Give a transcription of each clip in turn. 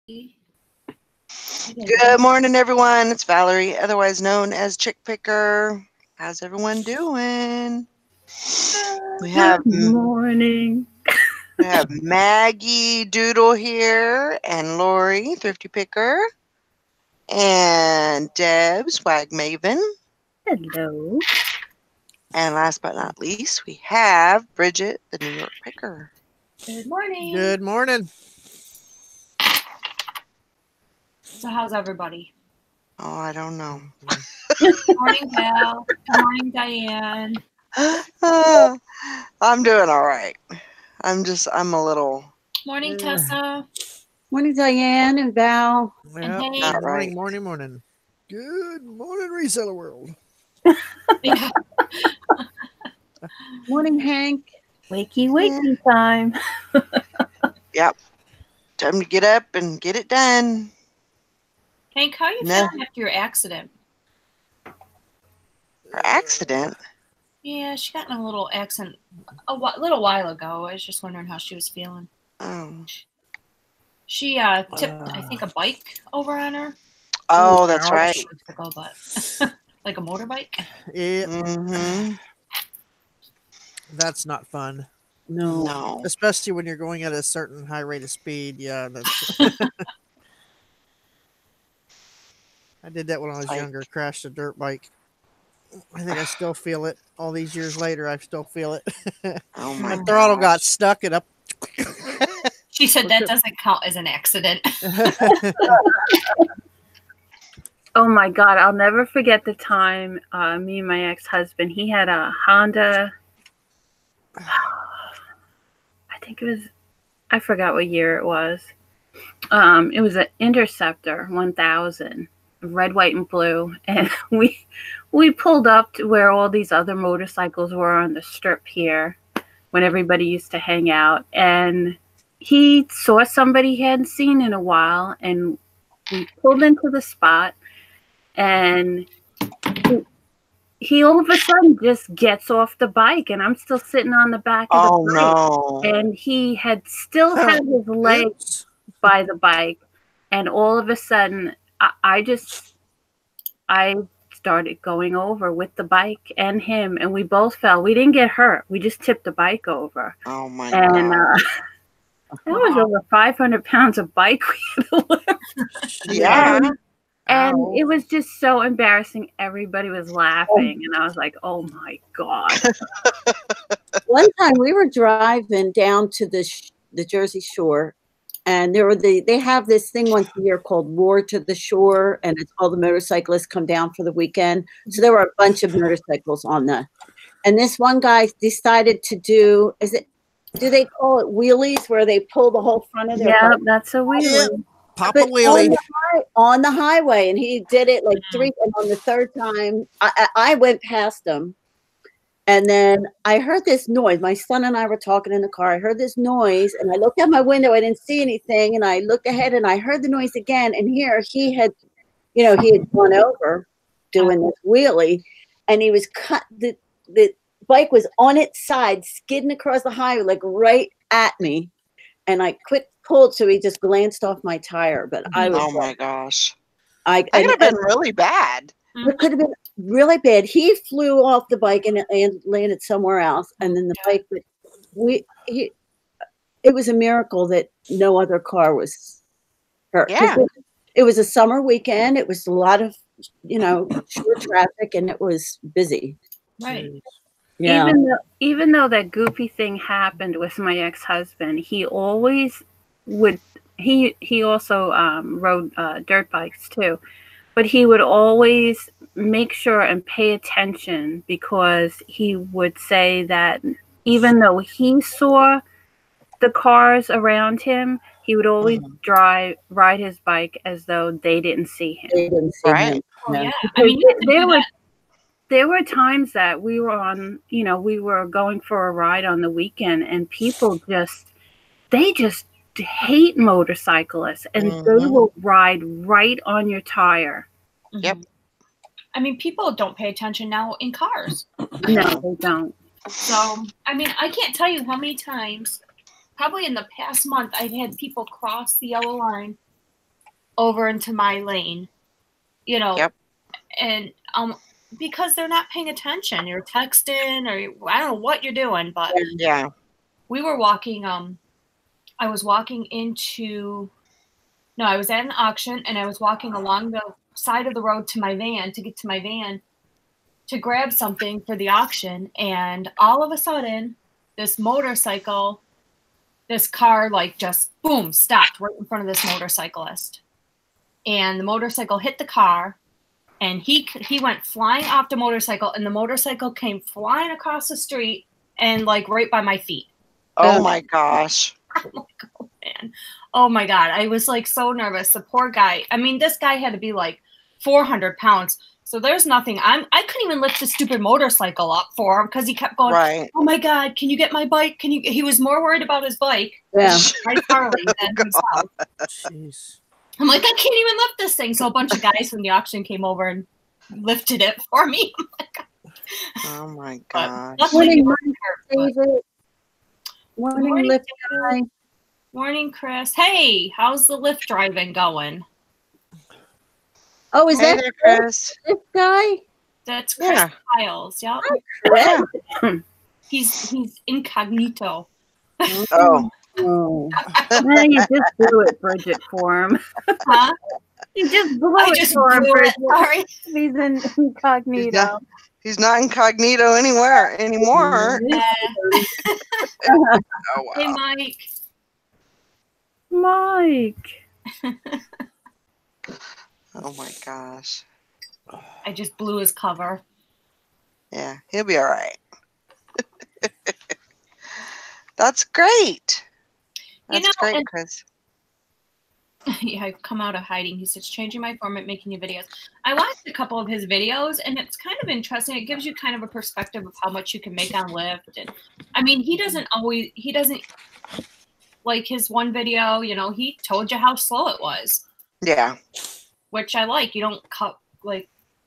Good morning, everyone. It's Valerie, otherwise known as Chick Picker. How's everyone doing? Good morning. We have Maggie Doodle here, and Lori, Thrifty Picker, and Deb, Swag Maven. Hello. And last but not least, we have Bridget, the New York Picker. Good morning. Good morning. So how's everybody? Oh, I don't know. Good morning, Val. Good morning, Diane. I'm doing all right. I'm a little... Morning, Tessa. Morning, Diane and Val. Yeah. And All Morning, right. morning. Good morning, reseller world. Yeah. Morning, Hank. Wakey time. Yep. Time to get up and get it done. Hank, how are you feeling after your accident? Her accident? Yeah, she got in a little accident a little while ago. I was just wondering how she was feeling. Oh. She tipped, I think, a bike over on her. Oh, that's right. But like a motorbike. Yeah. Mm-hmm. That's not fun. No. Especially when you're going at a certain high rate of speed. Yeah. That's... I did that when I was younger. Crashed a dirt bike. I think I still feel it. All these years later, I still feel it. Oh my My throttle gosh. got stuck and up. She said that doesn't count as an accident. Oh my God, I'll never forget the time me and my ex-husband, he had a Honda, I think it was, I forgot what year it was. It was an Interceptor 1000, red, white, and blue. And we pulled up to where all these other motorcycles were on the strip here when everybody used to hang out. And he saw somebody he hadn't seen in a while, and we pulled into the spot, and he all of a sudden just gets off the bike, and I'm still sitting on the back of the bike. No. And he had still had his legs by the bike, and all of a sudden I started going over with the bike and him, and we both fell. We didn't get hurt. We just tipped the bike over. Oh my and God. that was over 500 pounds of bike we had to lift. Yeah. And it was just so embarrassing. Everybody was laughing, and I was like, "Oh my God!" One time we were driving down to the Jersey Shore, and they have this thing once a year called Roar to the Shore, and it's all the motorcyclists come down for the weekend. So there were a bunch of motorcycles and this one guy decided to do they call it wheelies, where they pull the whole front of their bike? That's a wheelie. Yeah. Pop a wheelie. On the highway, and he did it like 3, and on the third time I went past him, and then I heard this noise. My son and I were talking in the car. I heard this noise, and I looked out my window. I didn't see anything, and I looked ahead, and I heard the noise again, and here he had gone over doing this wheelie, and he was cut. The bike was on its side, skidding across the highway, like right at me, and I pulled, so he just glanced off my tire. But I was, oh my gosh, I could have been really bad. It could have been really bad. He flew off the bike and landed somewhere else, and then the bike. It was a miracle that no other car was hurt. Yeah. It was a summer weekend. It was a lot of short traffic, and it was busy. Right. Yeah. Even though that goofy thing happened with my ex-husband, he always would. He also rode dirt bikes too, but he would always make sure and pay attention, because he would say that even though he saw the cars around him, he would always ride his bike as though they didn't see him. They didn't see him. Oh, yeah. I mean, there were times that we were going for a ride on the weekend, and people just hate motorcyclists, and they will ride right on your tire. Yep. I mean, people don't pay attention now in cars. No, they don't. So, I mean, I can't tell you how many times, probably in the past month, I've had people cross the yellow line over into my lane, you know, Yep. and because they're not paying attention. You're texting, or I don't know what you're doing, but Yeah. we were walking. I was walking into. No, I was at an auction, and I was walking along the side of the road to my van to get to my van to grab something for the auction, and all of a sudden, this car, like, just boom, stopped right in front of this motorcyclist, and the motorcycle hit the car. And he went flying off the motorcycle, and the motorcycle came flying across the street and, like, right by my feet. Oh my gosh. I'm like, oh man. Oh my God. I was, like, so nervous. The poor guy. I mean, this guy had to be like 400 pounds. So there's nothing. I couldn't even lift the stupid motorcycle up for him because he kept going, Right. oh my God, can you get my bike? He was more worried about his bike, Yeah. my Harley, than himself. Jeez. I'm like, I can't even lift this thing. So a bunch of guys from the auction came over and lifted it for me. Oh my But gosh. luckily, Morning, we weren't hurt, but- David. Morning, Morning, Lift David. guy. Morning, Chris. Hey, how's the Lyft driving going? Oh, is Hey that there, Chris. Lift guy? That's Chris Yeah. Piles. Yep. Yeah. He's incognito. Oh. Oh. Now you just blew it, Bridget, for him. Huh? You just blew I it just for him, blew it. Bridget. Sorry. He's in incognito. He's not incognito anywhere anymore. Oh Hey, wow. Mike. Mike. Oh my gosh. I just blew his cover. Yeah, he'll be all right. That's great. You That's know, great, and- Chris. Yeah, I've come out of hiding. He says, changing my format, making new videos. I watched a couple of his videos, and it's kind of interesting. It gives you kind of a perspective of how much you can make on Lyft. And I mean, he doesn't like his one video, you know, he told you how slow it was, Yeah. which I like. You don't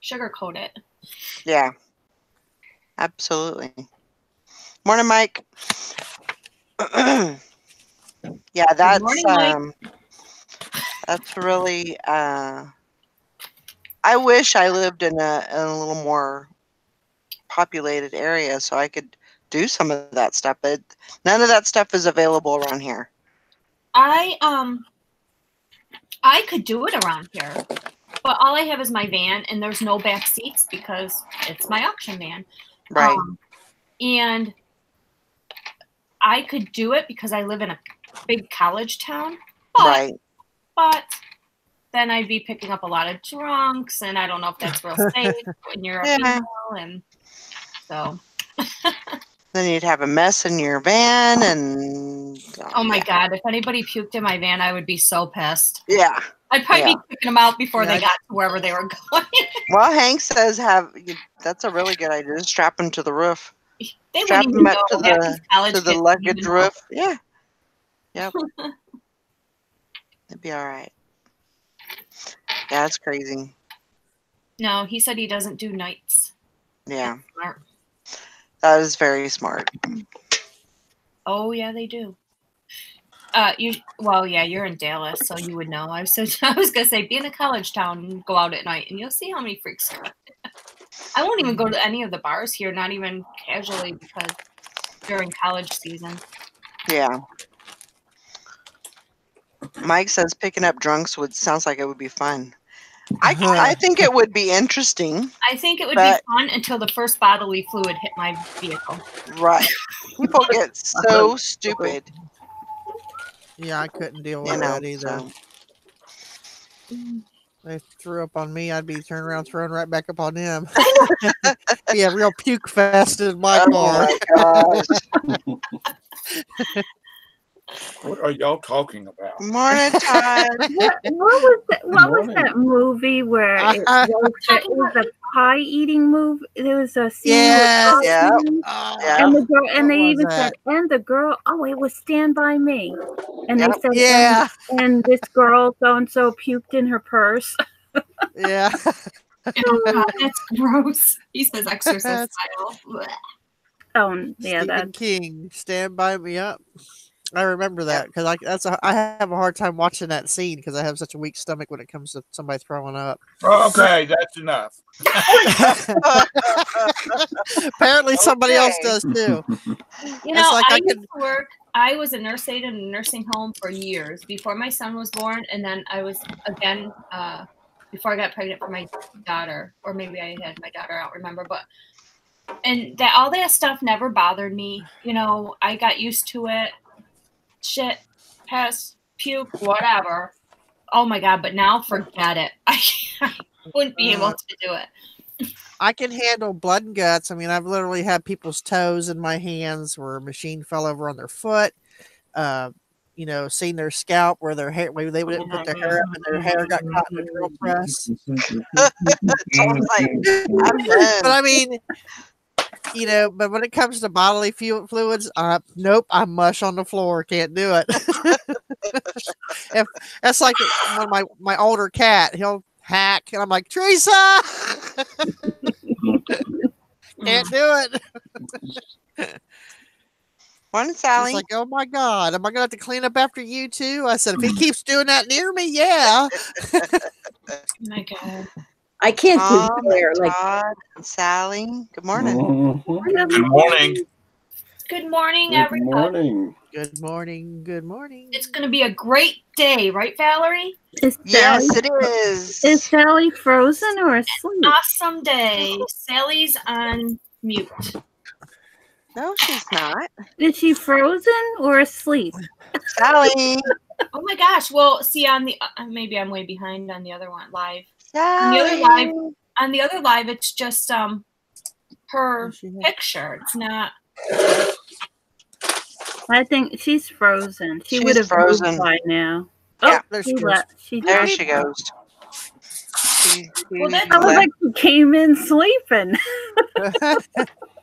sugarcoat it. Yeah. Absolutely. Morning, Mike. Yeah, that's morning, Mike. that's really I wish I lived in a little more populated area so I could do some of that stuff, but none of that stuff is available around here. I could do it around here, but all I have is my van, and there's no back seats because it's my auction van. Right. And I could do it because I live in a big college town, Right. but then I'd be picking up a lot of drunks, and I don't know if that's real safe when you're a Yeah. female, and so. Then you'd have a mess in your van and Oh my God! If anybody puked in my van, I would be so pissed. Yeah. I'd probably Yeah. be kicking them out before Yeah, they got to wherever they were going. Well, Hank says that's a really good idea. Just strap them to the roof. They Strap wouldn't even them know. up to Half these college the kids wouldn't luggage even know. roof. Yeah. Yep. It'd be all right. Yeah, it's crazy. No, he said he doesn't do nights. Yeah. Smart. That is very smart. Oh yeah, they do. You're in Dallas, so you would know. I was gonna say, be in a college town and go out at night, and you'll see how many freaks. I won't even go to any of the bars here, not even casually, because during college season. Yeah. Mike says picking up drunks sounds like it would be fun. I think it would be interesting. I think it would But- be fun until the first bodily fluid hit my vehicle. Right. People get so stupid. Yeah, I couldn't deal with You know, that either. so. They threw up on me, I'd be turning around throwing right back up on them. Yeah, real puke fest in my car. Oh my gosh. What are y'all talking about? Morning, Todd. What was that movie where it was a pie eating movie? There was a scene Yes. with Yeah. pie eating, Oh, Yeah. and the girl, and What they was even that? said, and the girl. Oh, it was Stand By Me, and Yep. they said, Yeah. and this girl so and so puked in her purse. Yeah. Oh, God, that's gross. He says exorcist That's- style. Blech. Oh, yeah, Stephen that. King, stand by me up. I remember that because I have a hard time watching that scene because I have such a weak stomach when it comes to somebody throwing up. Okay, that's enough. Apparently, somebody else Okay. does too. You It's know, like I I used could. to work. I was a nurse aide in a nursing home for years before my son was born, and then I was again before I got pregnant for my daughter, or maybe I had my daughter. I don't remember, but and that all that stuff never bothered me. You know, I got used to it. Shit, piss, puke, whatever. Oh my god! But now, forget it. I wouldn't be able to do it. I can handle blood and guts. I mean, I've literally had people's toes in my hands where a machine fell over on their foot. You know, seen their scalp where their hair, maybe they didn't put their hair up and their hair got caught in a drill press. Sounds like I'm But done. I mean, you know, but when it comes to bodily fluids, nope, I'm mush on the floor. Can't do it. If that's like one of my older cat, he'll hack, and I'm like, Teresa, can't do it. Morning, She's Sally. like, oh my god, am I gonna have to clean up after you too? I said, if he keeps doing that near me, yeah. Oh my god. I can't do Tom, hair. Like, Todd, and Sally. Good morning. Good morning. Good morning, Good everybody. morning. Good morning. Good morning. It's going to be a great day, right, Valerie? Is Yes, Sally, it is. is Sally frozen or asleep? Awesome day. Sally's on mute. No, she's not. Is she frozen or asleep? Sally. Oh my gosh. Well, see, on the maybe I'm way behind on the other one live. On the other Sally. live, it's just her picture. It's not. I think she's frozen. She She's would have frozen. moved by now. Yeah, there she she goes. left. There she goes. Well, that's I was like, she came in sleeping.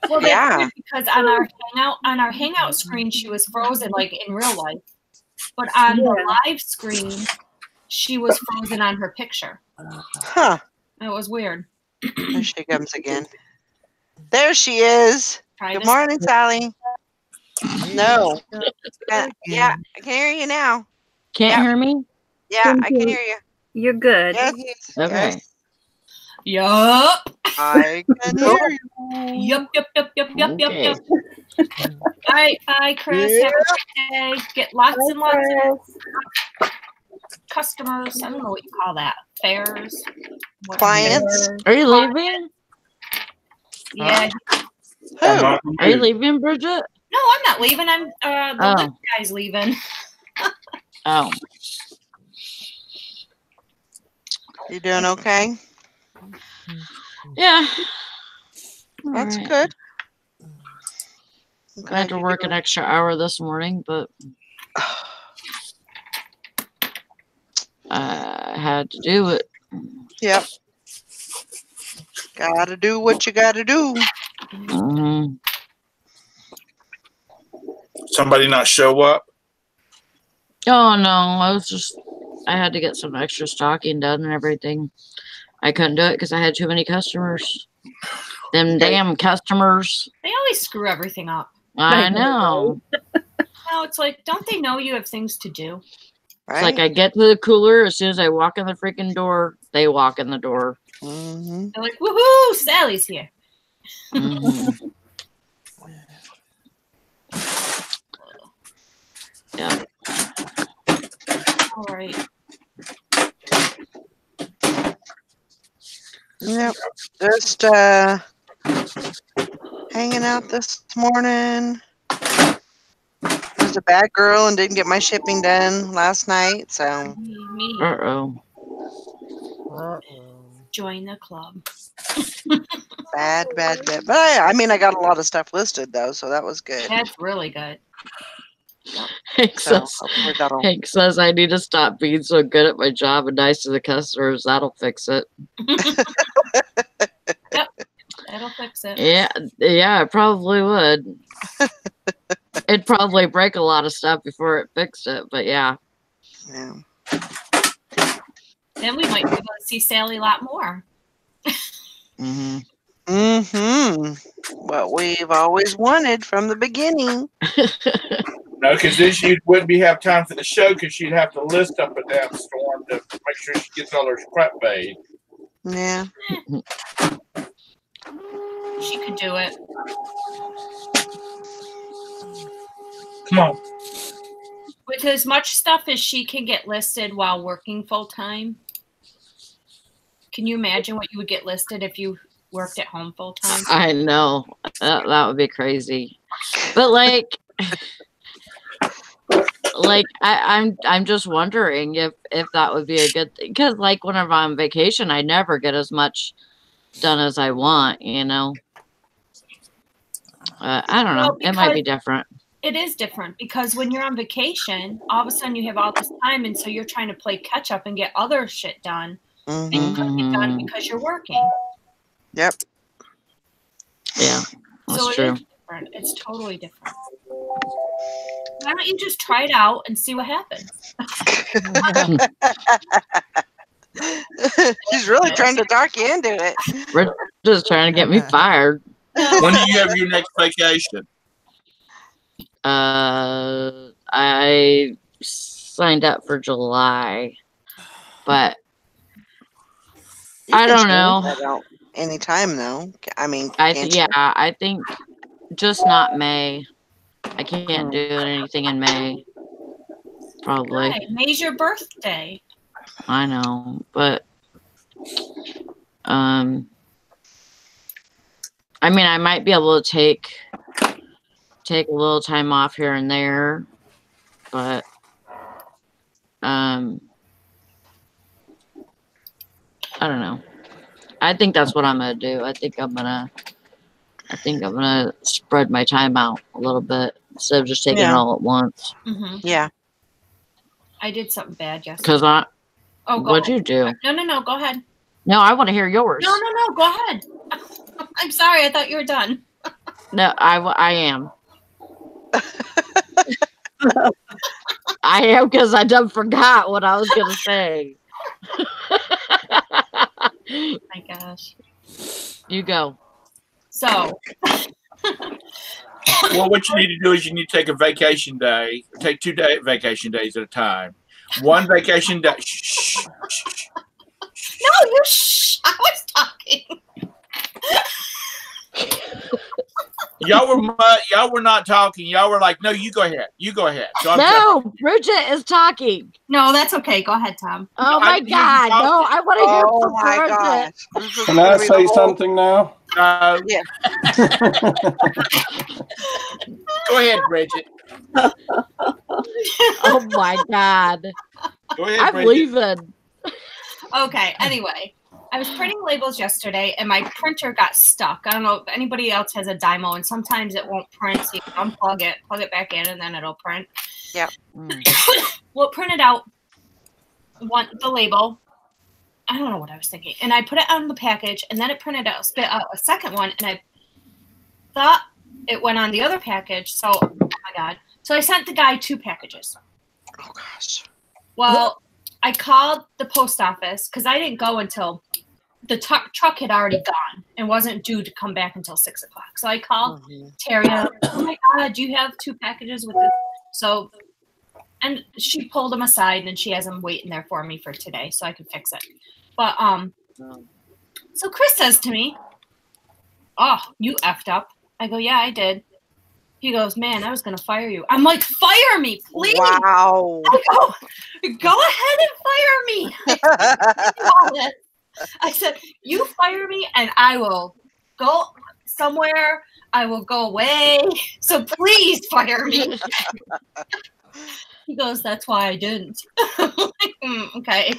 Well, that's Yeah. weird because on our hangout screen, she was frozen like in real life, but on the live screen, she was frozen on her picture. Huh. It was weird. There she comes again. There she is. Try Good this. morning, Sally. No. Yeah, I can hear you now. Can't Yep. hear me? Yeah, I can hear you. You're good. Yes. Okay. Yes, Yup. I can hear you. Yup. Okay. All right, bye, Chris. Have a great day. Get lots and lots of customers. I don't know what you call that. Fairs. whatever. Clients. Are you leaving? Yeah. Who? Are you leaving, Bridget? No, I'm not leaving. I'm the lift guy's leaving. Oh. You doing okay? Yeah. That's All right. good. I had to work an extra hour this morning, but I had to do it. Yep. Gotta do what you gotta do. Mm-hmm. Somebody not show up? Oh, no. I had to get some extra stocking done and everything. I couldn't do it because I had too many customers. Them damn customers. They always screw everything up. I know. No, it's like, don't they know you have things to do? Right? It's like I get to the cooler, as soon as I walk in the freaking door, they walk in the door. Mm-hmm. They're like, woohoo, Sally's here. Mhm. Yeah. All right. Yep. Just hanging out this morning. Was a bad girl and didn't get my shipping done last night, so Me. Uh-oh. Join the club. bad. But I mean, I got a lot of stuff listed though, so that was good. That's really good. Hank So says, hopefully that'll. Hank says I need to stop being so good at my job and nice to the customers. That'll fix it. Yep. That'll fix it. Yeah, it probably would. It'd probably break a lot of stuff before it fixed it, but yeah. Yeah. Then we might be able to see Sally a lot more. Mm-hmm. Mm-hmm. What we've always wanted from the beginning. No, because then she wouldn't have time for the show because she'd have to list up and down Storm to make sure she gets all her crap paid. Yeah. She could do it. Come on. With as much stuff as she can get listed while working full time, can you imagine what you would get listed if you worked at home full time? I know that would be crazy, but like I'm just wondering if that would be a good thing, because like whenever I'm on vacation, I never get as much done as I want, you know. I don't know. It might be different. It is different because when you're on vacation, all of a sudden you have all this time, and so you're trying to play catch up and get other shit done. And you couldn't get done because you're working. Yep. Yeah, that's true. It is different. It's totally different. Why don't you just try it out and see what happens? She's really trying to talk you into it. We're just trying to get me fired. When do you have your next vacation? I signed up for July, but I don't know. Anytime though. I mean, I think just not May. I can't do anything in May. Probably. Right. May's your birthday. I know, but I mean, I might be able to take a little time off here and there, but I don't know. I think that's what I'm gonna do. I think I'm gonna spread my time out a little bit instead of just taking it all at once. Yeah. I did something bad yesterday. Because what'd you do? No, go ahead. No, I want to hear yours. No, go ahead. I'm sorry, I thought you were done. No, I am. I am, because I done forgot what I was gonna say. My gosh. You go. So. Well, what you need to do is you need to take a vacation day. Take 2 vacation days at a time. One vacation day. Shh. No, you shh. I was talking. Y'all were not talking. Y'all were like, no, you go ahead. You go ahead. So no, Bridget is talking. No, that's okay. Go ahead, Tom. Oh my God. No, I want to hear from Bridget. Can I say something now? Yeah. Go ahead, Bridget. Oh my God. Go ahead, I'm Bridget. leaving. Okay, anyway. I was printing labels yesterday and my printer got stuck. I don't know if anybody else has a Dymo, and sometimes it won't print, so you can unplug it, plug it back in, and then it'll print. Yep. Well, it printed out the label. I don't know what I was thinking. And I put it on the package, and then it printed out, spit out a second one, and I thought it went on the other package. So, oh my God. So I sent the guy 2 packages. Oh, gosh. Well, I called the post office because I didn't go until the truck had already gone and wasn't due to come back until 6 o'clock. So I called Terry. Oh my God, do you have 2 packages with this? So, and she pulled them aside and she has them waiting there for me for today so I could fix it. But, so Chris says to me, oh, you effed up. I go, yeah, I did. He goes, man, I was going to fire you. I'm like, fire me, please. Wow. I go ahead and fire me. I said, you fire me and I will go somewhere. I will go away. So please fire me. He goes, that's why I didn't. Okay.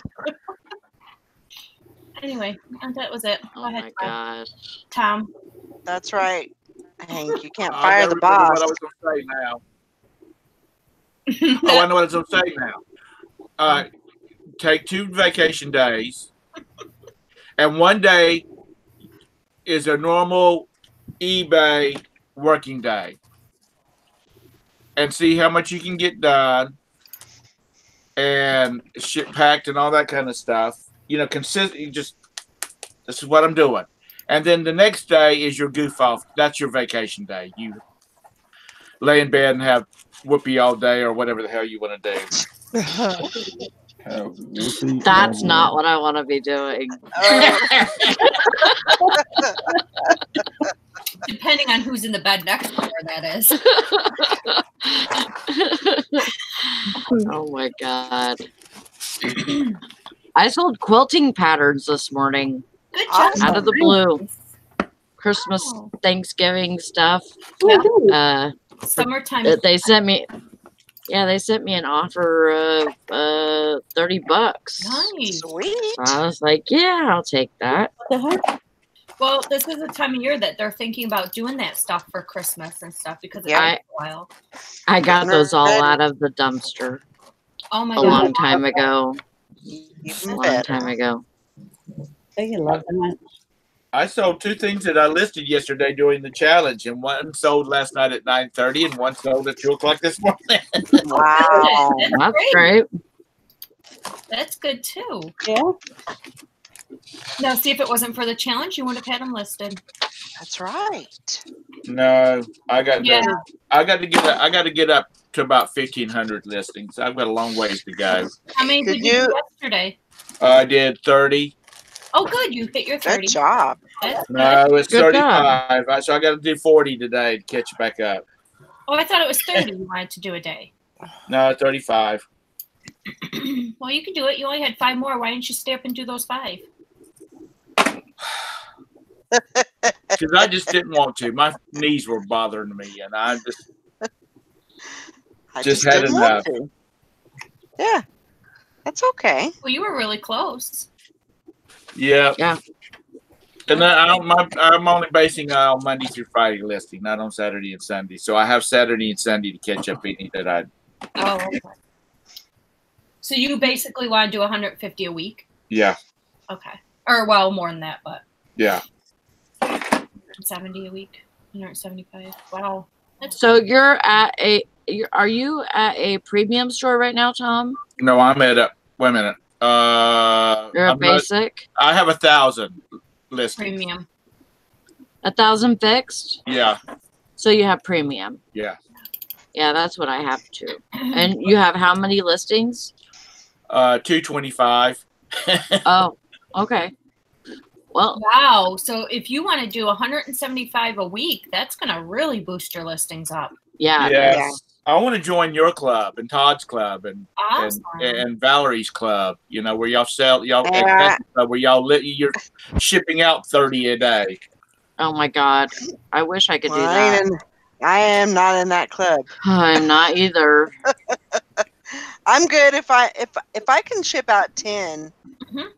Anyway, that was it. Go ahead, my gosh. Tom. That's right. Hank, you can't fire the boss. What I was going to say now. Oh, I know what I was going to say now. Take 2 vacation days, and one day is a normal eBay working day, and see how much you can get done, and shit packed and all that kind of stuff. You know, consistent. This is what I'm doing. And then the next day is your goof off. That's your vacation day. lay in bed and have whoopee all day or whatever the hell you want to do. That's not what I want to be doing. Depending on who's in the bed next to her, that is. Oh my God. I sold quilting patterns this morning. Good job. Out of the blue. Christmas, Thanksgiving stuff. Summertime. They sent me an offer of $30. Nice. Sweet. So I was like, yeah, I'll take that. Well, this is the time of year that they're thinking about doing that stuff for Christmas and stuff because it's Yeah. been a while. I got those all out of the dumpster Oh my a God. long time ago. Even A long better. time ago. They love that. I sold 2 things that I listed yesterday during the challenge, and one sold last night at 9:30, and one sold at 2 o'clock this morning. Wow. That's great. That's good too. Yeah. Now, see, if it wasn't for the challenge, you would have had them listed. That's right. No, I got Yeah. I got to get up to about 1,500 listings. I've got a long ways to go. How many Did did you do yesterday? I did 30. Oh, good. You hit your 30. Good job. That's good. No, it's Good 35. So I got to do 40 today to catch back up. Oh, I thought it was 30 you wanted to do a day. No, 35. Well, you can do it. You only had 5 more. Why didn't you stay up and do those 5? Because I just didn't want to. My knees were bothering me, and I just had didn't enough. want to. Yeah. That's okay. Well, you were really close. Yeah. Yeah. And then I'm only basing it on Monday through Friday listing, not on Saturday and Sunday. So I have Saturday and Sunday to catch up any that I. Oh, okay. So you basically want to do 150 a week? Yeah. Okay. Or, well, more than that, but Yeah. 70 a week, 175. Wow. So are you at a premium store right now, Tom? No, I'm at a. Wait a minute. You're a basic? I have 1,000 listed. Premium. 1,000 fixed? Yeah. So you have premium. Yeah. Yeah, that's what I have too. And you have how many listings? 225. Oh, okay. Well, Wow. So if you want to do 175 a week, that's going to really boost your listings up. yeah. Yes. I want to join your club and Todd's club and Awesome. and Valerie's club. You know, where y'all sell Yeah. where you're shipping out 30 a day. Oh my God. I wish I could do Well, that. I am not in that club. I'm not either. I'm good if I can ship out 10. Mhm.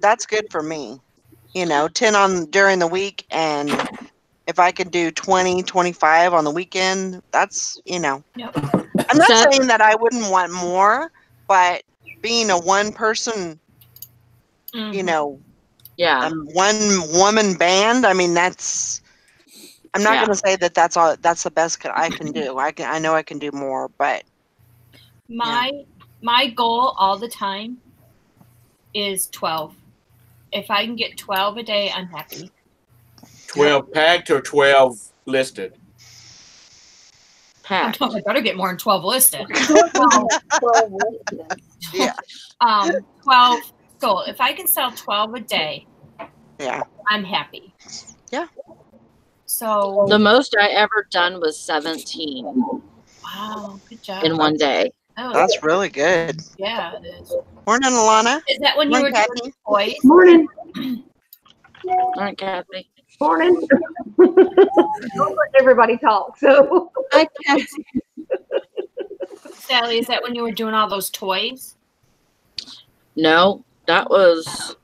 That's good for me. 10 during the week, and if I could do 20, 25 on the weekend, that's Yep. I'm not So- saying that I wouldn't want more, but being a one person, Mhm. Yeah. one woman band, I mean I'm not Yeah. going to say that that's the best I can do. I know I can do more, but My goal all the time is 12. If I can get 12 a day, I'm happy. 12 packed or 12 listed. Pack. I better get more than 12 listed. yeah, 12 sold. If I can sell 12 a day, yeah. I'm happy. Yeah. So, The most I ever done was 17 wow, good job. in one day. Oh, That's really good. yeah, it is. Morning, Alana. Is that when you were Morning, doing Kathy. toys? Morning. All right, Kathy. Morning. Don't let everybody talk. So I can't. Sally, is that when you were doing all those toys? No, that was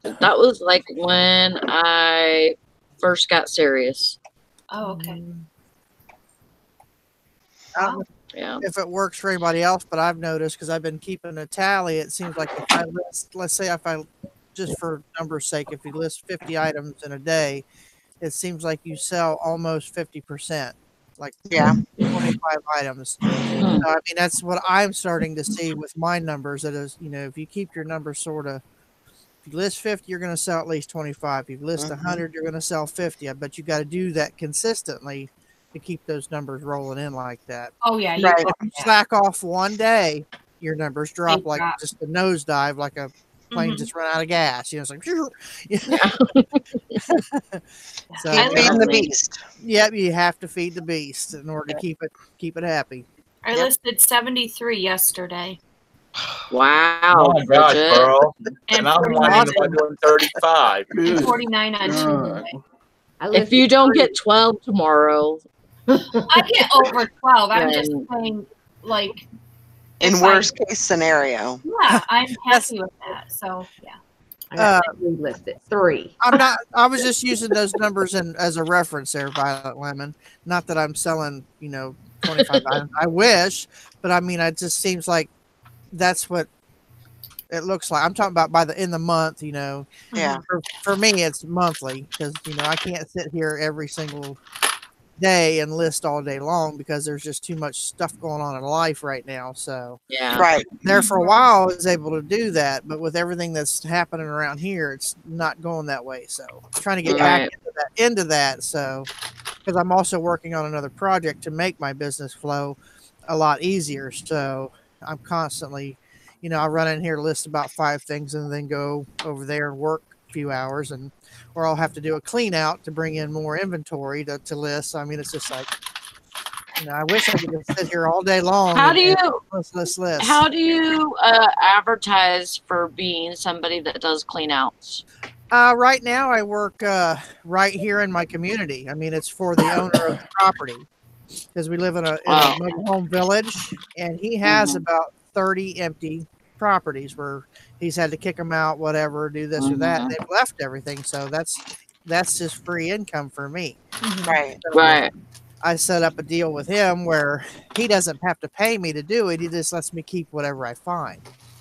like when I first got serious. Oh, okay. Yeah. If it works for anybody else, but I've noticed because I've been keeping a tally, it seems like if I list, let's say if I, just for numbers sake, if you list 50 items in a day, it seems like you sell almost 50%, like Yeah. 25 items. So, I mean, that's what I'm starting to see with my numbers. That is, if you keep your numbers sort of, if you list 50, you're going to sell at least 25. If you list 100, you're going to sell 50. But you got to do that consistently to keep those numbers rolling in like that. Oh yeah, Right. If you slack off one day, your numbers drop They like drop. just a nosedive, like a plane Mhm. just run out of gas. You know, it's like, so Keep feeding the beast. Yep, you have to feed the beast in order to keep it happy. I Yep. listed 73 yesterday. Wow, Oh my gosh, Bridget. girl. And And I'm 49 wanting to doing 35. and 49 on God. Tuesday. If you don't get 12 tomorrow, I get over 12. I'm just Then- saying, like, In if worst case scenario. yeah, I'm happy with that. So yeah. I got listed 3. I was just using those numbers as a reference there, Violet Lemon. Not that I'm selling, 25 items. I wish, but I mean, it just seems like that's what it looks like. I'm talking about in the month, Yeah. For me, it's monthly because, I can't sit here every single day and list all day long because there's just too much stuff going on in life right now. So yeah. Right. there for a while I was able to do that, but with everything that's happening around here, it's not going that way. So I'm trying to get back into that. So because I'm also working on another project to make my business flow a lot easier. So I'm constantly, I run in here, list about 5 things, and then go over there and work a few hours, or I'll have to do a clean out to bring in more inventory to list. I mean, it's just like, I wish I could just sit here all day long. How do you list? How do you advertise for being somebody that does clean outs? Right now, I work right here in my community. I mean, it's for the owner of the property because we live in a mobile home village, and he has about 30 empty properties where he's had to kick them out, whatever, do this or that. And they've left everything, so that's just free income for me. Right. So Right. I set up a deal with him where he doesn't have to pay me to do it. He just lets me keep whatever I find,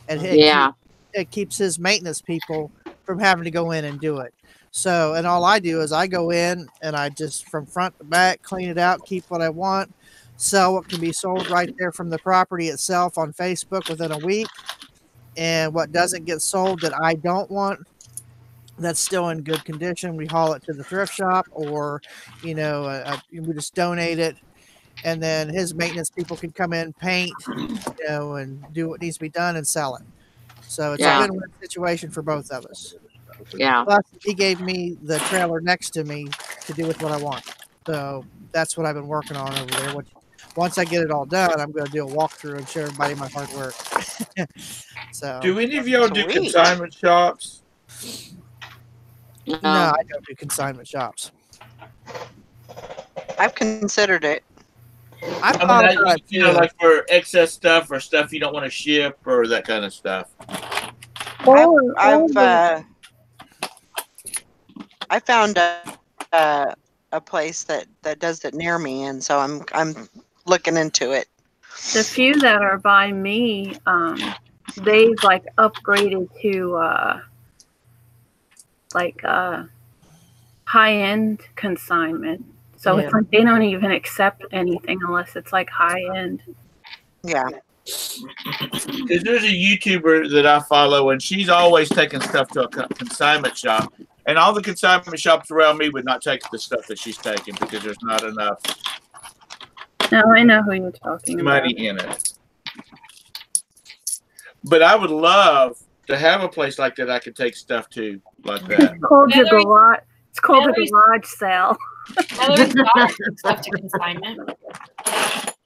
and it keeps his maintenance people from having to go in and do it. So, and all I do is I go in and I just from front to back clean it out, keep what I want, sell what can be sold right there from the property itself on Facebook within a week, and what doesn't get sold that I don't want, that's still in good condition, we haul it to the thrift shop, or we just donate it, and then his maintenance people can come in, paint, and do what needs to be done and sell it. So it's a win-win situation for both of us. Yeah. Plus, he gave me the trailer next to me to do with what I want. So that's what I've been working on over there. Once I get it all done, I'm going to do a walkthrough and show everybody my hard work. So, do any of y'all do Sweet. consignment shops? No, I don't do consignment shops. I've considered it. I've thought about it too. Like for excess stuff or stuff you don't want to ship or that kind of stuff. I found a place that does it near me, and so I'm looking into it. The few that are by me, they've like upgraded to high-end consignment. So it's like they don't even accept anything unless it's like high-end. Yeah. Because there's a YouTuber that I follow, and she's always taking stuff to a consignment shop. And all the consignment shops around me would not take the stuff that she's taking because there's not enough No, I know who you're talking money about. in it. But I would love to have a place like that I could take stuff to like that. It's called the garage. It's called a garage sale. Heather's daughter took stuff to consignment.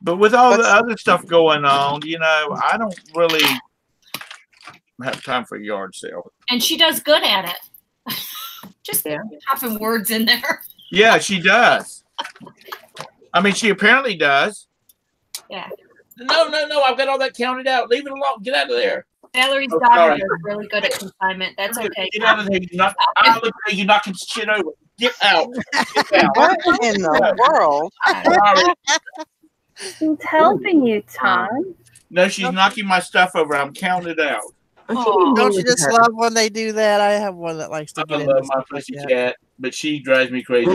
But with all the other stuff going on, I don't really have time for a yard sale. And she does good at it. Just having words in there. Yeah, she does. I mean, she apparently does. Yeah. No, I've got all that counted out. Leave it alone. Get out of there. Valerie's daughter is really good at consignment. That's okay. Get out of there. You're knocking shit over. Get out. Get out. What in the world? She's helping you, Tom. No, she's knocking my stuff over. I'm counting it out. Don't you just love when they do that? I have one that likes to get I in love my pussy cat, but she drives me crazy.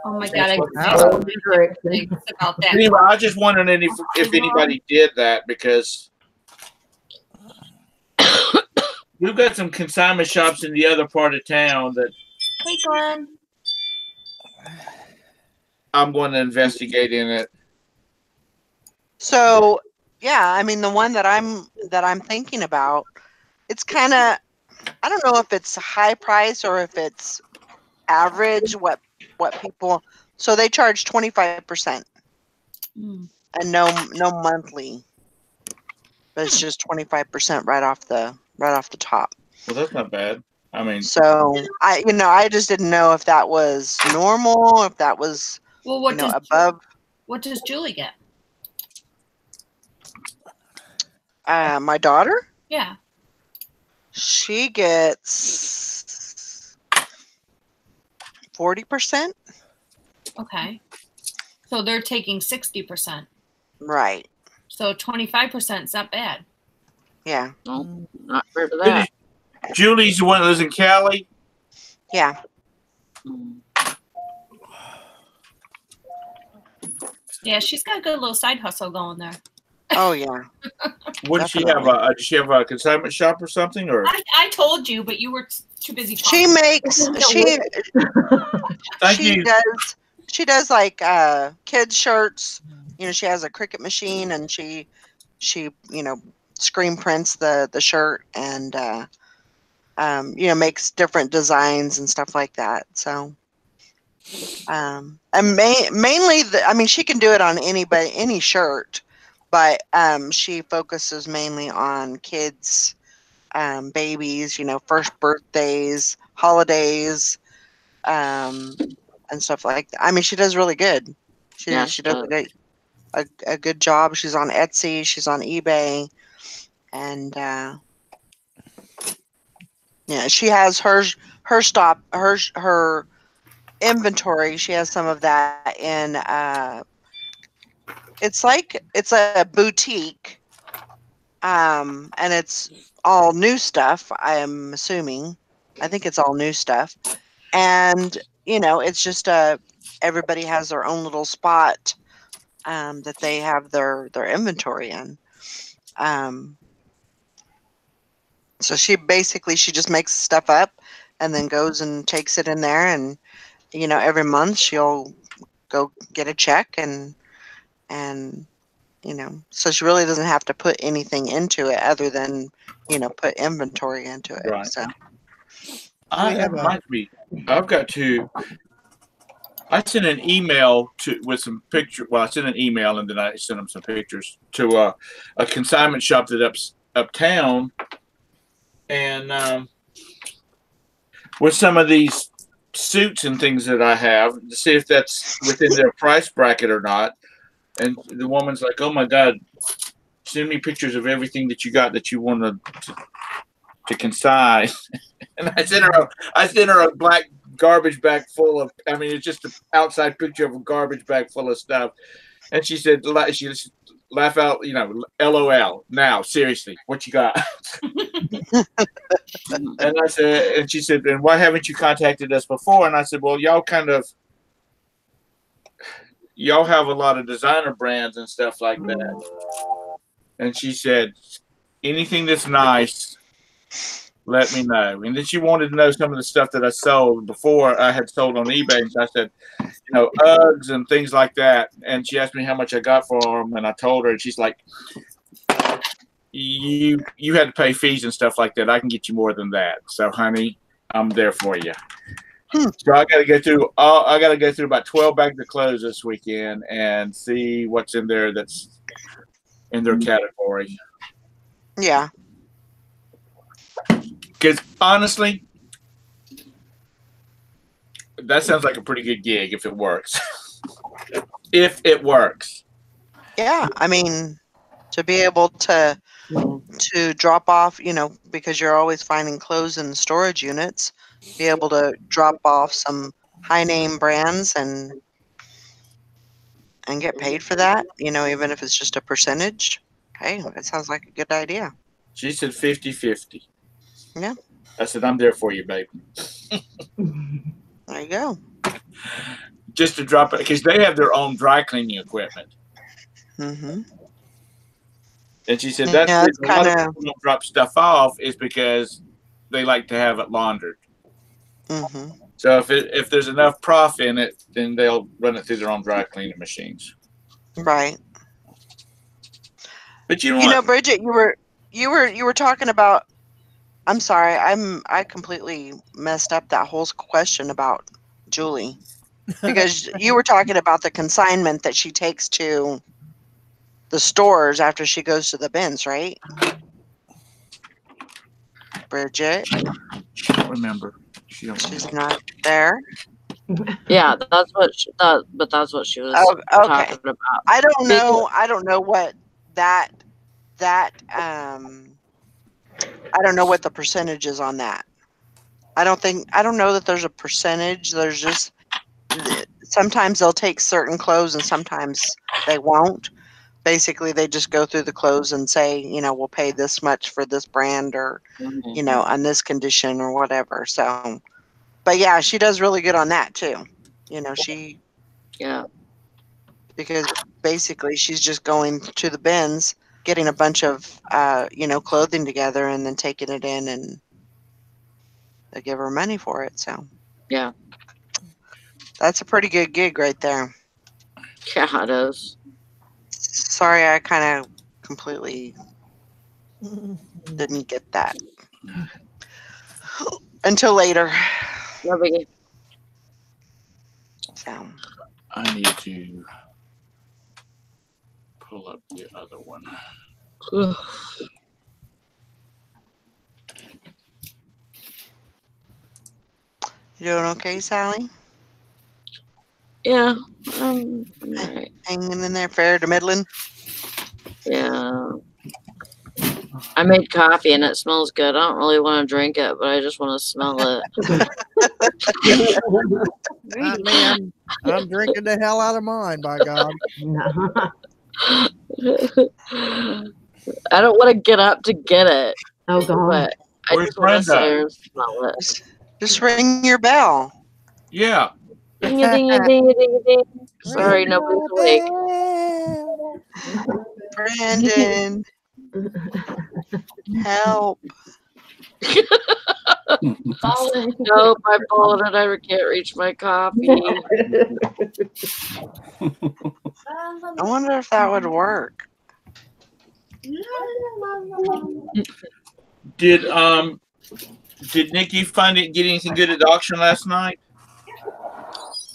Oh my god, I can't think about that. Anyway, I just wondering if anybody did that because we've got some consignment shops in the other part of town that. Hey, Glenn. I'm going to investigate in it. So, yeah, I mean, the one that I'm thinking about, it's kind of, I don't know if it's high price or if it's average. What people? So they charge 25% Mm. and no monthly, but it's just 25% right off the top. Well, that's not bad. I mean, So I just didn't know if that was normal, if that was Well, what does above. what does Julie get? My daughter, Yeah. she gets 40%. Okay. So they're taking 60%. Right. So 25% is not bad. Yeah. No, not heard of that. Julie's the one that lives in Cali. Yeah. Yeah, she's got a good little side hustle going there. Oh yeah. Would she have a? Does she have a consignment shop or something? Or I told you, but you were too busy talking. She makes Thank you. She does like kids shirts. She has a Cricut machine and she screen prints the shirt and makes different designs and stuff like that. So and mainly she can do it on any shirt, but she focuses mainly on kids, babies, first birthdays, holidays, and stuff like that. She does really good. She does a good job. She's on Etsy, she's on eBay, and she has her inventory. She has some of that in it's a boutique, and it's all new stuff. I'm assuming. I think it's all new stuff, and it's just everybody has their own little spot that they have their inventory in. So she just makes stuff up and then goes and takes it in there, and every month she'll go get a check and so she really doesn't have to put anything into it other than put inventory into it. Right. So that reminds me. I've got to. I sent an email with some pictures. Well, I sent an email and then I sent them some pictures to a consignment shop that's uptown, and with some of these suits and things that I have to see if that's within their price bracket or not. And the woman's like, "Oh my God, send me pictures of everything that you got that you want to consign." And I sent her a black garbage bag full of. It's just an outside picture of a garbage bag full of stuff. And she said, she just laugh out, LOL. Now, seriously, what you got? And I said, and she said, "And why haven't you contacted us before?" And I said, "Well, y'all have a lot of designer brands and stuff like that." And she said, "Anything that's nice, let me know." And then she wanted to know some of the stuff that I sold before I had sold on eBay. And I said, Uggs and things like that. And she asked me how much I got for them. And I told her, and she's like, you had to pay fees and stuff like that. I can get you more than that. So, honey, I'm there for you. So I got to go through. I got to go through about 12 bags of clothes this weekend and see what's in there that's in their category. Yeah. Because honestly, that sounds like a pretty good gig if it works. If it works. Yeah, to be able to drop off, because you're always finding clothes in storage units, be able to drop off some high name brands and get paid for that, even if it's just a percentage. Hey, that sounds like a good idea. She said 50-50. Yeah. I said, I'm there for you, baby. There you go. Just to drop it, because they have their own dry cleaning equipment. Mm-hmm. And she said that's a lot of people don't drop stuff off is because they like to have it laundered. Mm-hmm. So if there's enough profit in it, then they'll run it through their own dry cleaning machines. Right. But you know, Bridget, you were talking about. I'm sorry, I completely messed up that whole question about Julie, because you were talking about the consignment that she takes to the stores after she goes to the bins, right? Bridget, I don't remember. She's not there. Yeah, that's what she was Oh, okay. talking about. I don't know what that I don't know what the percentage is on that. I don't know that there's a percentage. There's just sometimes they'll take certain clothes and sometimes they won't. Basically, they just go through the clothes and say, we'll pay this much for this brand or, on this condition or whatever. So, but yeah, she does really good on that too. Yeah. Because basically she's just going to the bins, getting a bunch of, clothing together and then taking it in and they give her money for it. So yeah, that's a pretty good gig right there. Yeah, it is. Sorry, I kind of completely didn't get that until later. No biggie. So I need to pull up the other one. You doing okay, Sally? Yeah, all right. Hanging in there, fair to middling. Yeah. I made coffee and it smells good. I don't really want to drink it, but I just want to smell it. Not me. I'm drinking the hell out of mine, by God. I don't want to get up to get it. Oh, God. But I Where's just want to sit Brenda? there and smell it. Just ring your bell. Yeah. Ding a ding a ding a ding a ding. Sorry, nobody's awake. Brandon, help. Nope, I've fallen and I can't reach my coffee. I wonder if that would work. Did Nikki get anything good at the auction last night?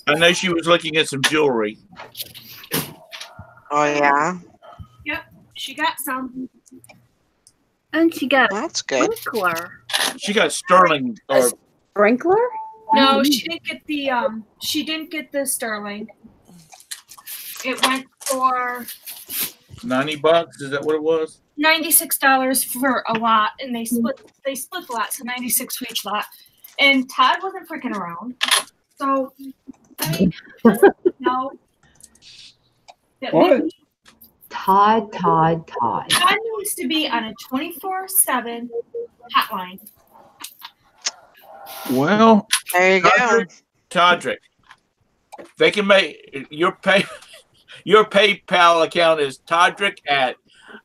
I know she was looking at some jewelry. Oh yeah. Yep, she got some. And she got That's good. sprinkler. She got sterling or Sprinkler? No, she didn't get the sterling. It went for $90. Is that what it was? $96 for a lot, and they split the lot, so $96 for each lot. And Todd wasn't freaking around, so I mean, no. What? Todd. Todd needs to be on a 24/7 hotline. Well, There you go. Todrick. They can make your PayPal account is Todrick at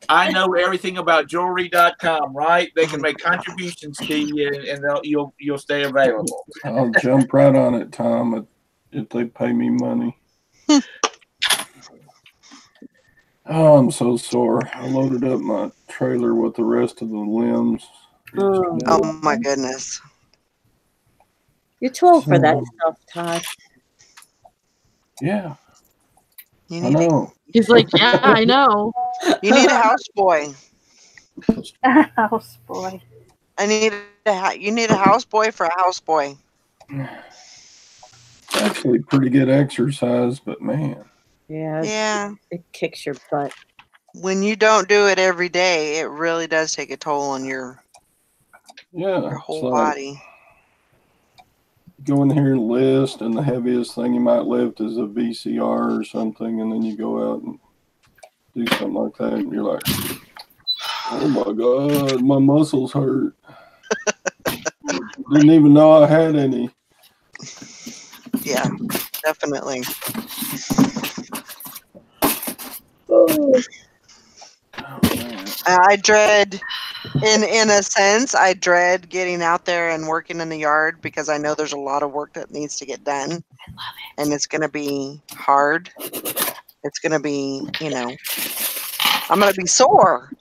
iknoweverythingaboutjewelry.com, right? They can make contributions to you and you'll stay available. I'll jump right on it, Tom, if they pay me money. Oh, I'm so sore. I loaded up my trailer with the rest of the limbs. Oh my goodness. You're too old for that stuff, Todd. Yeah, You I need know. He's like, yeah, I know. you need a houseboy. Houseboy. You need a houseboy for a houseboy. Actually, pretty good exercise, but man. Yeah. Yeah. It kicks your butt. When you don't do it every day, it really does take a toll on your whole body. Go in here and list, and the heaviest thing you might lift is a VCR or something, and then you go out and do something like that, and you're like, oh my God, my muscles hurt. Didn't even know I had any. Yeah, definitely. Oh, man. I dread, in a sense, I dread getting out there and working in the yard because I know there's a lot of work that needs to get done. I love it. And it's going to be hard. It's going to be, I'm going to be sore,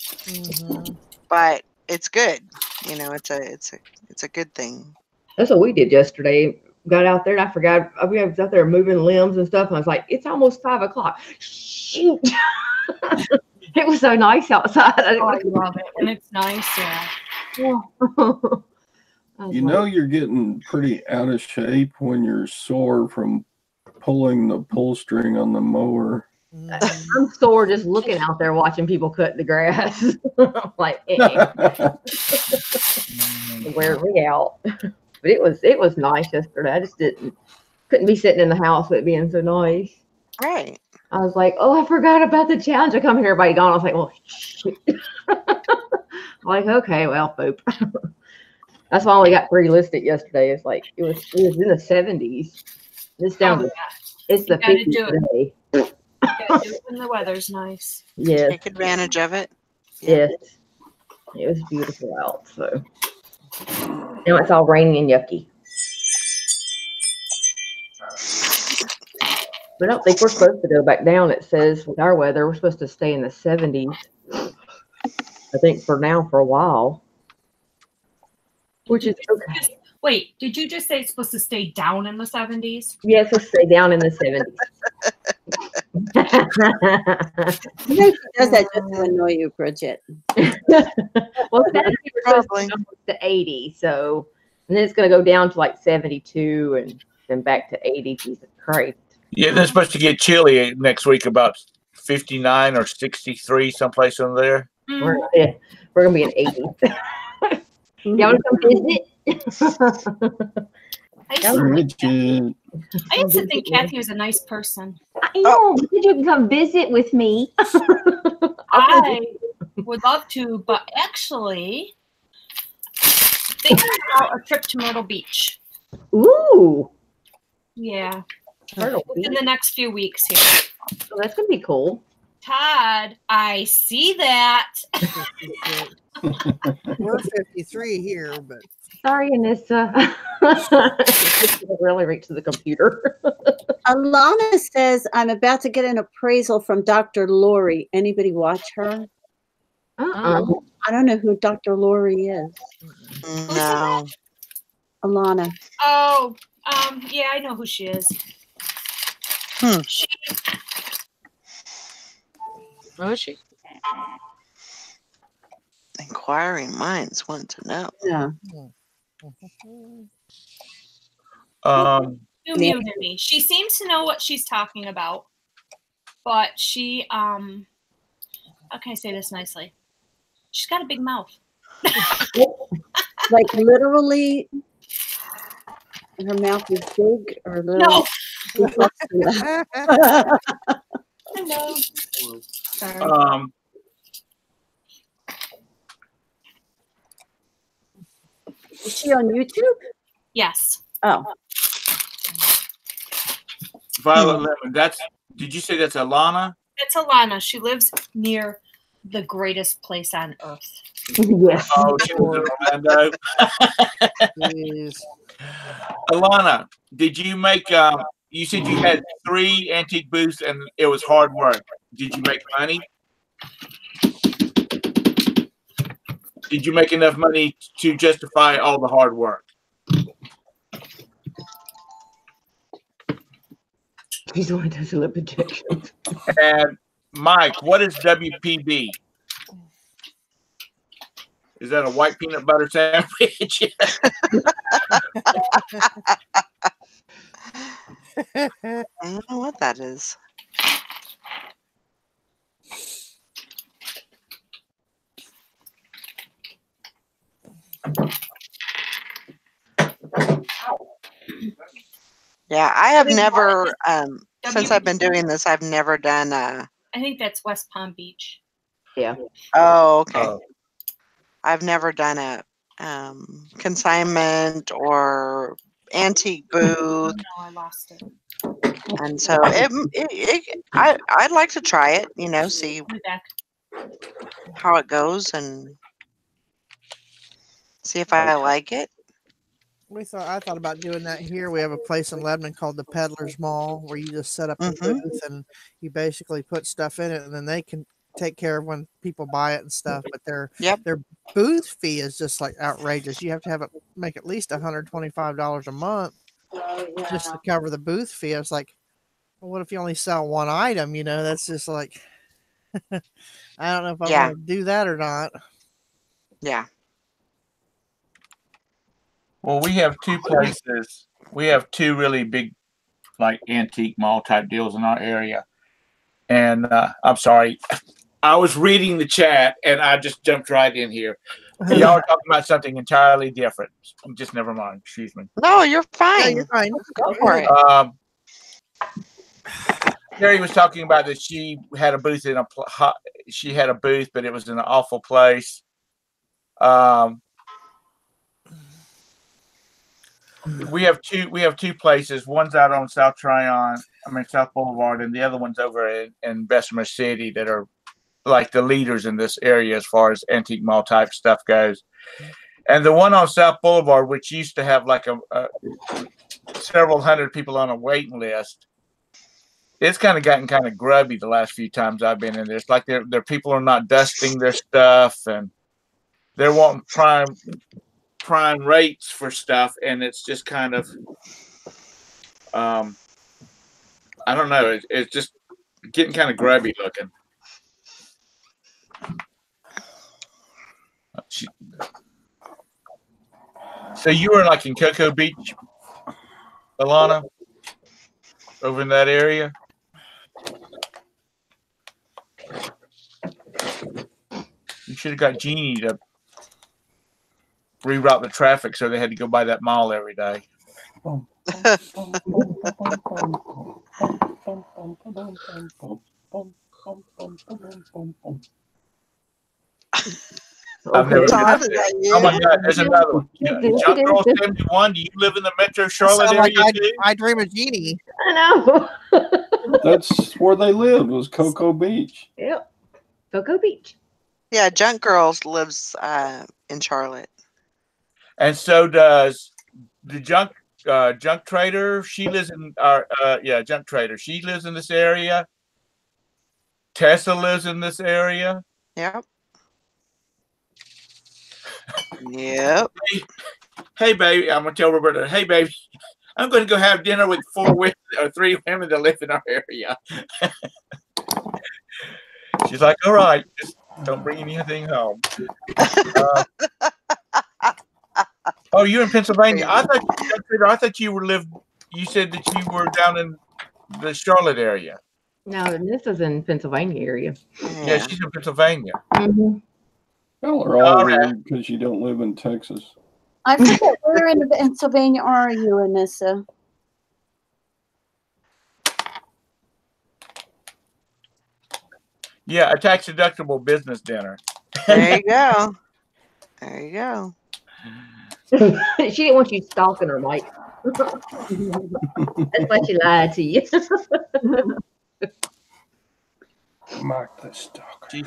but it's good. It's a good thing. That's what we did yesterday. Got out there and I forgot. We was out there moving limbs and stuff. And I was like, it's almost 5 o'clock. Shoot. It was so nice outside. I love it when it's nice. Yeah. You know you're getting pretty out of shape when you're sore from pulling the pull string on the mower. I'm sore just looking out there watching people cut the grass. I'm like, wear me out. But it was nice yesterday. I just couldn't be sitting in the house with it being so nice. Right. I was like, oh, I forgot about the challenge. I come here, everybody gone. I was like, well, shit. I'm like, okay, well, boop. That's why I only got 3 listed yesterday. It's like it was in the 70s. It's down to it's the 50s today. You gotta do it when the weather's nice. Yes. Take advantage of it. Yes. It was beautiful out. So now it's all rainy and yucky. But I don't think we're supposed to go back down. It says with our weather, we're supposed to stay in the 70s. I think for now, for a while. Which is okay. Wait, did you just say it's supposed to stay down in the 70s? Yes, let's stay down in the 70s. You know she does that just to annoy you, Bridget. Well, Saturday we're supposed to go to 80, so and then it's going to go down to like 72 and then back to 80. Jesus Christ. Yeah, they're supposed to get chilly next week, about 59 or 63, someplace in there. We're going to be in 80. Y'all want to come visit? I used to think Kathy was a nice person. I know. You can come visit with me. I would love to, but actually, thinking about a trip to Myrtle Beach. Ooh. Yeah. Myrtle Within the next few weeks here. Oh, that's going to be cool. Todd, I see that. We're 53 here, but sorry, Anissa. Really reach to the computer. Alana says, I'm about to get an appraisal from Dr. Lori. Anybody watch her? I don't know who Dr. Lori is. No. Alana. Oh, yeah, I know who she is. Oh, is she? Inquiring minds want to know. Yeah. You muted me. She seems to know what she's talking about, but she, how can I say this nicely? She's got a big mouth. Like literally, her mouth is big or little. No. Hello. Sorry. Is she on YouTube? Yes. Oh. Violet Lemon. Did you say that's Alana? It's Alana. She lives near the greatest place on earth. Yes. Oh, she lives in Orlando. Alana, did you make? You said you had 3 antique booths and it was hard work. Did you make money? Did you make enough money to justify all the hard work? He's the one who does lip injections. And Mike, what is WPB? Is that a white peanut butter sandwich? I don't know what that is. Yeah, I have never, since I've been doing this, I've never done I think that's West Palm Beach. Yeah. Oh, okay. I've never done a consignment or antique booth. No, I lost it. And so I'd like to try it, see. I'll be back. how it goes and see if I like it. I thought about doing that here. We have a place in Lebanon called the Peddler's Mall where you just set up a booth and you basically put stuff in it, and then they can take care of when people buy it and stuff. But their booth fee is just like outrageous. You have to have it make at least $125 a month just to cover the booth fee. I was like, well, what if you only sell one item? You know, that's just like I don't know if I want to do that or not. Yeah. Well, we have two places. We have two really big, like antique mall type deals in our area. And I'm sorry, I was reading the chat and I just jumped right in here. Y'all are talking about something entirely different. Just never mind. Excuse me. No, you're fine. Yeah, you're fine. Go for it. Carrie was talking about that she had a booth in she had a booth, but it was in an awful place. We have two places. One's out on South Boulevard, and the other one's over in Bessemer City that are like the leaders in this area as far as antique mall type stuff goes. And the one on South Boulevard, which used to have like a several hundred people on a waiting list, it's kind of gotten kind of grubby the last few times I've been in there. It's like their people are not dusting their stuff, and they're wanting prime rates for stuff, and it's just kind of I don't know, it's just getting kind of grubby looking. So you were like in Cocoa Beach, Alana, over in that area? You should have got Jeannie to reroute the traffic so they had to go by that mall every day. I've never been out there. Oh my God, there's another one. Junk Girl 71, do you live in the Metro Charlotte area too? I dream of Jeannie. I know. That's where they lived, was Cocoa Beach. Yep. Cocoa Beach. Yeah, Junk Girls lives in Charlotte. And so does the junk trader. She lives in Junk Trader. She lives in this area. Tessa lives in this area. Yep. Yep. Hey, baby, I'm gonna tell Roberta. Hey, baby, I'm gonna go have dinner with 4 women or 3 women that live in our area. She's like, all right, just don't bring anything home. Oh, you're in Pennsylvania. I thought you were You said that you were down in the Charlotte area. No, this is in Pennsylvania area. Yeah, she's in Pennsylvania. Mm-hmm. Y'all are all weird because you don't live in Texas. I forget where in Pennsylvania are you, Anissa? Yeah, a tax-deductible business dinner. There you go. There you go. She didn't want you stalking her, Mike. That's why she lied to you. Mike the stalker.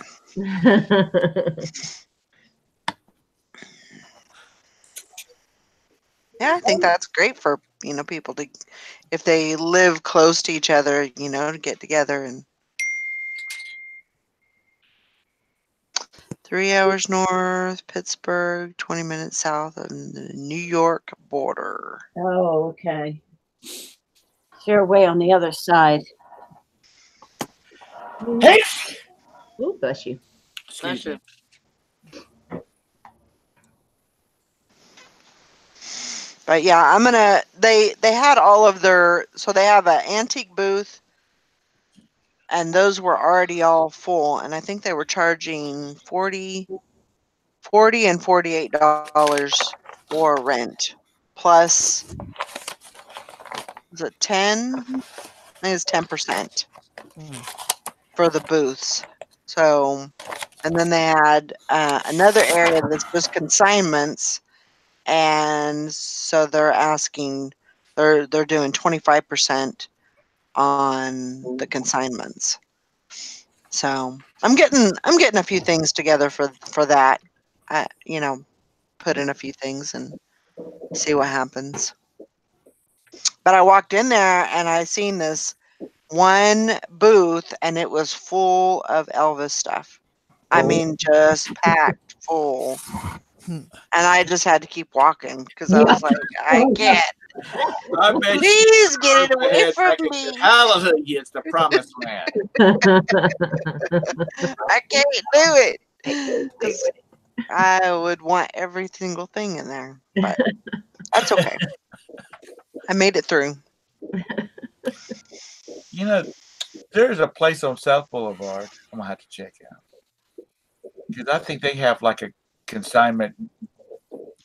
Yeah, I think that's great for people to, if they live close to each other, to get together. And 3 hours north, Pittsburgh, 20 minutes south of the New York border. Oh, okay. You're way on the other side. Hey! Oh, bless you. Excuse me. But yeah, they had all of so they have an antique booth, and those were already all full, and I think they were charging $40 and $48 for rent, plus, is it 10? I think it's 10% for the booths. So, and then they had another area that's just consignments, and so they're doing 25% on the consignments. So I'm getting a few things together for that. You know, put in a few things and see what happens. But I walked in there and I seen this one booth and it was full of Elvis stuff. I mean, just packed full. And I just had to keep walking because I was like, I can't. I bet Please get it you away had from back and me. said, hallelujah, it's the promised land. I can't do it. 'Cause I would want every single thing in there. But that's okay. I made it through. You know, there's a place on South Boulevard I'm gonna have to check out because I think they have like a consignment,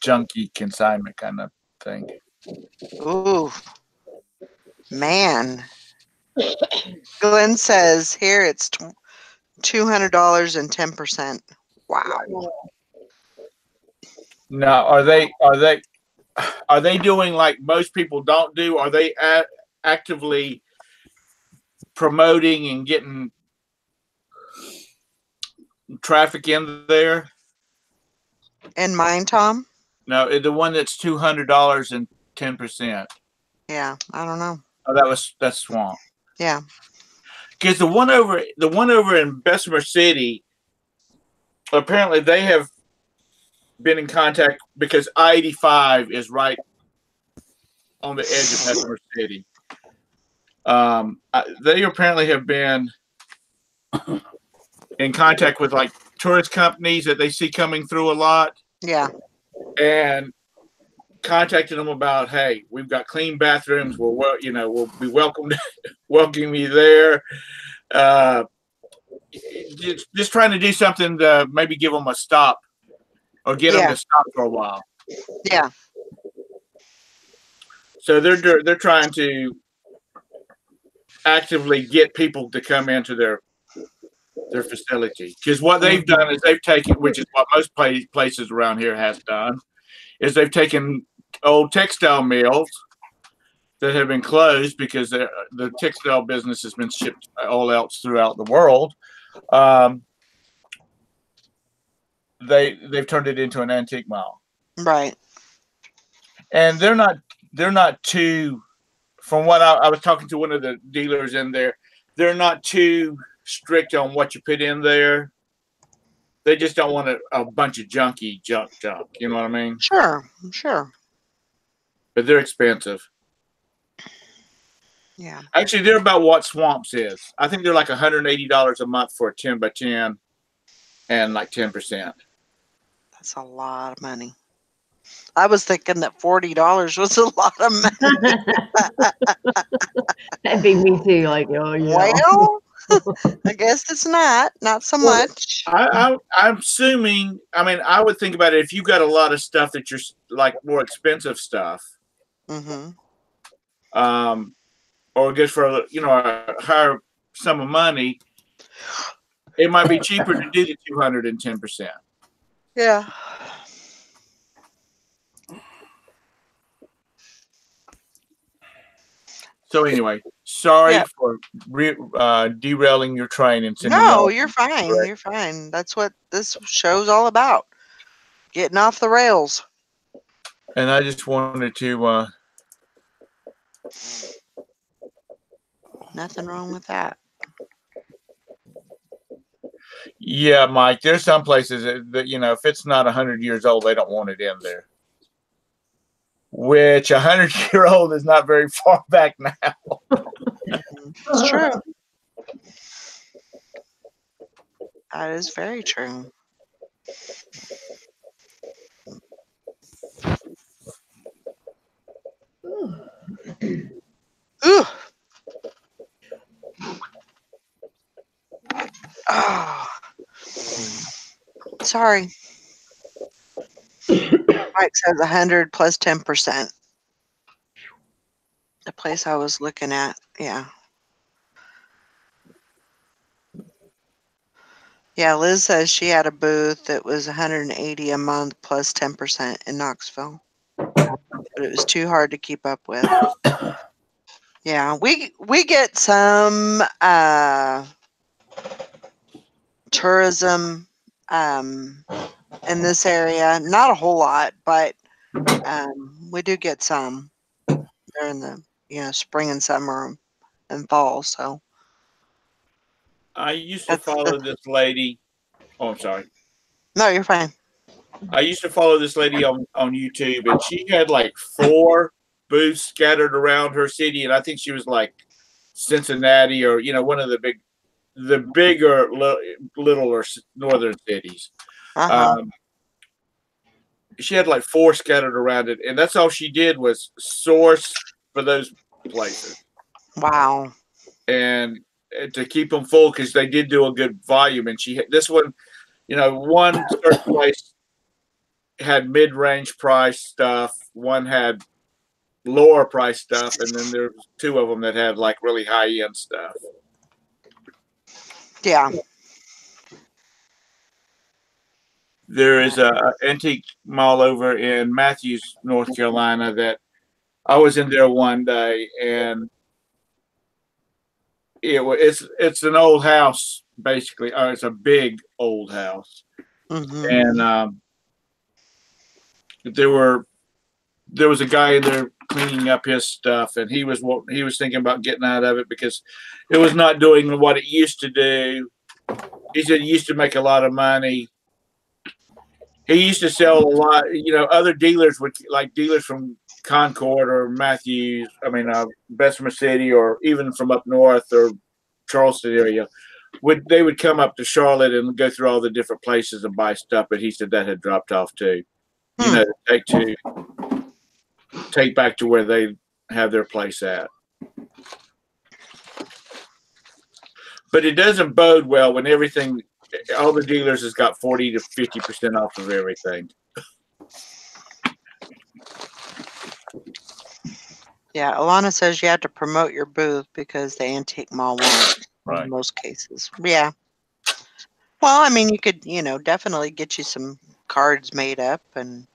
junky consignment kind of thing. Ooh, man. Glenn says here it's $200 and 10%. Wow. Now, are they doing like most people don't do? Are they actively promoting and getting traffic in there? In mine, Tom? No, the one that's $200 and 10%. Yeah, I don't know. Oh, that's Swamp. Yeah. Because the one over in Bessemer City, apparently they have been in contact because I-85 is right on the edge of Bessemer City. They apparently have been in contact with like tourist companies that they see coming through a lot. Yeah. And contacted them about, hey, we've got clean bathrooms. We'll be welcoming you there. Just trying to do something to maybe give them a stop or get them to stop for a while. Yeah. So they're trying to actively get people to come into their facility, because what they've done is they've taken, which is what most places around here has done, is they've taken old textile mills that have been closed because the textile business has been shipped all else throughout the world. They've turned it into an antique mall, right? And they're not too. From what I was talking to one of the dealers in there, they're not too strict on what you put in there. They just don't want a bunch of junky junk. You know what I mean? Sure. But they're expensive. Yeah. Actually, they're about what Swamps is. I think they're like $180 a month for a 10 by 10 and like 10%. That's a lot of money. I was thinking that $40 was a lot of money. That'd be me too. Like, oh yeah. Well, I guess it's not so much. I'm assuming. I mean, I would think about it if you got a lot of stuff that you're like more expensive stuff. Mm-hmm. Or just for a higher sum of money, it might be cheaper to do the 210%. Yeah. So anyway, sorry for derailing your train and sending. No, you're fine. You're fine. That's what this show's all about. Getting off the rails. And I just wanted to. Nothing wrong with that. Yeah, Mike. There's some places that if it's not 100 years old, they don't want it in there. Which 100-year-old is not very far back now. It's true. That is very true. Ooh. Oh. Sorry. Mike says 100 plus 10%. The place I was looking at, yeah. Yeah, Liz says she had a booth that was 180 a month plus 10% in Knoxville. But it was too hard to keep up with. Yeah, we get some tourism in this area. Not a whole lot, but we do get some during the spring and summer and fall. So I used to follow this lady. Oh, I'm sorry. No, you're fine. I used to follow this lady on YouTube, and she had like 4 booths scattered around her city, and I think she was like Cincinnati or one of the bigger littler northern cities. She had like 4 scattered around it, and that's all she did was source for those places. Wow. And to keep them full, because they did do a good volume. And this one, one certain place had mid-range price stuff, one had lower price stuff, and then there's 2 of them that had like really high-end stuff. Yeah. There is a antique mall over in Matthews, North Carolina, that I was in there one day, and it's an old house basically. It's a big old house, and there was a guy in there cleaning up his stuff, and he was thinking about getting out of it because it was not doing what it used to do. He said it used to make a lot of money. He used to sell a lot. Other dealers dealers from Concord or Matthews, Bessemer City, or even from up north or Charleston area, they would come up to Charlotte and go through all the different places and buy stuff. But he said that had dropped off too. Take back to where they have their place at. But it doesn't bode well when all the dealers has got 40 to 50% off of everything. Yeah, Alana says you have to promote your booth because the antique mall won't Right. in most cases. Yeah. Well, you could, definitely get you some cards made up and,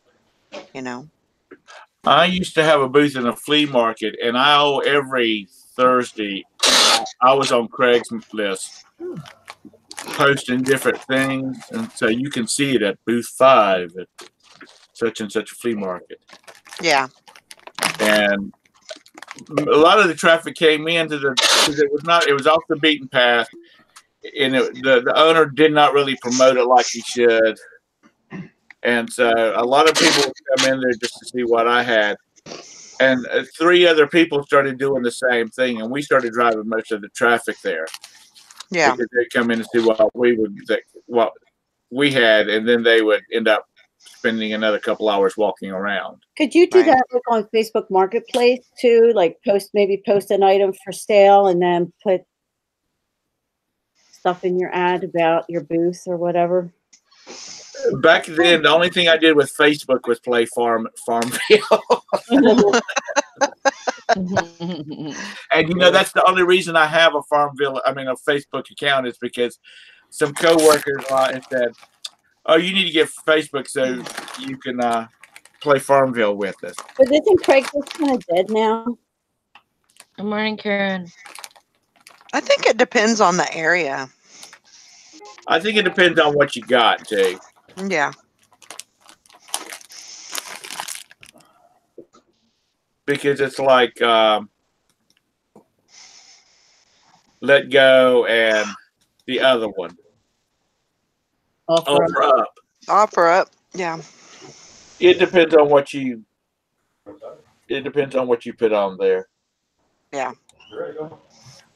I used to have a booth in a flea market, and every Thursday I was on Craigslist posting different things, and so you can see it at booth 5 at such and such a flea market. Yeah. And a lot of the traffic came in because it was off the beaten path, and the owner did not really promote it like he should. And so a lot of people would come in there just to see what I had. And 3 other people started doing the same thing, and we started driving most of the traffic there. Yeah. Because they'd come in and see what we had, and then they would end up spending another couple hours walking around. Could you do that on Facebook Marketplace too? Like post an item for sale and then put stuff in your ad about your booth or whatever? Back then, the only thing I did with Facebook was play Farmville. And that's the only reason I have a Facebook account is because some coworkers have said, "Oh, you need to get Facebook so you can play Farmville with us." But isn't Craigslist kind of dead now? Good morning, Karen. I think it depends on the area. I think it depends on what you got too. Yeah. Because it's like Let Go and the other one. Offer Up. Offer Up. Yeah. It depends on what you put on there. Yeah.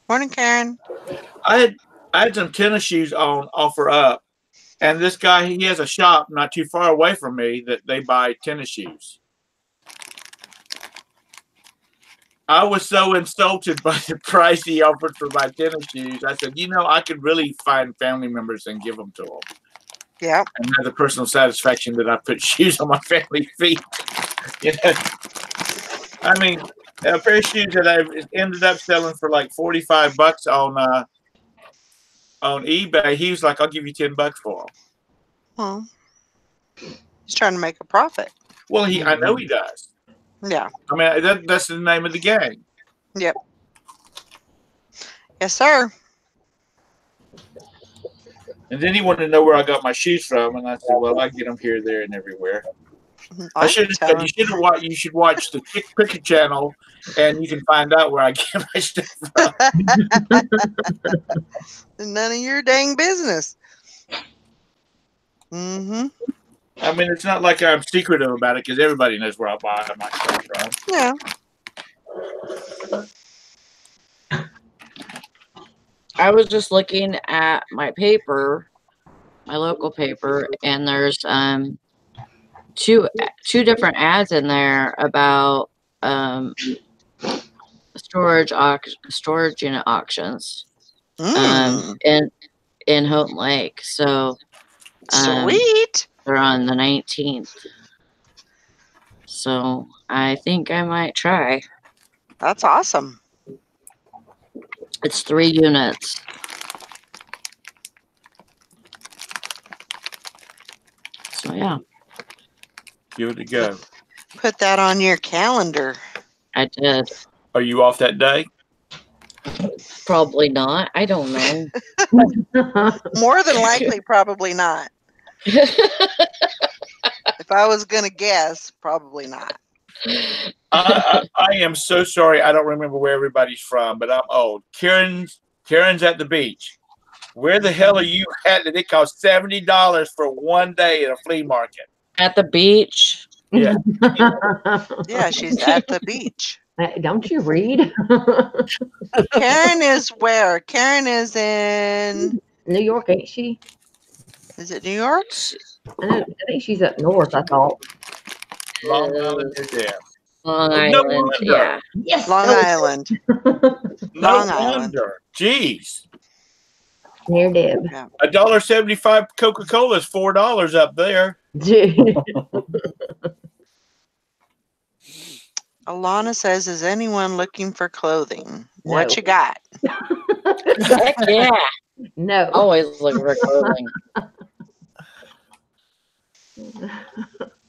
Morning, Karen. I had some tennis shoes on Offer Up, and this guy, he has a shop not too far away from me that they buy tennis shoes. I was so insulted by the price he offered for my tennis shoes. I said, I could really find family members and give them to them. Yeah. And have the personal satisfaction that I put shoes on my family feet. A pair of shoes that I ended up selling for like $45 on eBay. He was like, "I'll give you $10 for them." Well, he's trying to make a profit. Well, I know he does. Yeah. That's the name of the game. Yep. Yes, sir. And then he wanted to know where I got my shoes from, and I said, "Well, I get them here, there, and everywhere." I should have said you should watch the Cricket channel, and you can find out where I get my stuff from. None of your dang business. Mm-hmm. I mean, it's not like I'm secretive about it because everybody knows where I buy my stuff from. Yeah. I was just looking at my paper, my local paper, and there's two different ads in there about storage unit auctions in Houghton Lake. So sweet. They're on the 19th. So I think I might try. That's awesome. It's 3 units. So yeah. Give it a go. Put that on your calendar. I did. Are you off that day? Probably not. I don't know. More than likely, probably not. If I was going to guess, probably not. I am so sorry. I don't remember where everybody's from, but I'm old. Karen's at the beach. Where the hell are you at? That it costs $70 for one day at a flea market. At the beach? Yeah. Yeah, she's at the beach. Don't you read? Karen is where? Karen is in New York, ain't she? Is it New York? I think she's up north, I thought. Long Island is there. Long No Island, wonder. yeah. Yes. Long Island. No Long Island. wonder. Jeez. Near Deb. Yeah. $1.75 Coca-Cola is $4 up there. Alana says, "Is anyone looking for clothing? No. What you got?" Heck yeah. No. Always looking for clothing.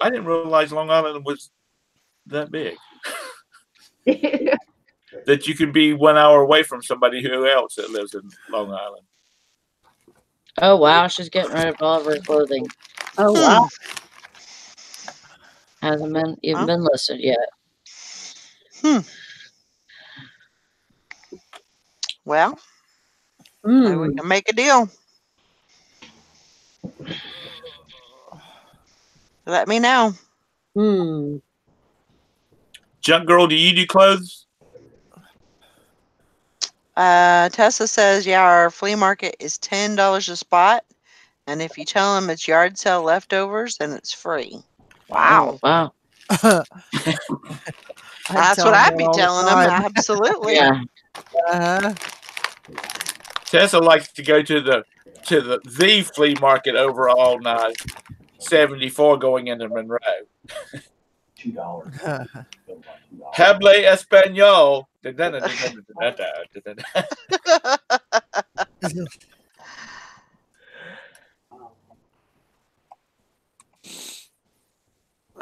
I didn't realize Long Island was that big. That you could be 1 hour away from somebody who else that lives in Long Island. Oh, wow. She's getting rid of all of her clothing. Oh, wow. Hasn't been even been listed yet. Well, maybe we can make a deal. Let me know. Junk Girl, do you do clothes? Tessa says, "Yeah, our flea market is $10 a spot, and if you tell them it's yard sale leftovers, then it's free." Wow. Oh, wow. That's what I'd be telling them. Absolutely. Yeah. Tessa likes to go to the flea market over on 74 going into Monroe. $2. Hable Espanol.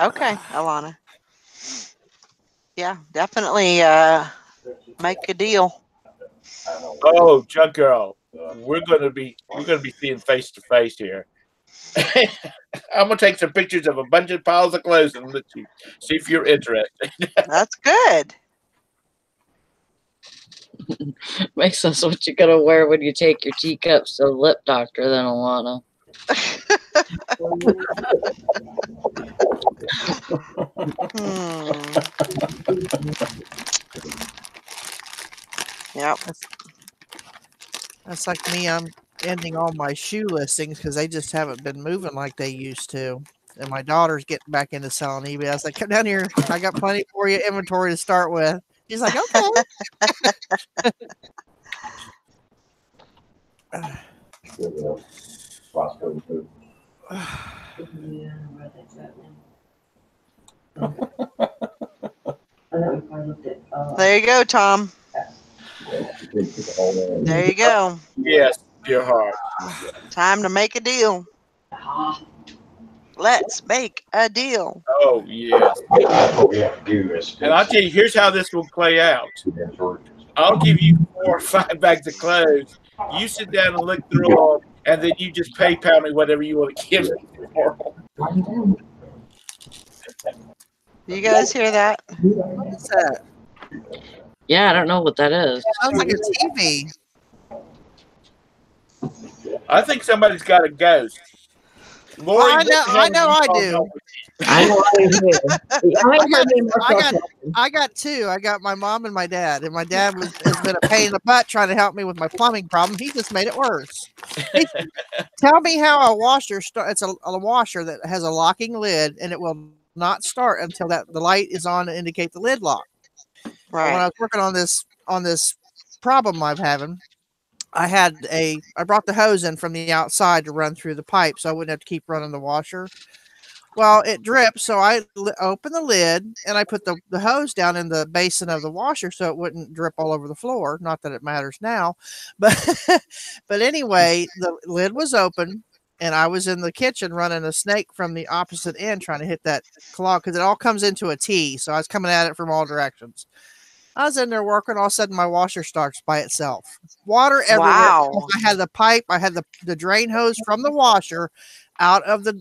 Okay, Alana. Yeah, definitely make a deal. Oh, Junk Girl, we're gonna be seeing face to face here. I'm gonna take some pictures of a bunch of piles of clothes and let you see if you're interested. That's good. Makes sense what you're going to wear when you take your teacups to the lip doctor, then, Alana. Yep. That's like me. I'm ending all my shoe listings because they just haven't been moving like they used to. And my daughter's getting back into selling eBay. I was like, "Come down here. I got plenty for you inventory to start with." She's like, "Okay." There you go, Tom. There you go. Yes, your heart. Time to make a deal. Let's make a deal. Oh, yes. What we have to do is. And I'll tell you, here's how this will play out. I'll give you 4 or 5 bags of clothes. You sit down and look through them and then you just PayPal me whatever you want to give me for. You guys hear that? What's that? Yeah, I don't know what that is. Sounds like a TV. I think somebody's got a ghost. Lori, Well, I know I do. I know I do. I got two. I got my mom and my dad. And my dad has been a pain in the butt trying to help me with my plumbing problem. He just made it worse. Tell me how a washer it's a washer that has a locking lid, and it will not start until the light is on to indicate the lid lock. Right. When I was working on this problem I'm having, I brought the hose in from the outside to run through the pipe so I wouldn't have to keep running the washer. Well, it dripped, so I opened the lid and I put the hose down in the basin of the washer so it wouldn't drip all over the floor. Not that it matters now, but anyway, the lid was open and I was in the kitchen running a snake from the opposite end trying to hit that clog because it all comes into a T. So I was coming at it from all directions. I was in there working. All of a sudden, my washer starts by itself. Water everywhere. Wow. I had the pipe. I had the drain hose from the washer out of the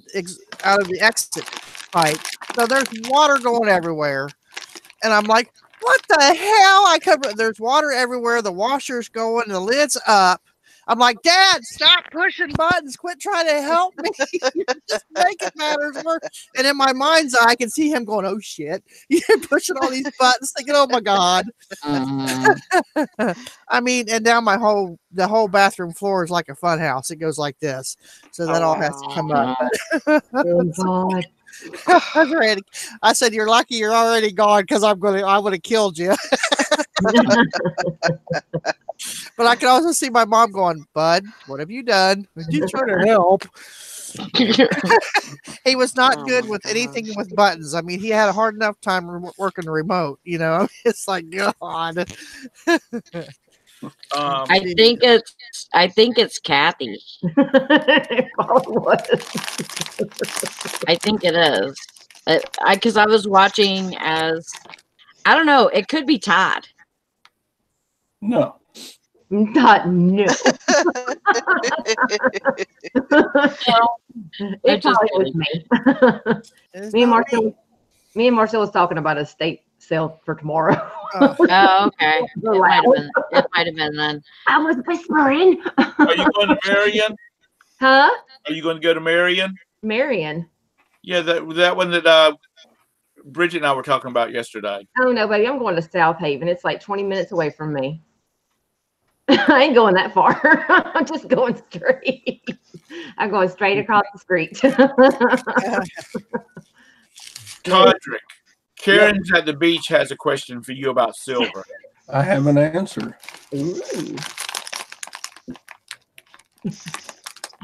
exit pipe. So there's water going everywhere, and I'm like, "What the hell?" There's water everywhere. The washer's going. The lid's up. I'm like, Dad, stop pushing buttons. Quit trying to help me. Just make it matters worse. And in my mind's eye, I can see him going, oh, shit. You're pushing all these buttons, thinking, oh, my God. I mean, and now the whole bathroom floor is like a fun house. It goes like this. So that all has to come up. Oh, God. I said, you're lucky you're already gone because I would have killed you. But I can also see my mom going, Bud, what have you done? You trying to help? He was not good with anything with buttons. I mean, he had a hard enough time working the remote. You know, it's like God. I think it's Kathy. I think it is. Because I was watching I don't know. It could be Todd. No. Not no. It probably was me. Me and Marcel was talking about a estate sale for tomorrow. Oh, okay. It might have been then. I was whispering. Are you going to Marion? Huh? Are you going to go to Marion? Marion. Yeah, that one that Bridget and I were talking about yesterday. Oh no, baby, I'm going to South Haven. It's like 20 minutes away from me. I ain't going that far. I'm just going straight. I'm going straight across the street. Todrick, Karen's at the beach has a question for you about silver. I have an answer. Ooh.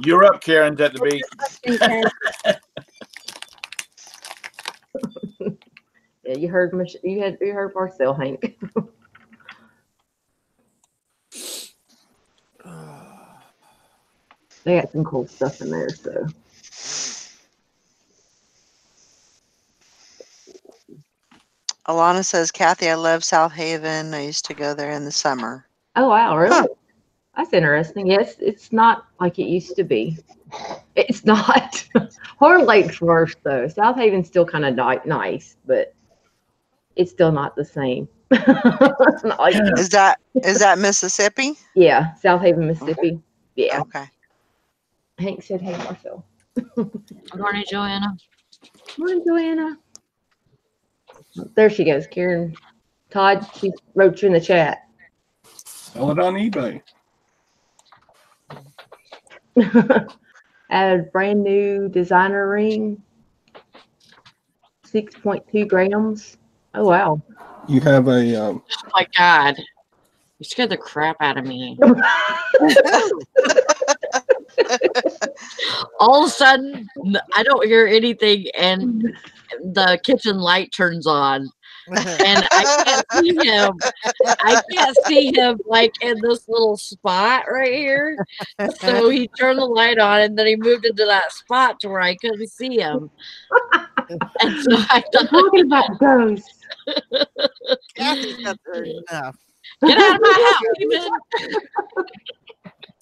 You're up, Karen's at the beach. Yeah, you heard Marcel, Hank. They got some cool stuff in there, so. Alana says, Kathy, I love South Haven. I used to go there in the summer. Oh, wow, really? Huh. That's interesting. Yes, it's not like it used to be. It's not. Horn Lake's worse, though. South Haven's still kind of nice, but it's still not the same. Not like is that Mississippi? Yeah, South Haven, Mississippi. Yeah. Okay. Hank said, hey, Marcel. Good morning, Joanna. Morning, Joanna. There she goes, Karen. Todd, she wrote you in the chat. Sell it on eBay. A brand new designer ring. 6.2 grams. Oh, wow. You have a... Oh, my God. You scared the crap out of me. All of a sudden, I don't hear anything, and the kitchen light turns on, and I can't see him. I can't see him like in this little spot right here. So he turned the light on, and then he moved into that spot to where I couldn't see him. And so I thought, talking about ghosts. Kathy's got enough. Get out of my house, even.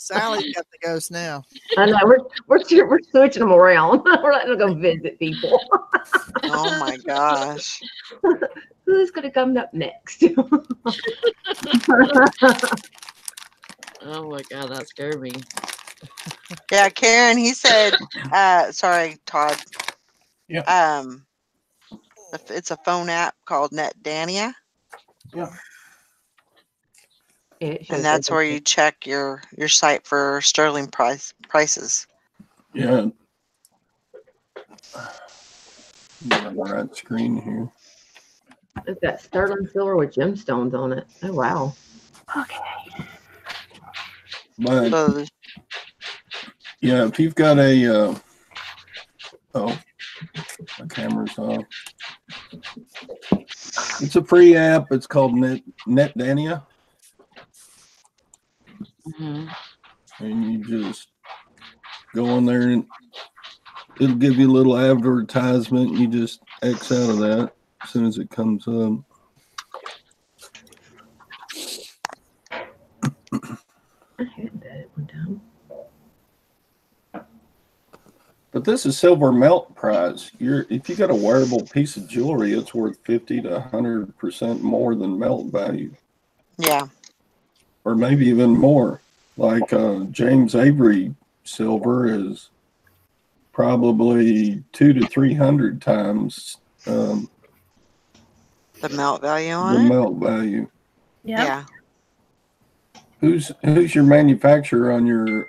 Sally's got the ghost now. I know we're switching them around. We're letting them go visit people. Oh my gosh. Who's gonna come up next? Oh my god, that scared me. Yeah, Karen, he said, sorry, Todd. Yeah. It's a phone app called NetDania. Yeah. And that's where you check your site for sterling prices. Yeah. I'm on the right screen here. It's got sterling silver with gemstones on it. Oh wow. Okay. But So, yeah, if you've got a oh, my camera's off. It's a free app. It's called NetDania. Mm-hmm. And you just go on there and it'll give you a little advertisement. You just X out of that as soon as it comes up. I had that one time. But this is silver melt price. If you got a wearable piece of jewelry, it's worth 50 to 100% more than melt value, yeah. or maybe even more. Like James Avery silver is probably 200 to 300 times The melt value the on it? melt value. Yeah. Who's your manufacturer on your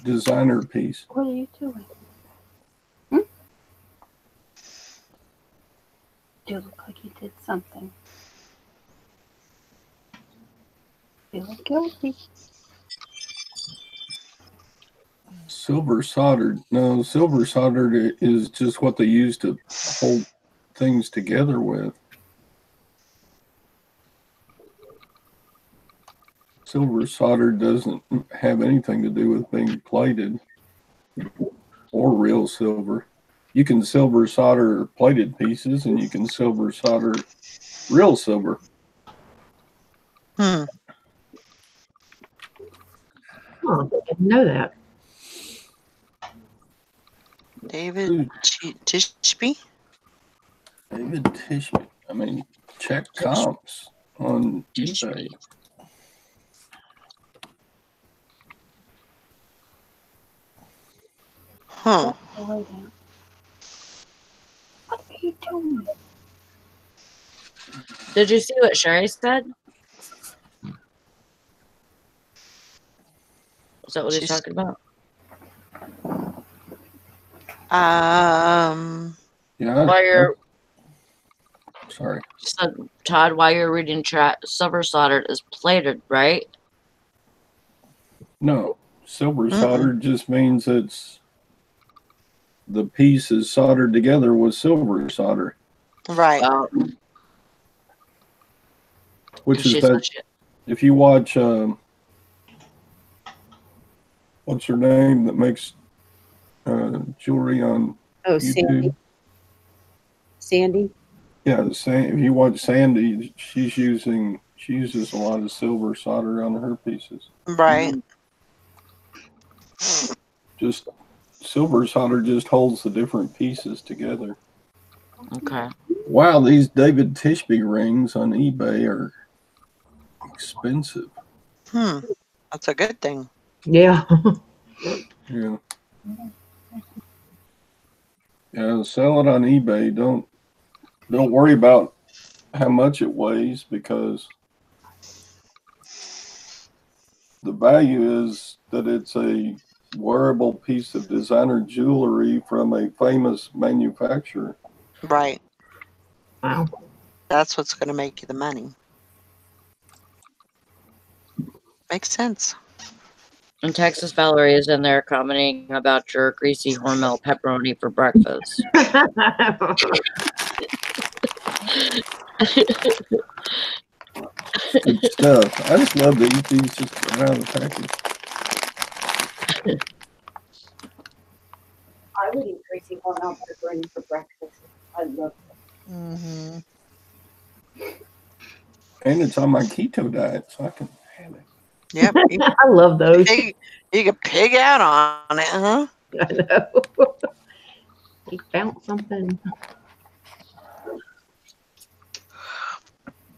designer piece? What are you doing? Hmm? You look like you did something. You look guilty. Silver soldered. No, silver soldered is just what they use to hold things together with. Silver soldered doesn't have anything to do with being plated or real silver. You can silver solder plated pieces and you can silver solder real silver. Hmm. Oh, I didn't know that. David Tishby? David Tishby. I mean, check comps on eBay. Huh. What are you doing? Did you see what Sherry said? Is that what he's talking about? Yeah. While you're Sorry. Todd, while you're reading chat, silver soldered is plated, right? No, silver soldered just means it's the piece is soldered together with silver solder. Right. Which is that if you watch what's her name that makes jewelry on YouTube? Sandy. Yeah, if you watch Sandy, she uses a lot of silver solder on her pieces. Right. Just silver solder just holds the different pieces together. Okay. Wow, these David Tishby rings on eBay are expensive. That's a good thing. Yeah. Yeah. Yeah, sell it on eBay. Don't worry about how much it weighs, because the value is that it's a wearable piece of designer jewelry from a famous manufacturer. Right. Wow. That's what's going to make you the money. Makes sense. And Texas Valerie is in there commenting about your greasy Hormel pepperoni for breakfast. Good stuff. I just love to eat these just out of the package. I would eat greasy Hormel pepperoni for breakfast. I love it. Mm-hmm. And it's on my keto diet, so I can have it. Yep. I love those. You can pig out on it, huh? I know. He found something.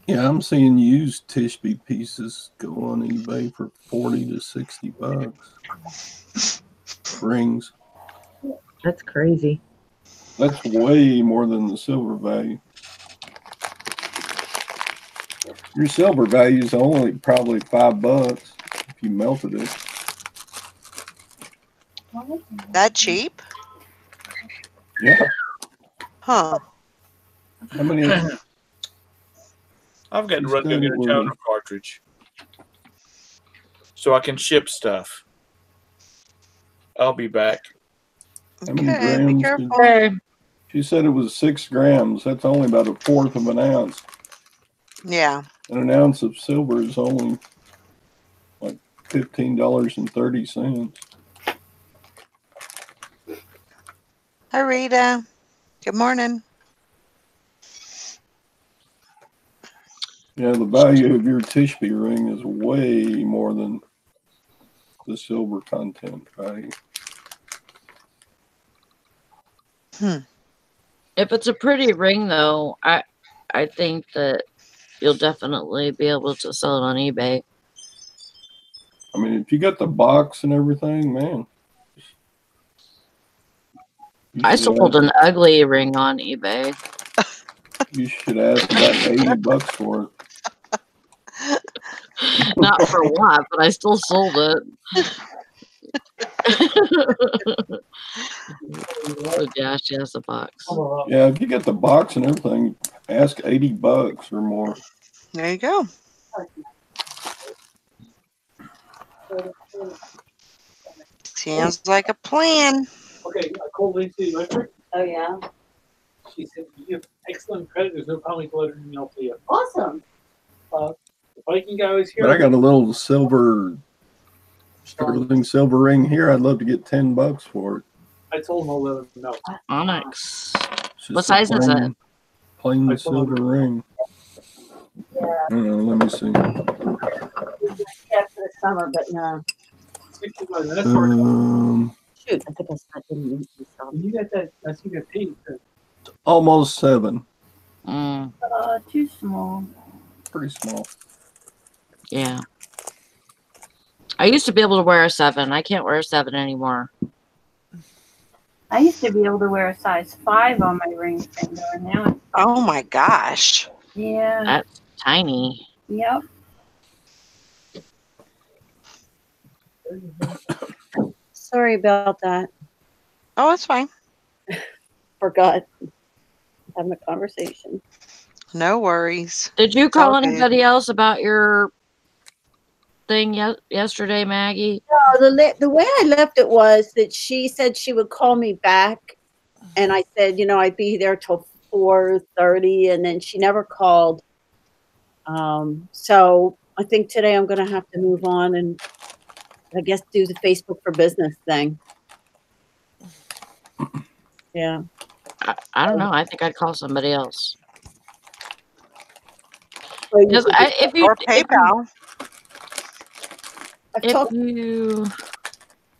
Yeah, I'm seeing used Tishby pieces go on eBay for $40 to $60. Rings. That's crazy. That's way more than the silver value. Your silver value is only probably $5 if you melted it. That cheap? Yeah. Huh. How many? I've got to You run to said get it a was toner cartridge so I can ship stuff. I'll be back. How many Okay, be grams? Did, careful. Okay. she said it was 6 grams. That's only about 1/4 of an ounce. Yeah. And an ounce of silver is only like $15.30. Hi, Rita. Good morning. Yeah, the value of your Tishby ring is way more than the silver content value. If it's a pretty ring, though, I think that you'll definitely be able to sell it on eBay. I mean, if you got the box and everything, man. I sold an ugly ring on eBay. You should ask about $80 for it. Not for a lot, but I still sold it. Oh gosh, she has a box. Yeah, if you get the box and everything, ask $80 or more. There you go. Sounds like a plan. Okay, I called Lindsay Electric. Oh, yeah. She said, you have excellent credit. There's no problem to let her email to you. Awesome. The Viking guy was here. But I got a little sterling silver ring here. I'd love to get $10 for it. I told him I'll let him know. Onyx. It's just What size is it? Plain silver ring. Let me see. After the summer, but no. 65 minutes for Shoot, I think I didn't use this. you got that. I think I paid. Almost 7. Too small. Pretty small. Yeah. I used to be able to wear a 7. I can't wear a 7 anymore. I used to be able to wear a size 5 on my ring finger, and now it's, Oh my gosh. yeah. That's tiny. Yep. Sorry about that. Oh, it's fine. Forgot. Having a conversation. No worries. Did you It's all call good. anybody else about your thing yesterday, Maggie? No, the way I left it was that she said she would call me back, and I said, I'd be there till 4:30, and then she never called. So I think today I'm going to have to move on and I guess do the Facebook for Business thing. Yeah. I don't know. I think I'd call somebody else. So you Because could just- if you Or PayPal.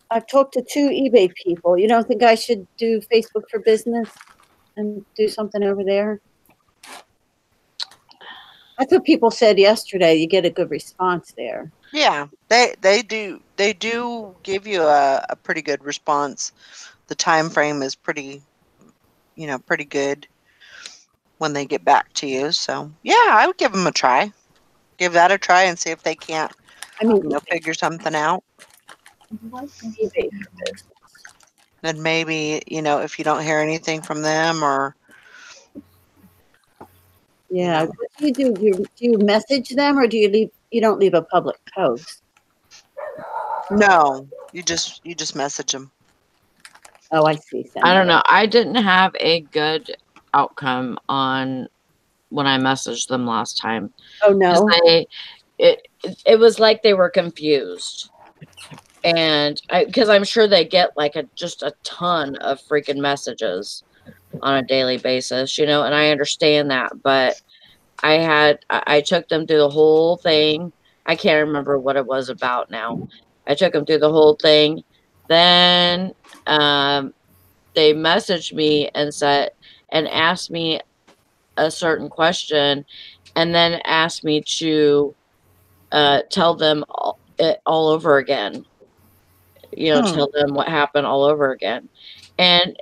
I've talked to 2 eBay people. You don't think I should do Facebook for Business and do something over there? That's what people said yesterday. You get a good response there. Yeah, they do give you a pretty good response. The time frame is pretty good when they get back to you. So yeah, I would give them a try. Give that a try and see if they can't, figure something out. eBay for Business. And maybe, if you don't hear anything from them or Yeah. What do you do? Do you message them, or do you don't leave a public post? no, you just message them. Oh, I see. I don't know. I didn't have a good outcome on when I messaged them last time. Oh no. It was like they were confused. And because I'm sure they get like just a ton of freaking messages on a daily basis, and I understand that, but I took them through the whole thing. I can't remember what it was about now. I took them through the whole thing. Then they messaged me and asked me a certain question, and then asked me to tell them it all over again. Tell them what happened all over again. And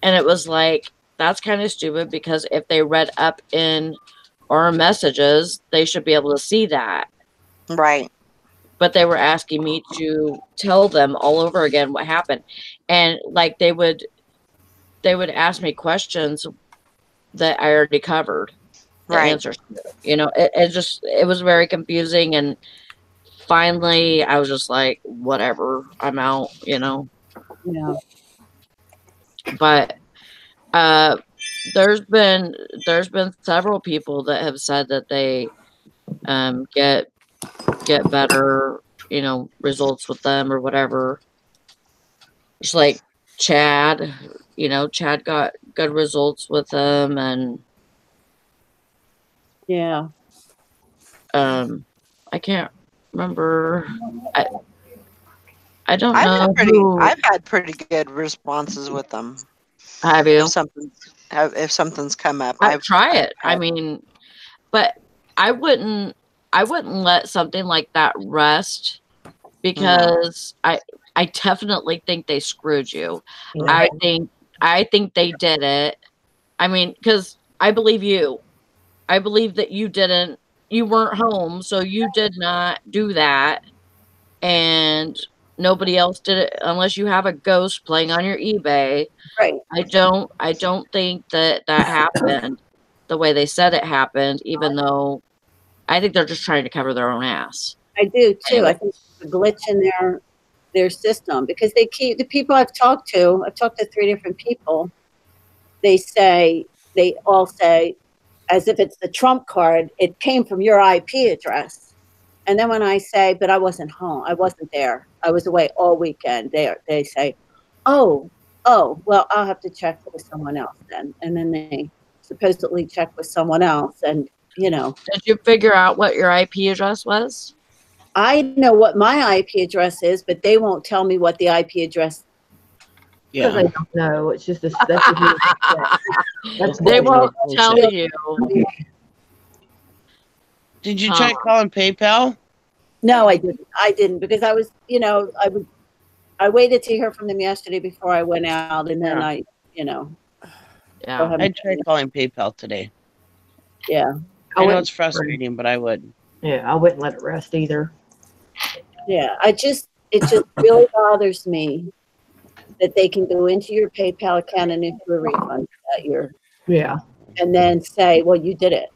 it was like, that's kind of stupid, because if they read up in our messages, they should be able to see that. Right. But they were asking me to tell them all over again what happened. And like they would ask me questions that I already covered the answers to. It was very confusing, and finally I was just like, whatever, I'm out. Yeah. But there's been several people that have said that they get better, results with them or whatever. Just like Chad, Chad got good results with them, and yeah. I can't remember. I don't know. I've had pretty good responses with them. Have you? If something's come up, I've try it. I mean, but I wouldn't let something like that rest, because I definitely think they screwed you. Yeah. I think they did it. I mean, because I believe you. I believe that you weren't home, so you did not do that, and nobody else did it, unless you have a ghost playing on your eBay. Right. I don't think that happened the way they said it happened, even though I think they're just trying to cover their own ass. I do too. I think it's a glitch in their system, because the people I've talked to 3 different people. They all say, as if it's the trump card, it came from your IP address. And then when I say, but I wasn't home, I wasn't there, I was away all weekend, they say, oh, well, I'll have to check with someone else then. And then they supposedly check with someone else, and Did you figure out what your IP address was? I know what my IP address is, but they won't tell me what the IP address. Because I don't know. It's just they won't tell you. Did you try calling PayPal? No, I didn't, because I was, I waited to hear from them yesterday before I went out, and then I tried calling PayPal today. Yeah. I know it's frustrating, but I would. Yeah, I wouldn't let it rest either. Yeah, it just really bothers me that they can go into your PayPal account and into a refund that year. Yeah. And then say, well, you did it.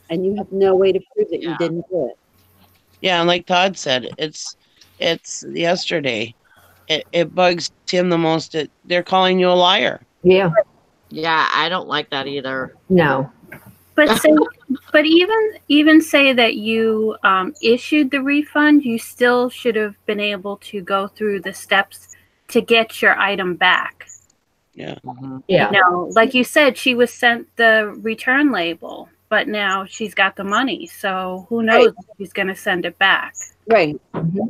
And you have no way to prove that you didn't do it. Yeah, and like Todd said, it's yesterday. It bugs him the most that they're calling you a liar. Yeah. Yeah, I don't like that either. No. But even say that you issued the refund, you still should have been able to go through the steps to get your item back. Yeah. Mm-hmm. Yeah. Like you said, she was sent the return label, but now she's got the money, so who knows if she's going to send it back. Right. Mm-hmm.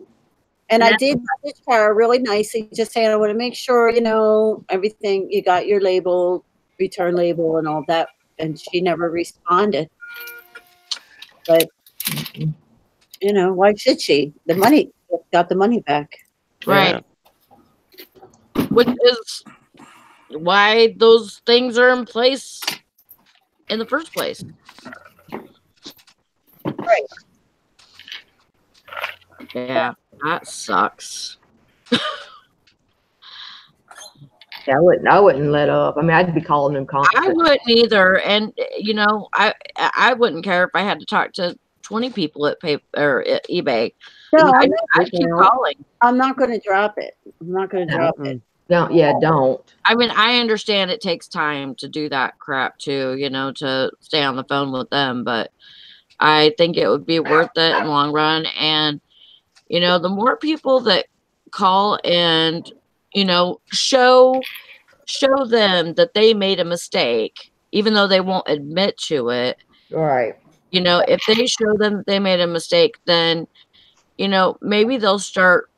And I did message her really nicely, just saying, I want to make sure, everything, you got your label, return label and all that. And she never responded. But, why should she? The money, got the money back. Right. Yeah. Which is why those things are in place in the first place. Right. Yeah, that sucks. Yeah, I wouldn't let up. I mean, I'd be calling them constantly. I wouldn't either, and I wouldn't care if I had to talk to 20 people at eBay. No, I'd keep calling. I'm not going to drop it. I'm not going to drop it. Don't. Yeah, don't. I mean, I understand it takes time to do that crap too, to stay on the phone with them, but I think it would be worth it in the long run. And, the more people that call and, show them that they made a mistake, even though they won't admit to it. Right. You know, if they show them that they made a mistake, then, you know, maybe they'll start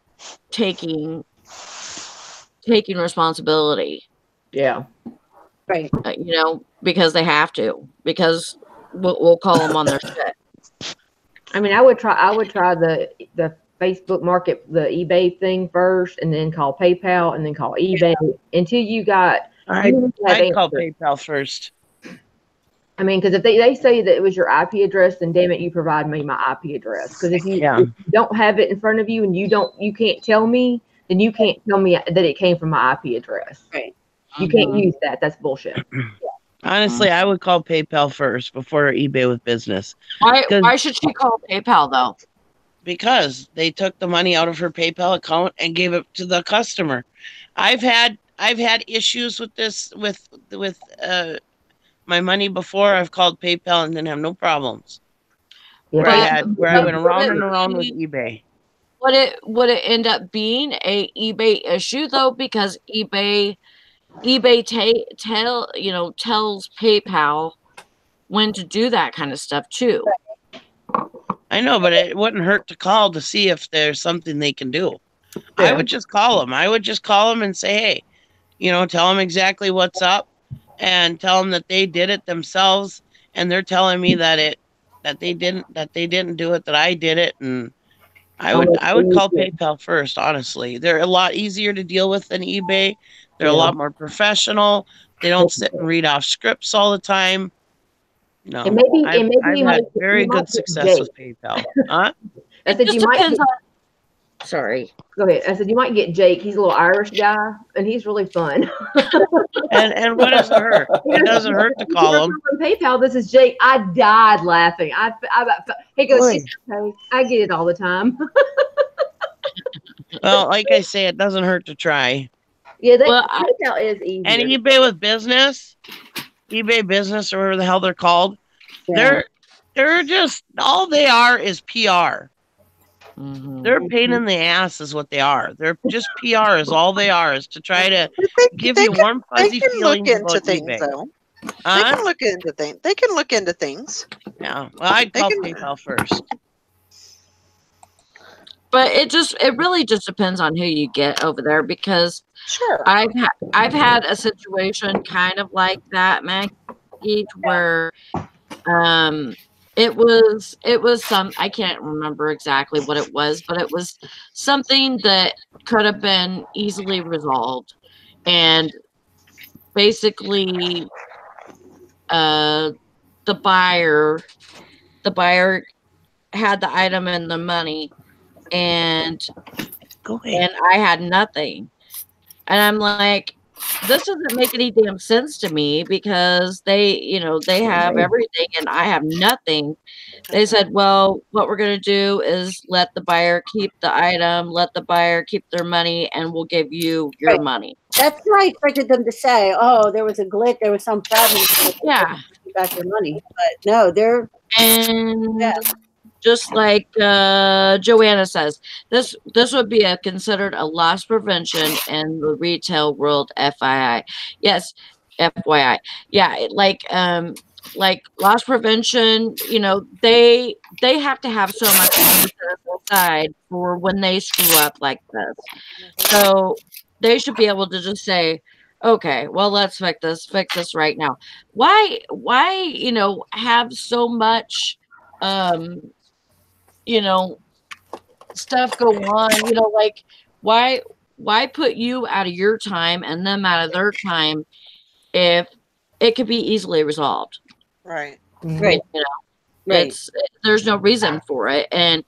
taking responsibility. Yeah. Right. You know, because they have to, because we'll call them on their shit. I mean, I would try the Facebook Market, the eBay thing first, and then call PayPal, and then call eBay until you got. I'd call PayPal first. I mean, because if they say that it was your IP address, then damn it, you provide me my IP address. Because if you don't have it in front of you and you can't tell me, then you can't tell me that it came from my IP address. Right. You can't use that. That's bullshit. Honestly, I would call PayPal first before eBay with business. Why should she call PayPal though? Because they took the money out of her PayPal account and gave it to the customer. I've had issues with this with my money before. I've called PayPal and didn't have no problems. Where I went around and around with eBay. Would it end up being a eBay issue though? Because eBay tells PayPal when to do that kind of stuff too. I know, but it wouldn't hurt to call to see if there's something they can do. Yeah. I would just call them. I would just call them and say, hey, you know, tell them exactly what's up and tell them that they did it themselves. And they're telling me that they didn't do it, that I did it. And I would call PayPal first. Honestly, they're a lot easier to deal with than eBay. They're a lot more professional. They don't sit and read off scripts all the time. No, I've had very good success with PayPal. Huh? I said you might. Sorry, go ahead. I said you might get Jake. He's a little Irish guy, and he's really fun. and what does it hurt? It doesn't hurt to call him. PayPal. This is Jake. I died laughing. He goes, I get it all the time. Well, like I say, it doesn't hurt to try. Yeah, PayPal is easy. And eBay with business. eBay business or whatever the hell they're called. Yeah. They're just all they are is PR. Mm-hmm. They're a pain in the ass is what they are. They're just PR is all they are, is to try to give you warm fuzzy feelings about eBay. Though. They can look into things. They can look into things. Yeah. Well, I'd call PayPal first. But it really just depends on who you get over there, because sure, I've had a situation kind of like that, Maggie, where it was some, I can't remember exactly what it was, but it was something that could have been easily resolved. And basically the buyer had the item and the money, and I had nothing. And I'm like, this doesn't make any damn sense to me, because they have everything and I have nothing. They said, well, what we're going to do is let the buyer keep the item, let the buyer keep their money, and we'll give you your money. That's what I expected them to say. Oh, there was a glitch. There was some problem. Yeah. Back their money. But no, they're... And... Yeah. Just like Joanna says, this would be considered a loss prevention in the retail world. FYI, yes, FYI, yeah, like loss prevention. You know, they have to have so much money aside for when they screw up like this. So they should be able to just say, okay, well, let's fix this right now. Why have so much stuff go on, like why put you out of your time and them out of their time if it could be easily resolved? Right. Right. Right. There's no reason for it. And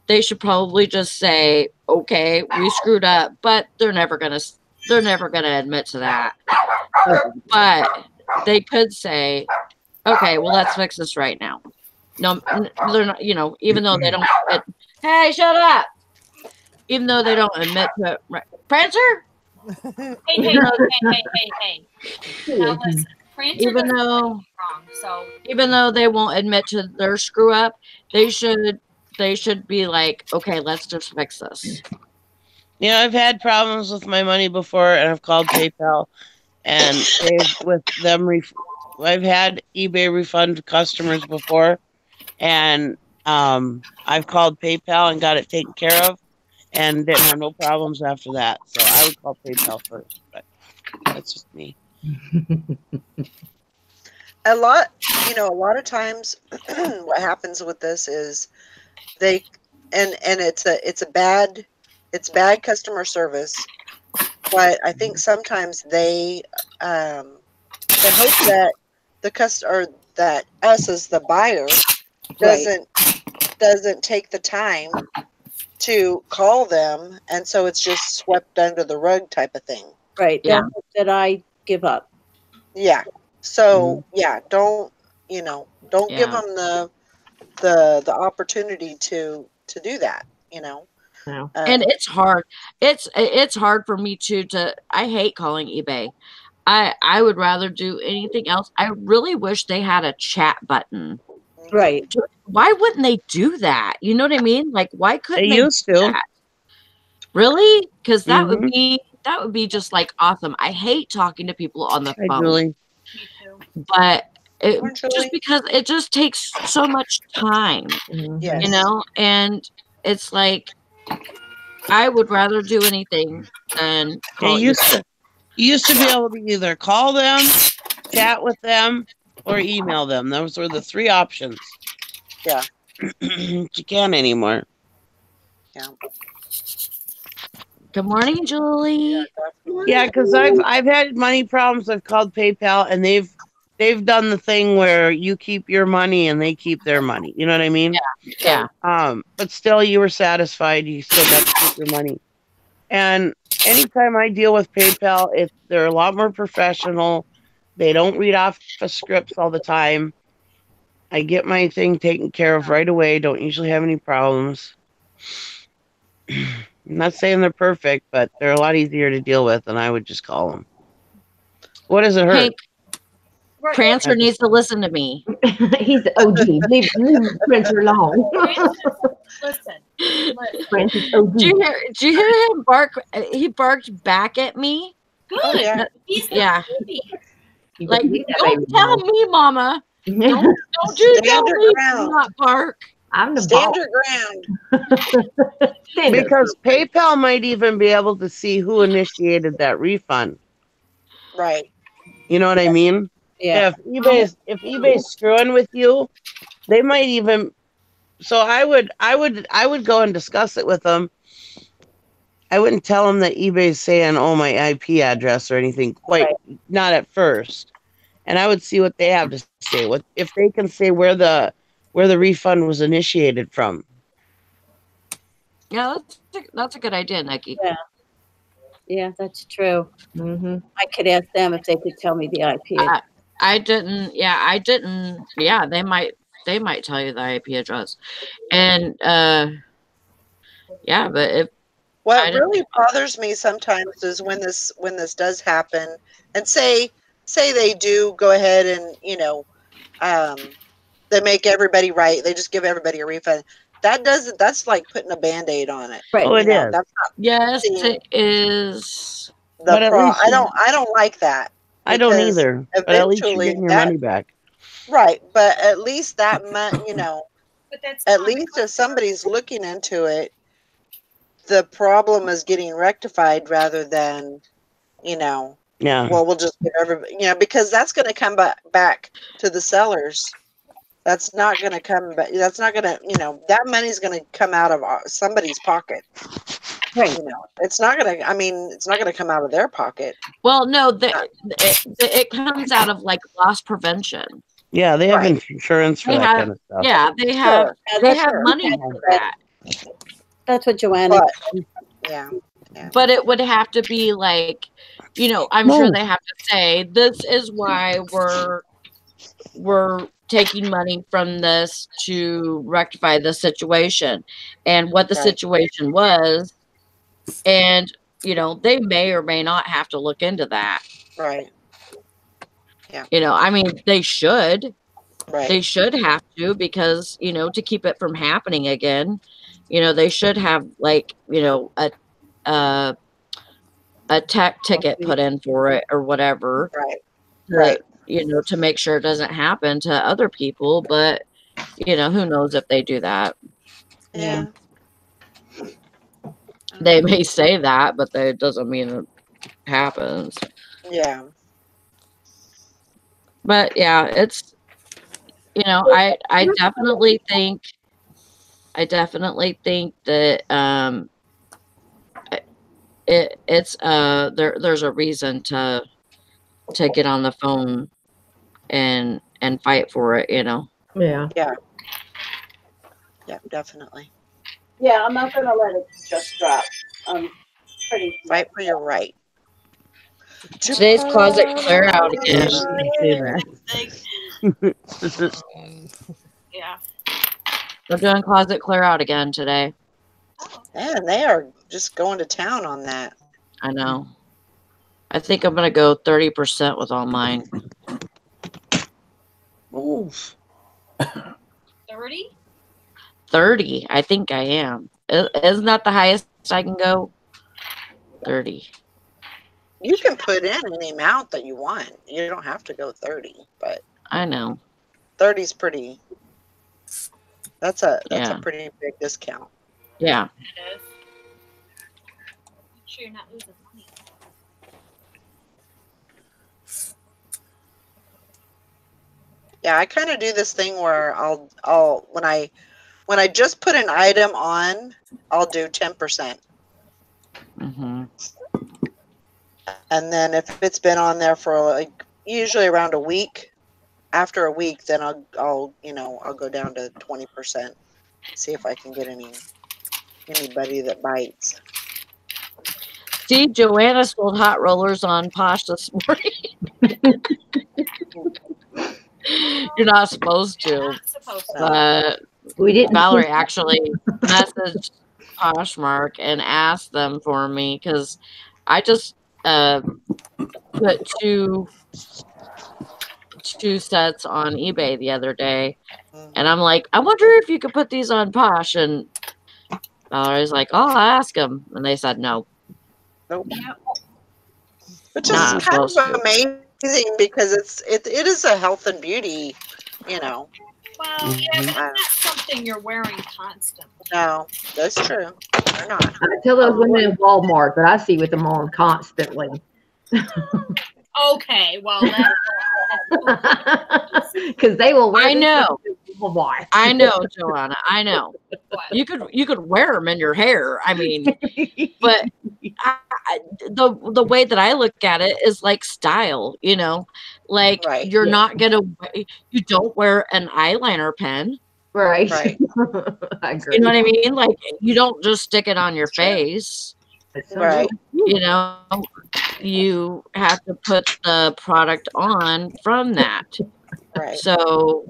they should probably just say, okay, we screwed up, but they're never gonna admit to that. But they could say, okay, well, let's fix this right now. No, they're not, even though they don't, hey, shut up. Even though they don't admit to it. Prancer? Hey. Now listen, Prancer even though they won't admit to their screw up, they should be like, okay, let's just fix this. Yeah, I've had problems with my money before, and I've called PayPal, and I've had eBay refund customers before, and I've called PayPal and got it taken care of, and didn't have no problems after that. So I would call PayPal first, but that's just me. A lot of times what happens with this is they and it's bad customer service, but I think sometimes they hope that that us as the buyer doesn't take the time to call them, and so it's just swept under the rug type of thing. Right. Yeah. Don't hope that I give up. Yeah. So don't give them the opportunity to do that. And it's hard. It's hard for me too. I hate calling eBay. I would rather do anything else. I really wish they had a chat button. Right. Why wouldn't they do that? You know what I mean? Like, why couldn't They used do to. that? Really? Because that would Mhm. be just like awesome. I hate talking to people on the Hi, phone, Julie. but Morning, just Julie. because it just takes so much time, Yes. you know, and it's like I would rather do anything than call You used to be able to either call them, chat with them, or email them. Those were the three options. Yeah. You can't anymore. Yeah. Good morning, Julie. Yeah, because I've had money problems. I've called PayPal, and they've done the thing where you keep your money and they keep their money. You know what I mean? Yeah. But still, you were satisfied. You still got to keep your money. And anytime I deal with PayPal, they're a lot more professional. They don't read off of scripts all the time. I get my thing taken care of right away. Don't usually have any problems. I'm not saying they're perfect, but they're a lot easier to deal with, and I would just call them. What does it hurt? Hank, Prancer needs to listen to me. He's the OG. Leave Prancer alone. Listen. Prancer's OG. Do you hear him bark? He barked back at me. Good. Oh, yeah. He's the baby. Like, don't tell me, Mama. Don't you tell me to not bark. I'm the Stand boss. your ground. Because PayPal might even be able to see who initiated that refund. Right. You know what I mean? Yeah. If eBay's screwing with you, they might even. So I would go and discuss it with them. I wouldn't tell them that eBay's saying, "Oh, my IP address" or anything. Not at first. And I would see what they have to say. What if they can say where the refund was initiated from? Yeah, that's a good idea, Nikki. Yeah, that's true. Mm-hmm. I could ask them if they could tell me the IP. I didn't. Yeah, they might tell you the IP address, and yeah, but if What really bothers me sometimes is when this does happen, and say they do go ahead and they make everybody right. They just give everybody a refund. That's like putting a Band-Aid on it. Right. Oh, it is. That's not yes, it is. But at least I don't like that. I don't either. But at least you're getting your money back. Right, but at least that But that's at least if somebody's looking into it, the problem is getting rectified rather than, Yeah. well, we'll just give everybody, because that's going to come back to the sellers. That's not going to come back. That's not going to, that money's going to come out of somebody's pocket. Right. It's not going to, it's not going to come out of their pocket. Well, no, it comes out of like loss prevention. Yeah, they have insurance for that kind of stuff. Yeah, they have money for that. That's what Joanna. Yeah. But it would have to be like, I'm sure they have to say this is why we're taking money from this to rectify the situation, and what the situation was, and they may or may not have to look into that. Right. Yeah. They should. Right. They should have to, because to keep it from happening again, they should have like a tech ticket put in for it or whatever. Right. To make sure it doesn't happen to other people. But you know, who knows if they do that. Yeah. They may say that, but that doesn't mean it happens. Yeah. But yeah, it's, you know, I definitely think that it's there's a reason to get on the phone and fight for it, you know. Yeah. Yeah. Yeah, definitely. Yeah, I'm not gonna let it just drop. Pretty Fight for your right. Today's closet clear out again. Yeah. We're doing closet clear out again today. Man, they are just going to town on that. I know. I think I'm gonna go 30% with all mine. Oof. 30? 30. I think I am. Isn't that the highest I can go? 30. You can put in any amount that you want. You don't have to go 30, but I know. 30 is pretty. That's a Yeah. pretty big discount. Yeah. It is. Make sure you're not losing money. Yeah, I kind of do this thing where I'll when I just put an item on, I'll do 10%. Mm-hmm. And then if it's been on there for like usually around a week, after a week, then I'll go down to 20%. See if I can get anybody that bites. See, Joanna sold hot rollers on Posh this morning. You're not supposed to. But we didn't. Valerie actually messaged Poshmark and asked them for me because I just put two sets on eBay the other day, and I'm like, I wonder if you could put these on Posh, and Valerie's like, oh, I'll ask them, and they said no. Nope. Which is kind of amazing because it is a health and beauty, you know. Well, yeah, but it's not something you're wearing constantly. No, that's true. They're not. I tell those women in Walmart that I see with them on constantly. Okay, well, because they will wear. I know. Walmart. I know, Joanna. I know. You could wear them in your hair. I mean, but the way that I look at it is like style. You know, like you're not gonna. You don't wear an eyeliner pen. Right. I agree. You know what I mean? Like you don't just stick it on your face. Right. You know, you have to put the product on from that. Right. So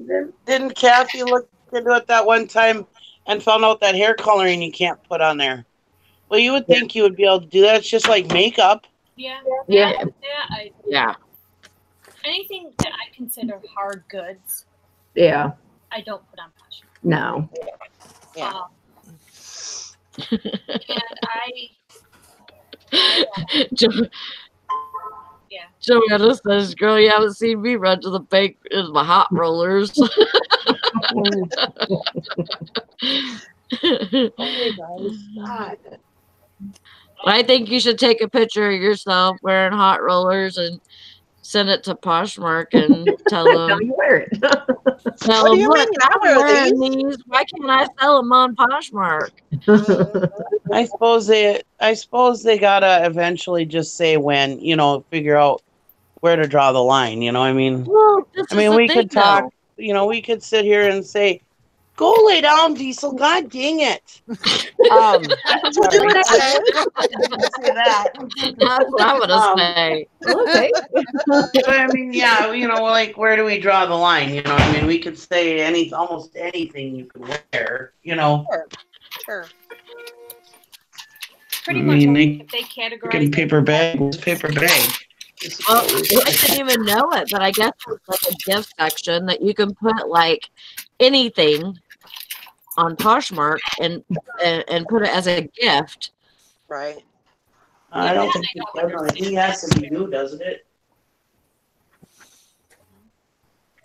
Didn't Kathy look into it that one time and found out that hair coloring you can't put on there? Well, you would think you would be able to do that. It's just like makeup. Yeah. Yeah. Anything that I consider hard goods, Yeah. I don't put on Posh. No. Yeah. And Joanna says, "Girl, you haven't seen me run to the bank in my hot rollers." I think you should take a picture of yourself wearing hot rollers and send it to Poshmark and tell them. You wear it. Tell What do them, you look, mean? I I'm wear wearing these. Why can't I sell them on Poshmark? I suppose they gotta eventually just say when, figure out where to draw the line. I mean, Well, we could talk. We could sit here and say, "Go lay down, Diesel." God dang it! That's what I would say. Okay. But I mean, yeah, like where do we draw the line? We could say almost anything you can wear. Sure. pretty much if they categorize paper bag. Well, I didn't even know it, but I guess there's like a gift section that you can put like anything on Poshmark and put it as a gift. Right. I don't think it does. I think it has to be new, doesn't it?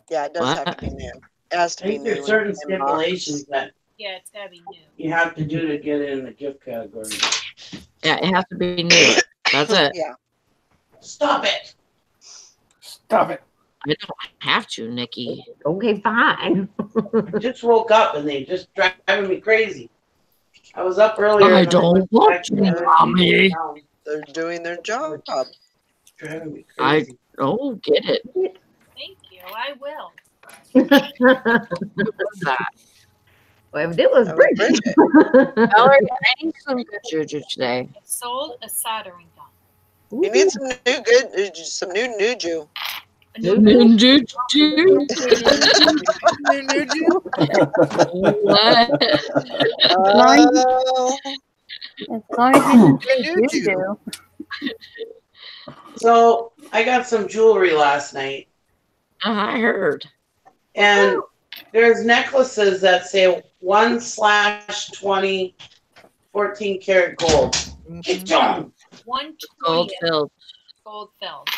Yeah, it does have What? to be new. has to I be think new. there's certain in box. stipulations that Yeah, it's gotta be new. you have to do to get it in the gift category. Yeah, it has to be new. That's it. Yeah. Stop it. Stop it. I don't have to, Nikki. Okay, fine. I just woke up and they just driving me crazy. I was up earlier. I and then don't went want back to, bed. Mommy. They're doing their job. Driving me I crazy. don't get it. Thank you. I will. What was that? Well, it was That was Bridget. Valerie, I need some good juju today. I sold a soldering gun. You need some new good, some new Nuju. A new New juju. What? Oh, As long as you do. So I got some jewelry last night, I heard. and there's necklaces that say 1/20 14 karat gold. Mhm. 120 Gold filled. gold filled. Gold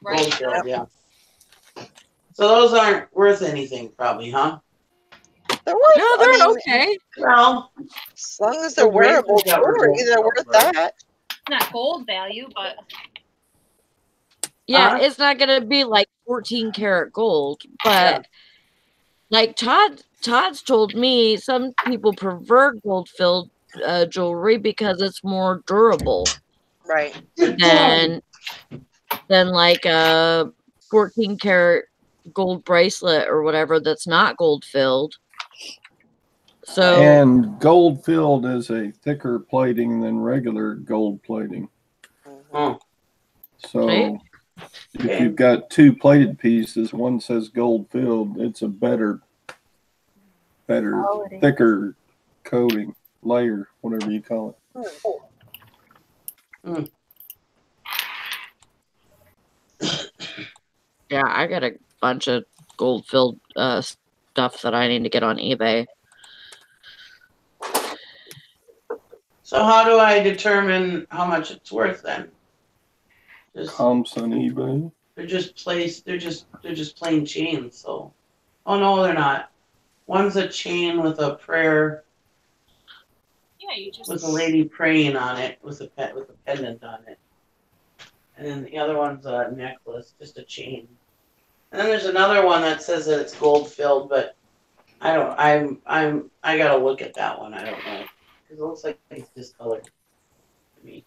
Right. filled, yeah. So those aren't worth anything, probably, huh? they're worth. No, I they're mean, okay. Well, as long as they're The bracelets wearable that were jewelry, gold they're worth right? that. Not gold value, but Yeah, Huh? it's not gonna be like 14 karat gold, but like Todd's told me some people prefer gold filled jewelry because it's more durable Right. than like a 14 karat gold bracelet or whatever that's not gold filled. So And gold filled is a thicker plating than regular gold plating. Oh, So Right. if you've got two plated pieces, one says gold filled, it's a better, Quality. thicker coating, layer, whatever you call it. yeah, I got a bunch of gold filled stuff that I need to get on eBay. so how do I determine how much it's worth then? Just, Comps on eBay. they're just plain chains. So, oh no, they're not. One's a chain with a prayer, yeah, you just with a lady praying on it, with a pendant on it, and then the other one's a necklace, just a chain. And then there's another one that says that it's gold filled, but I gotta look at that one. I don't know because it looks like it's discolored to me.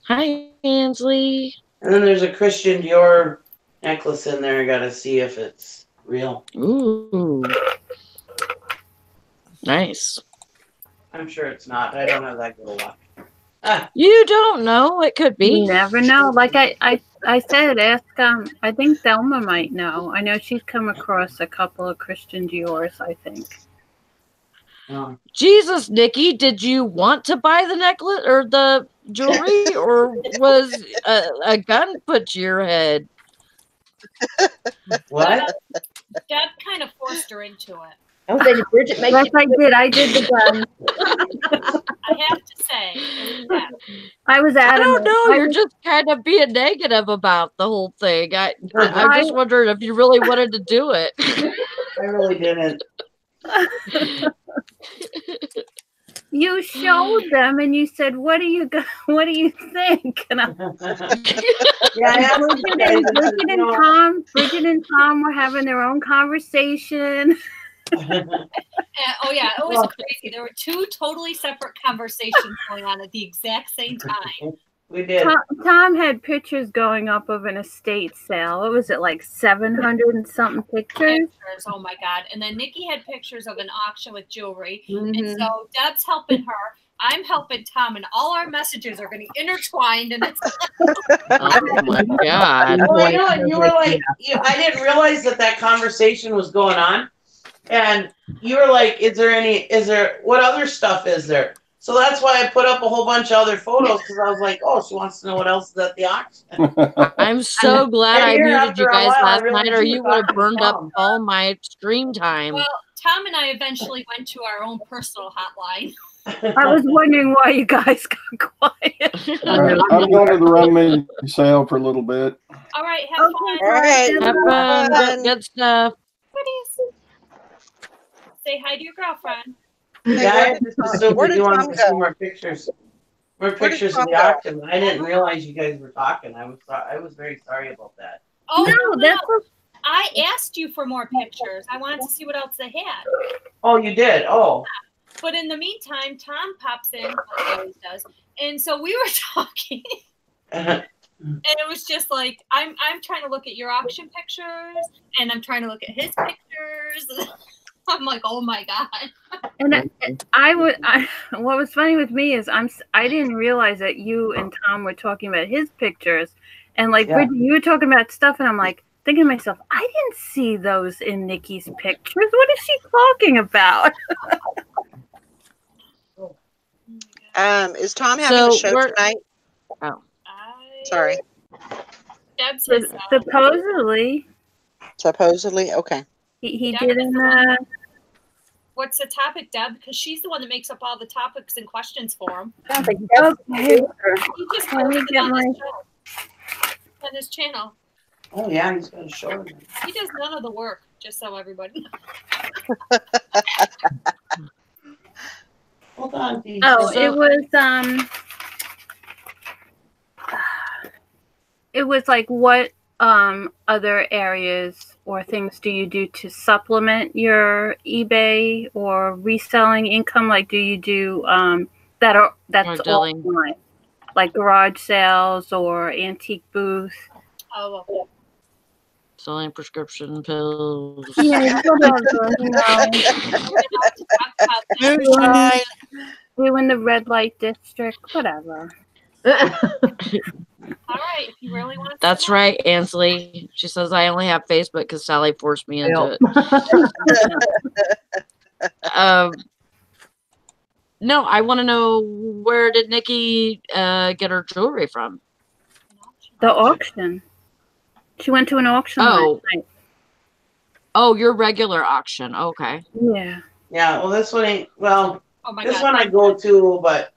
Hi, Ansley. And then there's a Christian Dior necklace in there. I gotta see if it's real. Ooh. Nice. I'm sure it's not. I don't have that good a luck. Ah, You don't know. It could You be. never know. Like I said, ask I think Thelma might know. I know she's come across a couple of Christian Dior's, I think. Jesus, Nikki, did you want to buy the necklace or the jewelry, or was a gun put to your head? what? Deb kind of forced her into it. I was saying, Bridget, make Yes, I did. I did the gun. I have to say, it was Deb. I was I adamant. don't know. I You're was- just kind of being negative about the whole thing. I'm just wondering if you really wanted to do it. I really didn't. You showed them and you said, "What do you what do you think?" And Yeah, I asked you guys, Bridget and Tom were having their own conversation. Oh yeah, it was crazy. There were two totally separate conversations going on at the exact same time. We did. Tom had pictures going up of an estate sale. What was it, like 700 and something pictures? Oh my god! And then Nikki had pictures of an auction with jewelry, Mhm. and so Deb's helping her. I'm helping Tom, and all our messages are getting intertwined. And it's Oh my god! Well, I know, and you were like, I didn't realize that conversation was going on, and you were like, what other stuff is there? So that's why I put up a whole bunch of other photos, because I was like, oh, she wants to know what else is at the auction. I'm so glad And I here muted after you a guys while, I last realized night, or you you were would have talking to burned up Tom. all my stream time. well, Tom and I eventually went to our own personal hotline. I was wondering why you guys got quiet. All right, I'm going to the run me sale for a little bit. All right, have fun. All right. Have fun. Good stuff. Goodies. Say hi to your girlfriend. Yeah, I just assumed where that did you wanted Tom to see go? more pictures. More Where did pictures of Tom the go? auction. I didn't realize you guys were talking. I was very sorry about that. Oh No, that's I asked you for more pictures. I wanted to see what else they had. Oh, you did? Oh. But in the meantime, Tom pops in, like he always does, and so we were talking, and it was just like I'm trying to look at your auction pictures, and I'm trying to look at his pictures. I'm like, oh my god. And what was funny with me is I didn't realize that you and Tom were talking about his pictures, and like Yeah. Bridget, you were talking about stuff, and I'm like thinking to myself, I didn't see those in Nikki's pictures. What is she talking about? Is Tom having a show tonight? Oh, sorry. Deb says so. Supposedly, okay. he Deb did is in the one- the. What's the topic, Deb? Because she's the one that makes up all the topics and questions for him. Okay. He just Let me posted get on my. his show, on his channel. Oh yeah, he's got a show. He does none of the work, just so everybody knows. Hold on, Dee. Oh, it was like what other areas or things do you do to supplement your eBay or reselling income? Like, do you do that's online, like garage sales or antique booth? Oh, okay. Selling prescription pills. Yeah, whatever. Moonshine. Doing the red light district, whatever. All right, if you really want. That's right, Ansley. She says I only have Facebook because Sally forced me into it. No, I want to know, where did Nikki get her jewelry from? The auction. She went to an auction last night. Oh, your regular auction. Okay. Yeah. Yeah, well, this one ain't, well, Oh my this God. one I go to, but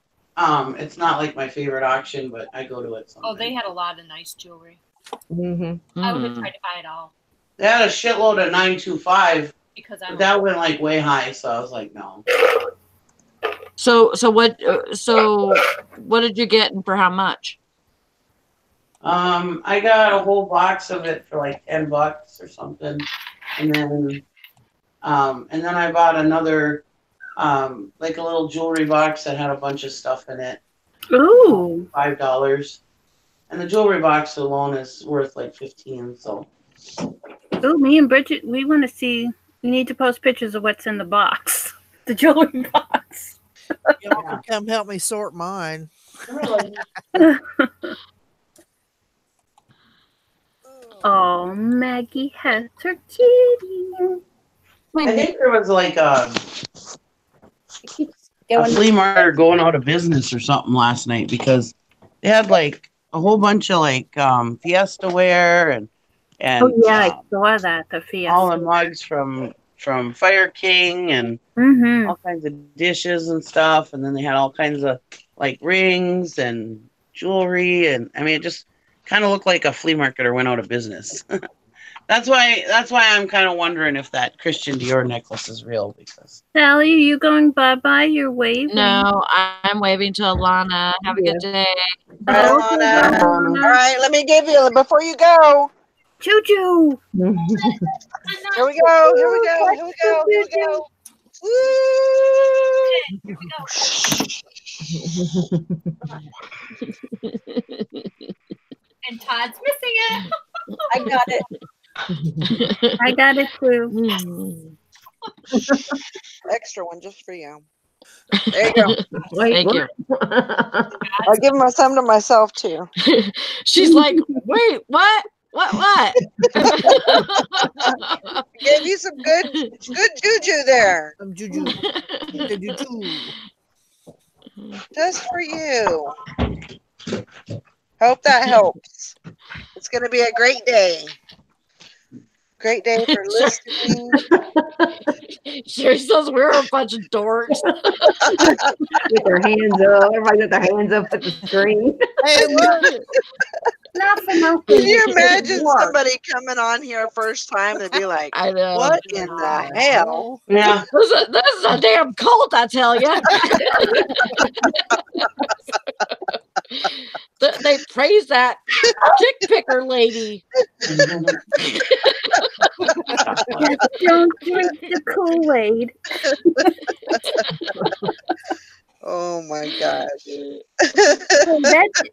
it's not like my favorite auction, but I go to it sometimes. Oh, they had a lot of nice jewelry. Mm-hmm. I would have tried to buy it all They had a shitload of 925, because but that went like way high, so I was like, no. So what did you get and for how much? I got a whole box of it for like $10 or something, and then I bought another like a little jewelry box that had a bunch of stuff in it. Ooh. $5, and the jewelry box alone is worth like $15. So. Ooh, me and Bridget, we want to see. We need to post pictures of what's in the box, the jewelry box. Y'all can come help me sort mine. Oh, Maggie has her kitty. I think there was like a Going flea market going out of business or something last night because they had like a whole bunch of like Fiesta ware and oh yeah, I saw that, the Fiesta. all the mugs from Fire King and Mm-hmm. all kinds of dishes and stuff, and then they had all kinds of like rings and jewelry, and I mean it just kind of looked like a flea market or went out of business. That's why I'm kind of wondering if that Christian Dior necklace is real. Because Sally, are you going bye-bye? You're waving. No, I'm waving to Alana. Have a good day. Bye, Alana. All right, let me give you before you go. Choo-choo. Here we go. Here we go. Here we go. Here we go. Woo! And Todd's missing it. I got it. I got it too. Extra one just for you. There you go. Thank you. I'll give some to myself too. She's like, wait, what? What? Gave you some good juju there. Some juju. Good juju. Just for you. Hope that helps. It's going to be a great day. Great day for listening. Sherry says we're a bunch of dorks. With their hands up. Everybody got their hands up at the screen. Hey, look. Not for nothing. Can you it imagine works. somebody coming on here first time? They'd be like, I know. "What in the hell?" Yeah. This is a damn cult, I tell you. They praise that chick picker lady. Just don't drink the Kool-Aid. Oh my gosh.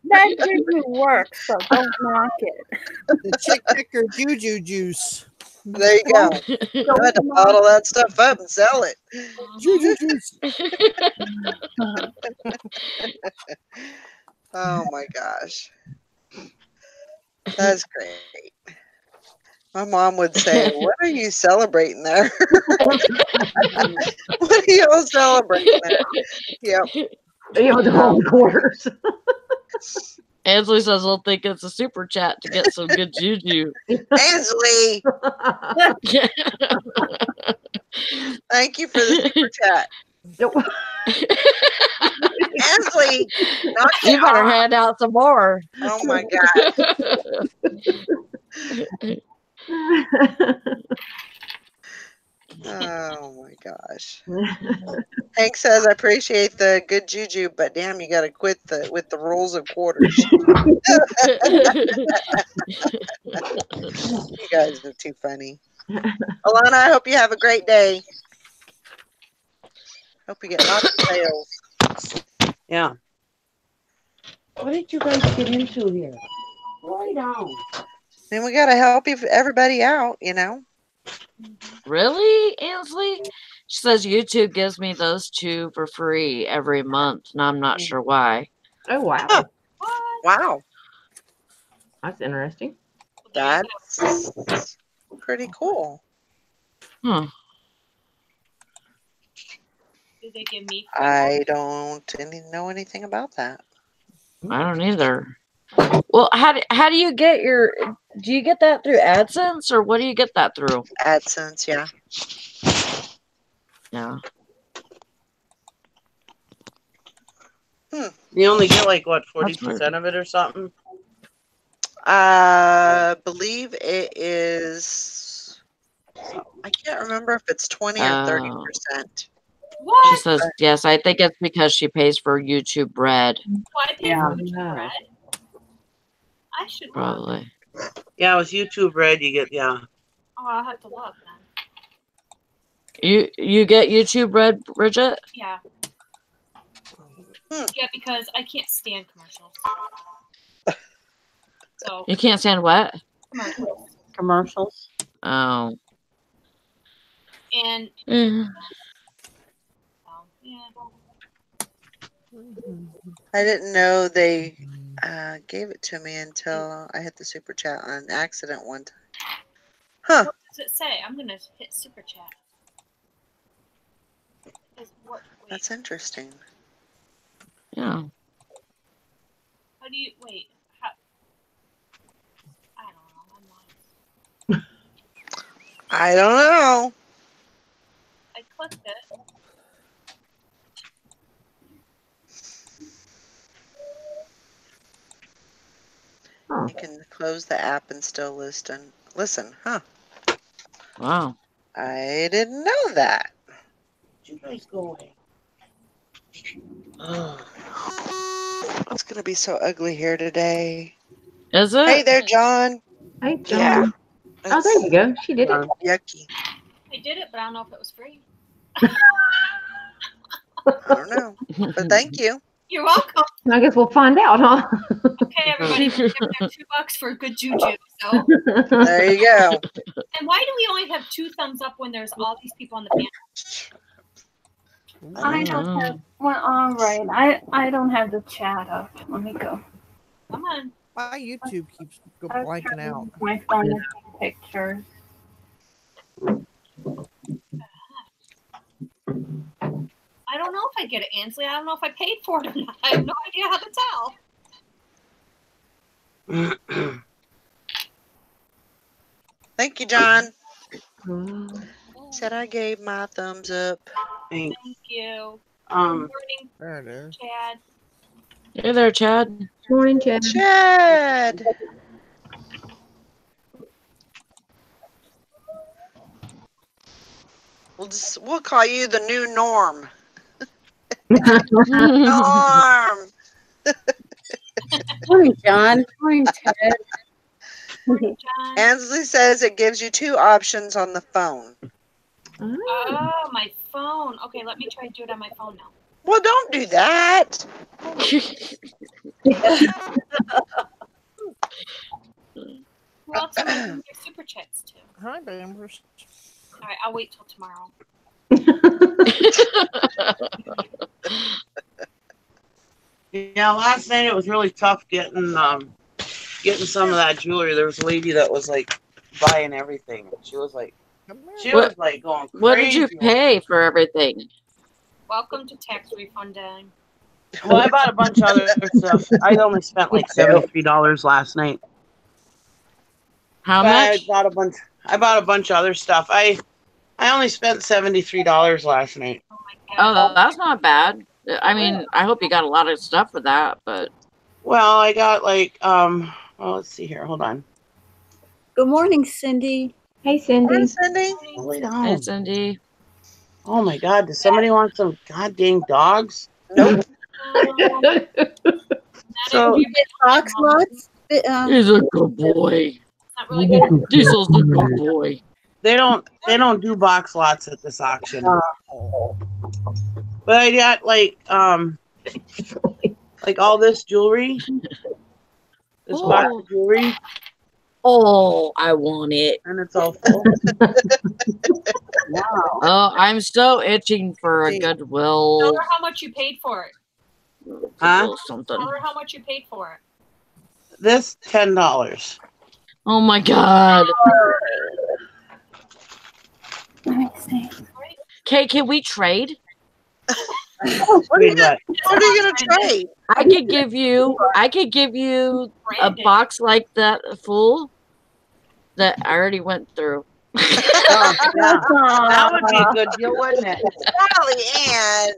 That juju works, so don't knock it. The chick picker juju juice. There you go. I had to bottle that stuff up and sell it. Juju juice. Oh my gosh. That's great. My mom would say, "What are you celebrating there? What are y'all celebrating there?" Yep. Yeah, with the whole quarters. Ansley says he'll think it's a super chat to get some good juju. Ansley, thank you for the super chat. Ansley, knock You it better off. hand out some more. Oh my god. Oh my gosh. Hank says, "I appreciate the good juju, but damn, you got to quit with the rolls of quarters." You guys are too funny. Alana, I hope you have a great day. Hope you get lots of sales. Yeah. What did you guys get into here? Lie down. Then we got to help everybody out, you know. Really, Ansley? She says YouTube gives me those two for free every month, and I'm not sure why. Oh, wow. Huh. Wow. That's interesting. That's pretty cool. Huh. Did they give me? I don't know anything about that. I don't either. Well, how do you get do you get that through AdSense, or what do you get that through? AdSense, yeah. Yeah. You only get like what, 40% of it or something? I believe it is. I can't remember if it's 20 or 30%. She says yes. I think it's because she pays for YouTube Red. Why pay for YouTube Red? I should look. Probably. Yeah, with YouTube Red, you get, yeah. Oh, I'll have to look then. You get YouTube Red, Bridget? Yeah. Yeah, because I can't stand commercials. So You can't stand what? Commercials. Oh. And Mm. yeah. I didn't know they gave it to me until I hit the super chat on accident one time. Huh. What does it say? I'm gonna hit super chat. That's interesting. Yeah. How do you wait? How, I don't know. I don't know. I clicked it. You can close the app and still listen. Huh. Wow. I didn't know that. You guys go away. It's going to be so ugly here today. Is it? Hey there, John. Hey, John. Yeah. Oh, there you go. She did it. Yucky. I did it, but I don't know if it was free. I don't know. But thank you. You're welcome. I guess we'll find out, huh? Okay, everybody, we're giving them $2 for good juju. So there you go. And why do we only have 2 thumbs up when there's all these people on the panel? I don't have. Well, all right. I don't have the chat up. Let me go. Come on. My YouTube keeps blanking out. My phone is pictures. I don't know if I get it, Ansley. I don't know if I paid for it or not. I have no idea how to tell. Thank you, John. Said I gave my thumbs up. Thank you. Um, Good morning, there it is. Chad. Hey there, Chad. Morning, Chad. Chad. We'll call you the new Norm. Norm. Morning, John. Morning, Ted. Morning, John. Ansley says it gives you 2 options on the phone. Oh, my phone. Okay, let me try to do it on my phone now. Well, don't do that. Who else am I doing their super chats to? Hi, Boomers. All right, I'll wait till tomorrow. Yeah, last night it was really tough getting some of that jewelry. There was a lady that was like buying everything. She was like going crazy. What did you pay for everything? Welcome to tax refund day. Well, I bought a bunch of other stuff. I only spent like $73 last night. How much? I bought a bunch of other stuff. I only spent $73 last night. Oh, that's not bad. I mean, I hope you got a lot of stuff for that, but. Well, I got like well, let's see here. Hold on. Good morning, Cindy. Hey, Cindy. Hi, Cindy. Hey, Cindy. Oh my God! Does somebody want some goddamn dogs? Nope. So you get box lots. He's a good boy. Not really good. Diesel's a good boy. They don't do box lots at this auction. But I got like all this jewelry. This box of jewelry. Oh, I want it. And it's all full. Wow. Oh, I'm so itching for a Goodwill. Tell her how much you paid for it. Huh? Something. Tell her how much you paid for it. This $10. Oh my God. Let me see. Okay, can we trade? What are you gonna trade? I could give you a box like that full that I already went through. Oh, yeah. That would be a good deal, wouldn't it? Sally Ann.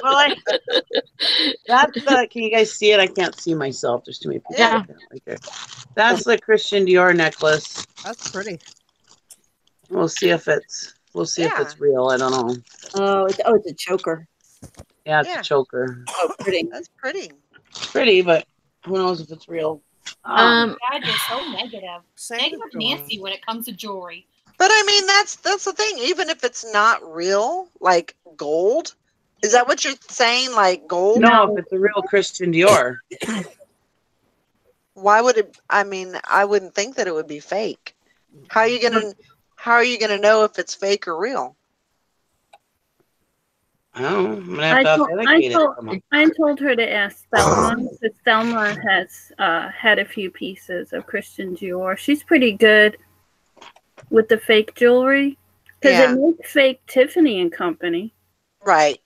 Well, that's the. Can you guys see it? I can't see myself. There's too many people. Yeah. Right there. That's the Christian Dior necklace. That's pretty. We'll see if it's real. I don't know. Oh, it's a choker. Yeah, it's a choker. Oh, pretty. That's pretty. It's pretty, but who knows if it's real? God, you're so negative. Negative Nancy when it comes to jewelry. But I mean, that's the thing. Even if it's not real, like gold, is that what you're saying? Like gold? No, if it's a real Christian Dior. Why would it? I mean, I wouldn't think that it would be fake. How are you gonna know if it's fake or real? I don't know. I'm gonna have to authenticate it. I told her to ask Thelma, because Thelma has had a few pieces of Christian Dior. She's pretty good with the fake jewelry, because it makes fake Tiffany and Company. Right.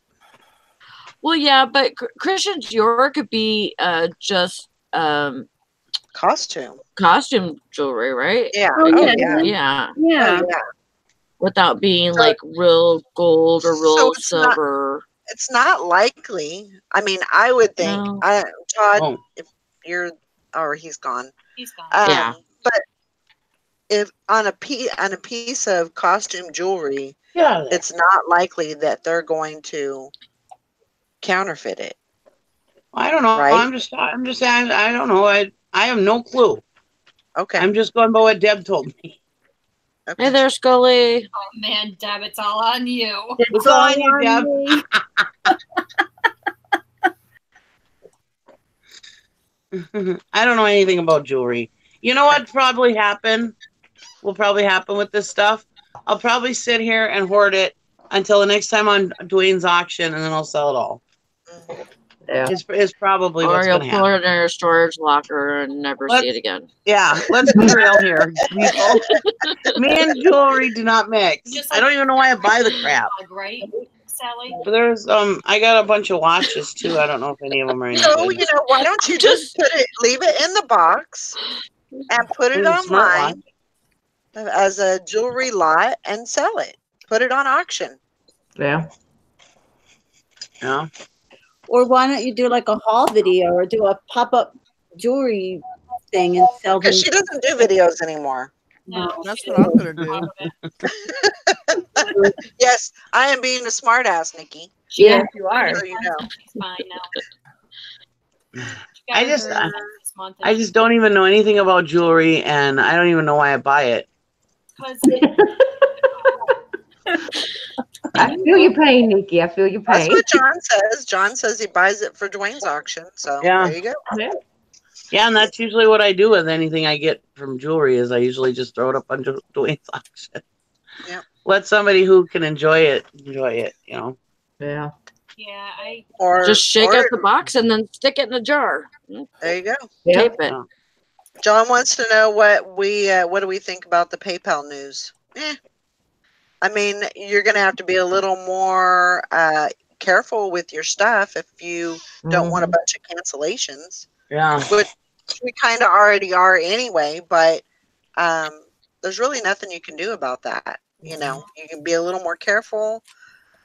Well, yeah, but Christian Dior could be just costume jewelry, right? Yeah. Yeah. Without being like real gold or real silver. It's not likely. I mean, I would think. Todd, if you're, or he's gone. He's gone. Yeah. But if on a piece of costume jewelry, it's not likely that they're going to counterfeit it. I don't know. Right? I'm just saying. I don't know. I have no clue. Okay. I'm just going by what Deb told me. Okay. Hey there, Scully. Oh man, Deb, it's all on you. It's all on you, Deb. I don't know anything about jewelry. You know what probably happened? Will probably happen with this stuff. I'll probably sit here and hoard it until the next time on Dwayne's auction, and then I'll sell it all. Yeah. It's probably Or what's you'll going to pull happen. it in your storage locker and never see it again. Yeah, let's be real here, people. Me and jewelry do not mix. I don't even know why I buy the crap. Right, Sally? But there's I got a bunch of watches too. I don't know if any of them are any good. You know, why don't you just leave it in the box and put it online as a jewelry lot and sell it. Put it on auction. Yeah. Yeah. Or why don't you do like a haul video or do a pop-up jewelry thing and sell them? Because she doesn't do videos anymore. No, That's she what I'm doesn't gonna do do. all of it. Yes, I am being a smart ass, Nikki. Yes, you are. So you know. She's fine now. She got I her just, surgery this month, and I just don't even know anything about jewelry, and I don't even know why I buy it. because I feel your pain, Nikki. I feel your That's pain. what John says. John says he buys it for Dwayne's auction. So Yeah. there you go. Yeah. Yeah, and that's usually what I do with anything I get from jewelry is I usually just throw it up on Dwayne's auction. Yep. Let somebody who can enjoy it, you know. Yeah. yeah, I Or Just shake or, out the box and then stick it in a jar. There you go. Yeah. Tape it. Yeah. John wants to know what do we think about the PayPal news? I mean, you're going to have to be a little more careful with your stuff if you don't want a bunch of cancellations, Yeah. which we kind of already are anyway. But there's really nothing you can do about that. You know, you can be a little more careful.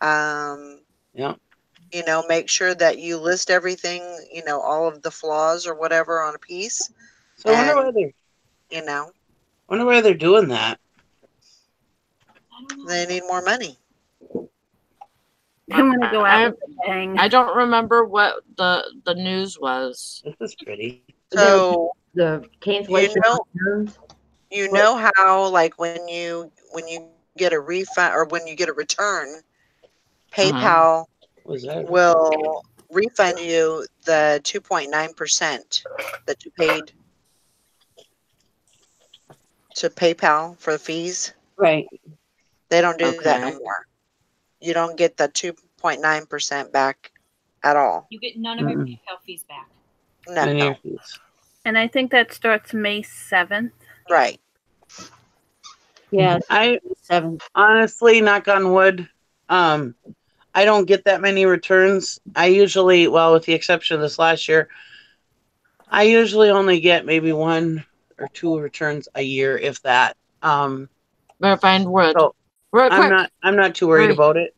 Yeah. You know, make sure that you list everything. You know, all of the flaws or whatever on a piece. So I wonder And, why they're, you know, wonder why they're doing that. they need more money. I'm gonna go out with a bang. I don't remember what the news was. This is pretty. So The cancellation. you know how like when you get a refund or when you get a return, PayPal What was that? will refund you the 2.9% that you paid to PayPal for the fees. Right. They don't do that no Okay. more. You don't get the 2.9% back at all. you get none of your PayPal fees back. No. And I think that starts May 7th. Right. Yeah. I 7. honestly, knock on wood, I don't get that many returns. I usually, well, with the exception of this last year, I usually only get maybe 1 or 2 returns a year, if that. Better find wood. So Real quick. I'm not too worried Hurry. about it.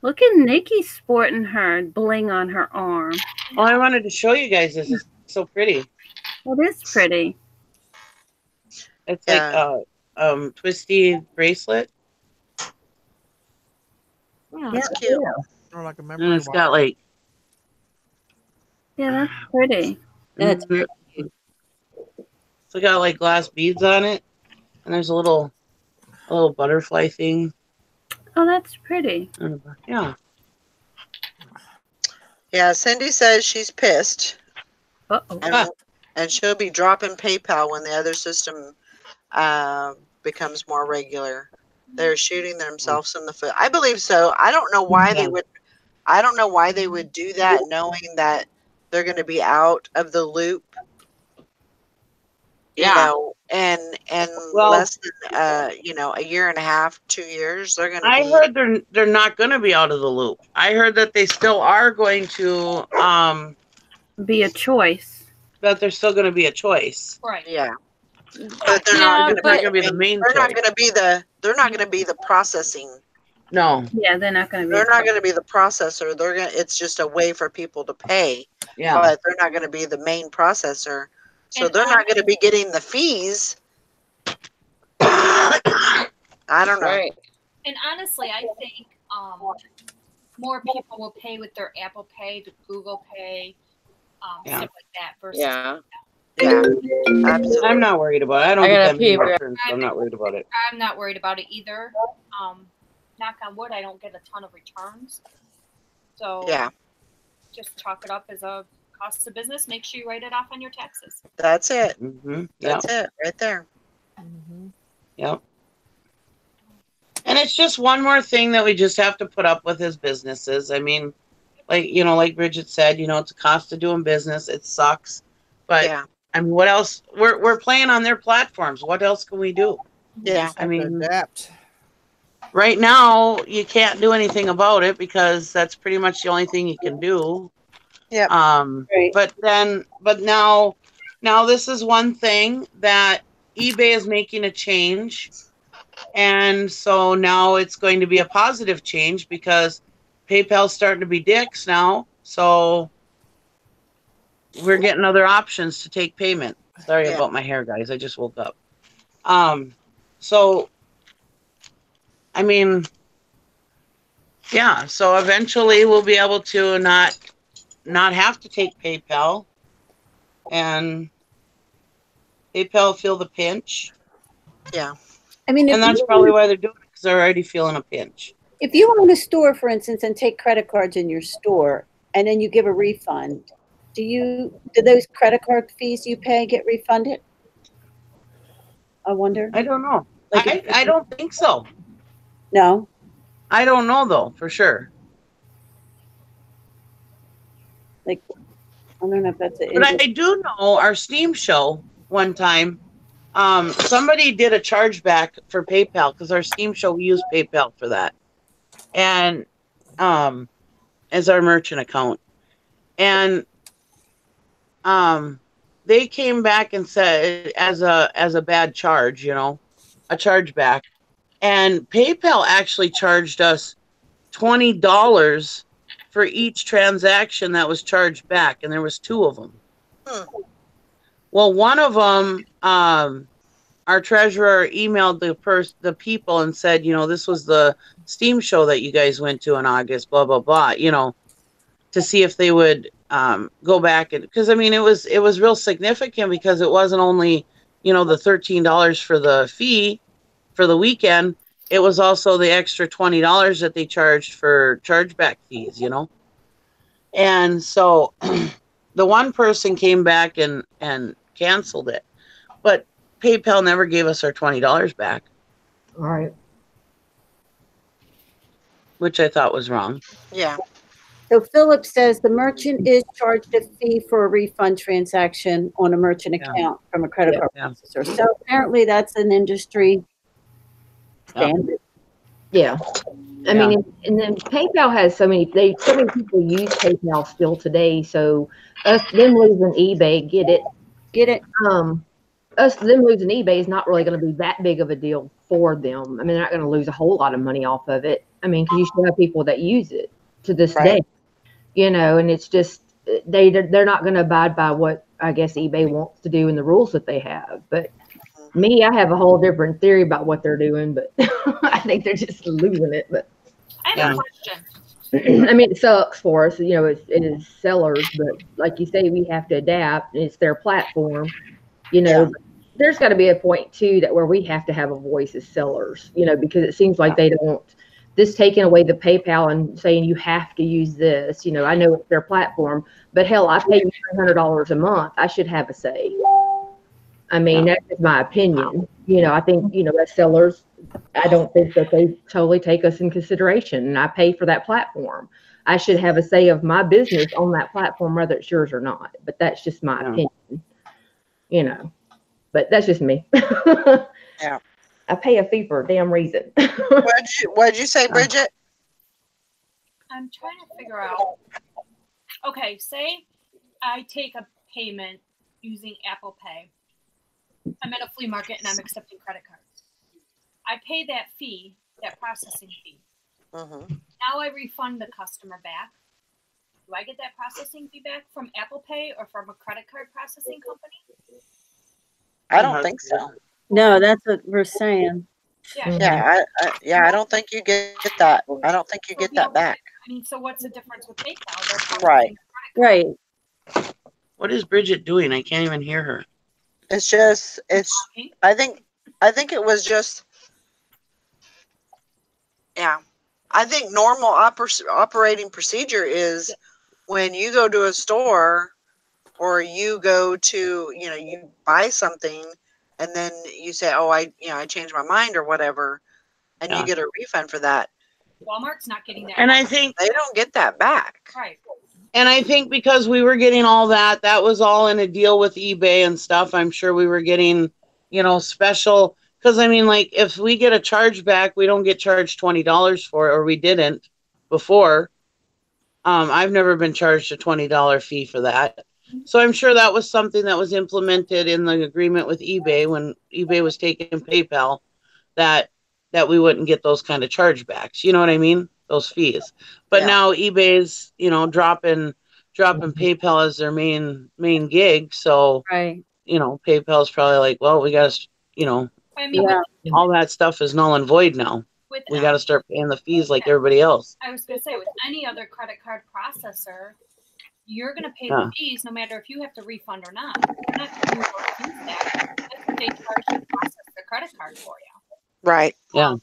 Look at Nikki sporting her bling on her arm. Oh, I wanted to show you guys this. It's so pretty. It is pretty. It's like twisty bracelet. Yeah. That's cute. Or like a And memory it's got like Yeah, that's pretty. That's so it got like glass beads on it, and there's a little butterfly thing. Oh, that's pretty. Yeah. Yeah, Cindy says she's pissed. Uh-oh. And she'll be dropping PayPal when the other system becomes more regular. They're shooting themselves in the foot. I believe so. I don't know why they would. I don't know why they would do that, knowing that they're going to be out of the loop. Yeah. You know, and less than a year and a half, 2 years, they're going to. I heard they're not going to be out of the loop. I heard that they still are going to be a choice. That there's still going to be a choice. Right. Yeah. But they're not going to be the main. They're not going to be the. They're not going to be the processing. No. Yeah, they're not going to be. They're not going to be the processor. They're going. It's just a way for people to pay. Yeah. But they're not going to be the main processor. So And they're not going to be getting the fees. I don't know. Right. And honestly, I think more people will pay with their Apple Pay, the Google Pay, stuff like that. Versus Yeah. Yeah, absolutely. I'm not worried about it. I don't I get gotta that many pee, but- returns, so I'm not worried about it. I'm not worried about it either. Knock on wood, I don't get a ton of returns. So Yeah, just chalk it up as a cost of business. Make sure you write it off on your taxes. that's it. Mm-hmm. That's it right there. Yep. And it's just one more thing that we just have to put up with as businesses. I mean, like Bridget said, it's a cost of doing business. It sucks, but Yeah. I mean, what else? We're playing on their platforms. What else can we do? Yeah. I mean, adapt. right now you can't do anything about it because that's pretty much the only thing you can do. Yeah. Right. But now this is one thing that eBay is making a change. And so now it's going to be a positive change because PayPal's starting to be dicks now, so we're getting other options to take payment. Sorry about my hair, guys. I just woke up. So, I mean, yeah. So eventually we'll be able to not have to take PayPal, and PayPal feel the pinch. Yeah. I mean, and that's probably why they're doing it, because they're already feeling a pinch. If you own a store, for instance, and take credit cards in your store, and then you give a refund, do those credit card fees you pay get refunded? I wonder. I don't know. I don't think so. No. I don't know though, for sure. Like, I don't know if that's But I do know our Steam show one time, somebody did a chargeback for PayPal, because our Steam show, we use PayPal for that. And as our merchant account. And they came back and said as a bad charge, you know, a chargeback. And PayPal actually charged us $20 for each transaction that was charged back, and there was 2 of them. Well, one of them, our treasurer emailed the people and said, you know, this was the Steam show that you guys went to in August, blah blah blah, you know, to see if they would go back, and because I mean it was real significant, because it wasn't only, you know, the $13 for the fee for the weekend, it was also the extra $20 that they charged for chargeback fees, you know. And so the one person came back and canceled it, but PayPal never gave us our $20 back. All right. Which I thought was wrong. Yeah. So Philip says the merchant is charged a fee for a refund transaction on a merchant account from a credit card processor. So apparently that's an industry standard. Yeah. I mean, and then PayPal has so many people use PayPal still today. So them losing eBay, get it. Them losing eBay is not really going to be that big of a deal for them. I mean, they're not going to lose a whole lot of money off of it. I mean, because you still have people that use it to this day, you know, and it's just, they're not going to abide by what I guess eBay wants to do and the rules that they have. But me, I have a whole different theory about what they're doing, but I think they're just losing it. But I have a question. I mean, it sucks for us, you know, it is sellers, but like you say, we have to adapt. It's their platform, you know. Yeah. There's got to be a point too that where we have to have a voice as sellers, you know, because it seems like they don't. This taking away the PayPal and saying you have to use this, you know. I know it's their platform, but hell, I pay you $300 a month. I should have a say. I mean, that's just my opinion. You know, I think, you know, as sellers, I don't think that they totally take us in consideration, and I pay for that platform. I should have a say of my business on that platform, whether it's yours or not. But that's just my opinion, you know. But that's just me. Yeah. I pay a fee for a damn reason. What'd you say, Bridget? I'm trying to figure out. Okay, say I take a payment using Apple Pay. I'm at a flea market and I'm accepting credit cards. I pay that fee, that processing fee. Now I refund the customer back. Do I get that processing fee back from Apple Pay or from a credit card processing company? I don't think so. No, that's what we're saying. Yeah. I don't think you get that. I don't think you get that back. I mean, so what's the difference with PayPal? Right. What is Bridget doing? I can't even hear her. It's just, I think it was just, I think normal operating procedure is when you go to a store or you go to, you know, you buy something and then you say, oh, I changed my mind or whatever, and you get a refund for that. Walmart's not getting that. And I think they don't get that back. Right. And I think because we were getting all that was all in a deal with eBay and stuff. I'm sure we were getting, you know, special, because I mean, like, if we get a charge back, we don't get charged $20 for it, or we didn't before. I've never been charged a $20 fee for that. So I'm sure that was something that was implemented in the agreement with eBay when eBay was taking PayPal, that we wouldn't get those kind of chargebacks. You know what I mean? those fees. But now eBay's, you know, dropping PayPal as their main gig. So, Right. you know, PayPal's probably like, well, we got to, you know, I mean, all that stuff is null and void now. We got to start paying the fees like everybody else. I was going to say, with any other credit card processor, you're going to pay Yeah. the fees no matter if you have to refund or not. You're not giving those fees back. That's what they charge to process the credit card for you. Right. Yeah.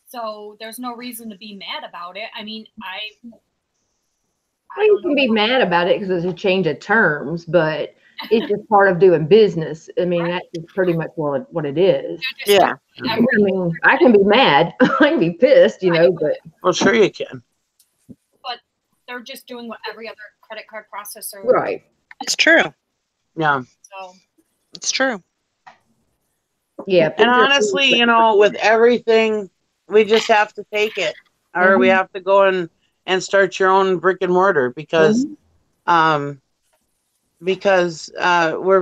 So there's no reason to be mad about it. I mean, Well, you can be mad about it because it's a change of terms, but it's just part of doing business. I mean, that's just pretty much what it is. Yeah. I mean, I can be mad. I can be pissed, you know, but. Well, sure you can. But they're just doing what every other credit card processor. Right. It's true. Yeah. So. It's true. Yeah. And honestly, you know, with everything, we just have to take it, or we have to go and start your own brick and mortar because, we're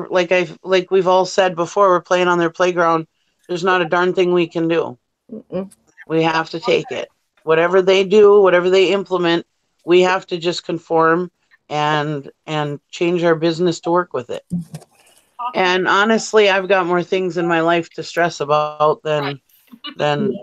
like we've all said before, we're playing on their playground. There's not a darn thing we can do. We have to take it. Whatever they do, whatever they implement, we have to just conform and change our business to work with it. And honestly, I've got more things in my life to stress about than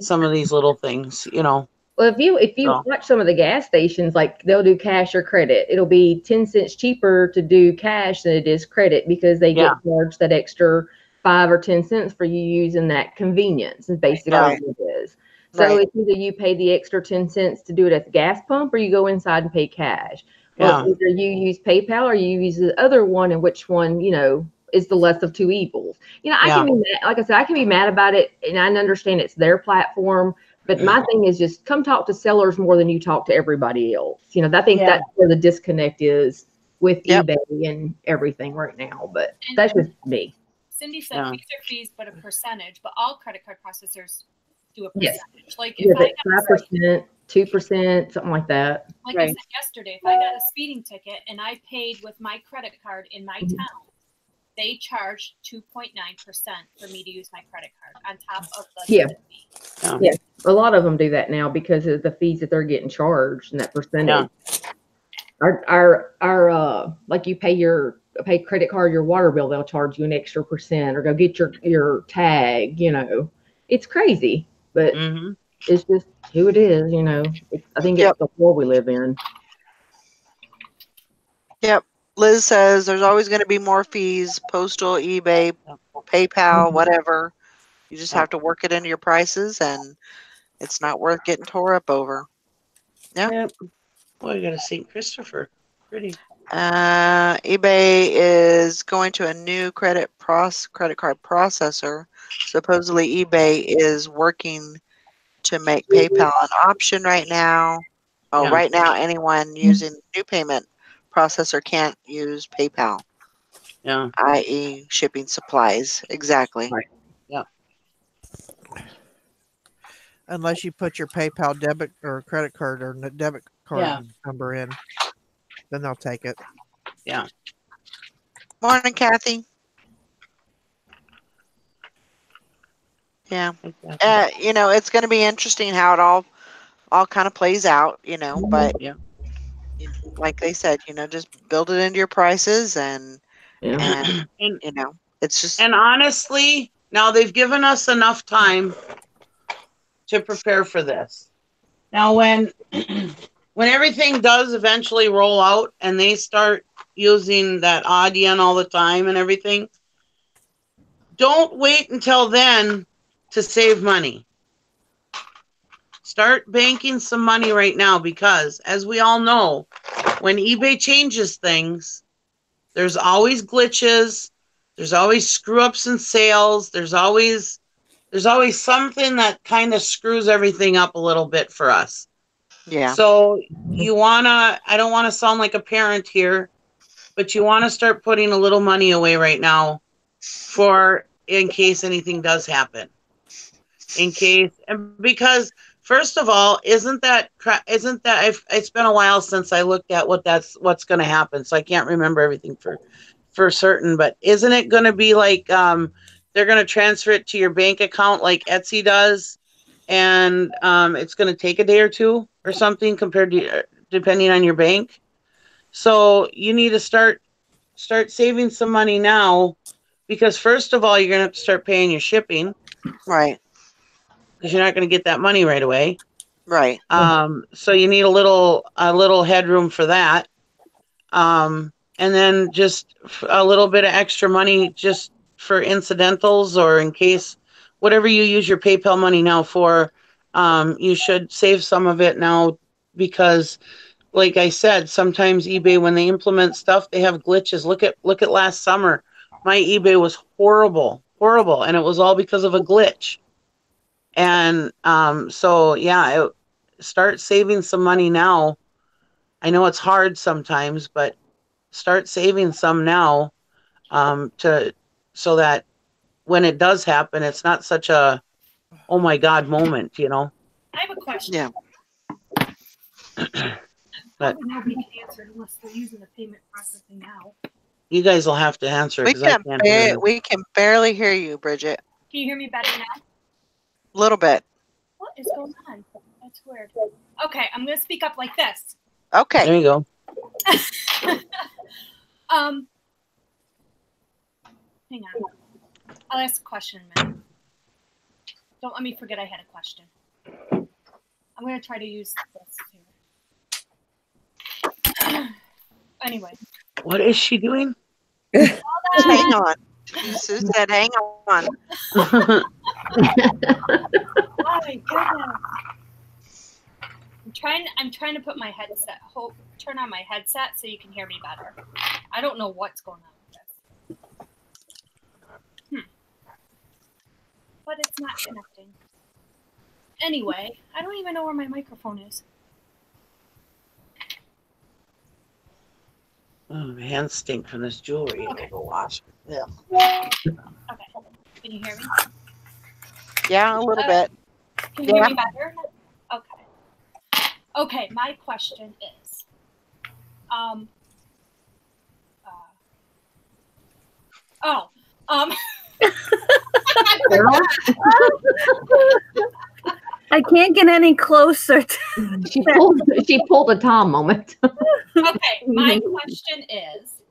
some of these little things, you know. Well, if you watch some of the gas stations, like they'll do cash or credit. It'll be 10 cents cheaper to do cash than it is credit because they get charged that extra 5 or 10 cents for you using that convenience. Is basically what it is. So it's either you pay the extra 10 cents to do it at the gas pump, or you go inside and pay cash. Well, either you use PayPal or you use the other one, and which one, you know, is the less of two evils. You know, I can be mad, like I said, I can be mad about it, and I understand it's their platform. But my thing is just come talk to sellers more than you talk to everybody else. You know, I think that's where the disconnect is with eBay and everything right now. But that's just me. Cindy said fees are fees, but a percentage. But all credit card processors do a Yes. percentage. Like Yeah, if I got 5%, 2%, something like that. like I said yesterday, if I got a speeding ticket and I paid with my credit card in my town, they charged 2.9% for me to use my credit card on top of the fee. Yeah, a lot of them do that now because of the fees that they're getting charged and that percentage. Our like you pay credit card, your water bill, they'll charge you an extra percent, or go get your tag. You know, it's crazy, but it's just who it is. You know, I think it's the world we live in. Yep. Liz says there's always going to be more fees, postal, eBay, PayPal, whatever. You just have to work it into your prices, and it's not worth getting tore up over. Yeah. Boy, you got a St. Christopher. Pretty. eBay is going to a new credit card processor. Supposedly eBay is working to make PayPal an option right now. Oh, right now anyone using new payment processor can't use PayPal. Yeah. i.e. shipping supplies. Exactly. Right. Yeah. Unless you put your PayPal debit or credit card or debit card number in, then they'll take it. Yeah. Morning, Kathy. Yeah. You know, it's going to be interesting how it all kind of plays out, you know, but like they said, you know, just build it into your prices and you know, it's just. And honestly, now they've given us enough time to prepare for this. Now, when everything does eventually roll out and they start using that Audion all the time and everything, don't wait until then to save money. Start banking some money right now, because as we all know, when eBay changes things, there's always glitches, there's always screw ups in sales, there's always something that kind of screws everything up a little bit for us. Yeah. So I don't want to sound like a parent here, but you want to start putting a little money away right now in case anything does happen. Because first of all, it's been a while since I looked at what's going to happen, so I can't remember everything for certain, but isn't it going to be like they're going to transfer it to your bank account like Etsy does, and it's going to take a day or two? or something compared to depending on your bank. So you need to start saving some money now, because first of all, you're going to have to start paying your shipping. Right. Because you're not going to get that money right away. Right. So you need a little headroom for that. And then just a little bit of extra money just for incidentals, or in case, whatever you use your PayPal money now for, you should save some of it now, because like I said, sometimes eBay, when they implement stuff, they have glitches. Look at last summer. My eBay was horrible, and it was all because of a glitch. And so yeah, start saving some money now. I know it's hard sometimes, but start saving some now, so that when it does happen, it's not such a oh my God moment, you know. I have a question. Yeah. But nobody can answer it unless they're using the payment processing now. you guys will have to answer it We because I can can't hear you. we can barely hear you, Bridget. Can you hear me better now? A little bit. What is going on? That's weird. Okay, I'm gonna speak up like this. Okay. There you go. Hang on. I'll ask a question in a minute. Don't let me forget I had a question. I'm gonna try to use this here. Anyway. What is she doing? Hang on. She said, "Hang on." Oh my goodness. I'm trying to put my headset. Turn on my headset so you can hear me better. I don't know what's going on with this. But it's not connecting. Anyway, I don't even know where my microphone is. Oh, my hands stink from this jewelry. Okay. Go wash. Yeah. Okay. Can you hear me? Yeah, a little bit. Can you hear me better? Okay. Okay, my question is, I can't get any closer. She pulled a Tom moment. Okay, my question is,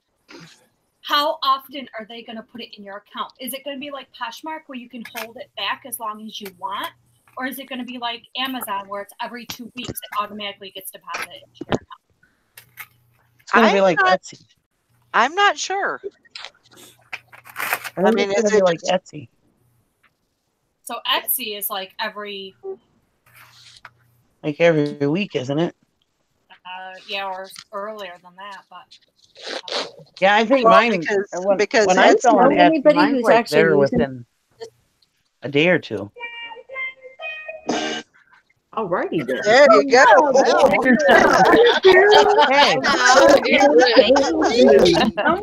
how often are they going to put it in your account? Is it going to be like Poshmark where you can hold it back as long as you want? Or is it going to be like Amazon where it's every 2 weeks it automatically gets deposited into your account? It's going to be like Etsy. I'm not sure. I mean, it's like Etsy. So Etsy is like every week, isn't it? Yeah, or earlier than that, but yeah, I think mine because when I saw on Etsy, mine was like there within a day or two. Alrighty then. There you go. Hey,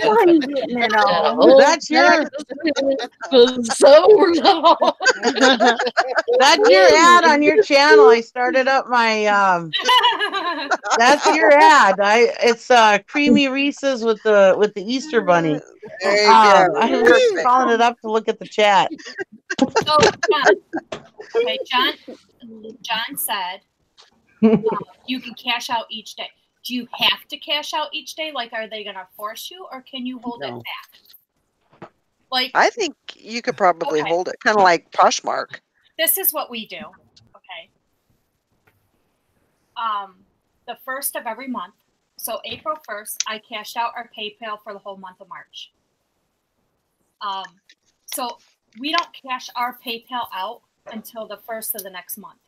someone getting it all. That's your that's your ad on your channel. I started up my that's your ad. It's creamy Reese's with the Easter bunny. There you go. I'm just calling it up to look at the chat. So, okay, John said you can cash out each day. Do you have to cash out each day? Like, are they going to force you, or can you hold it back? Like, I think you could probably hold it, kind of like Poshmark. This is what we do. Okay. The first of every month. So April 1st, I cashed out our PayPal for the whole month of March. So we don't cash our PayPal out until the first of the next month.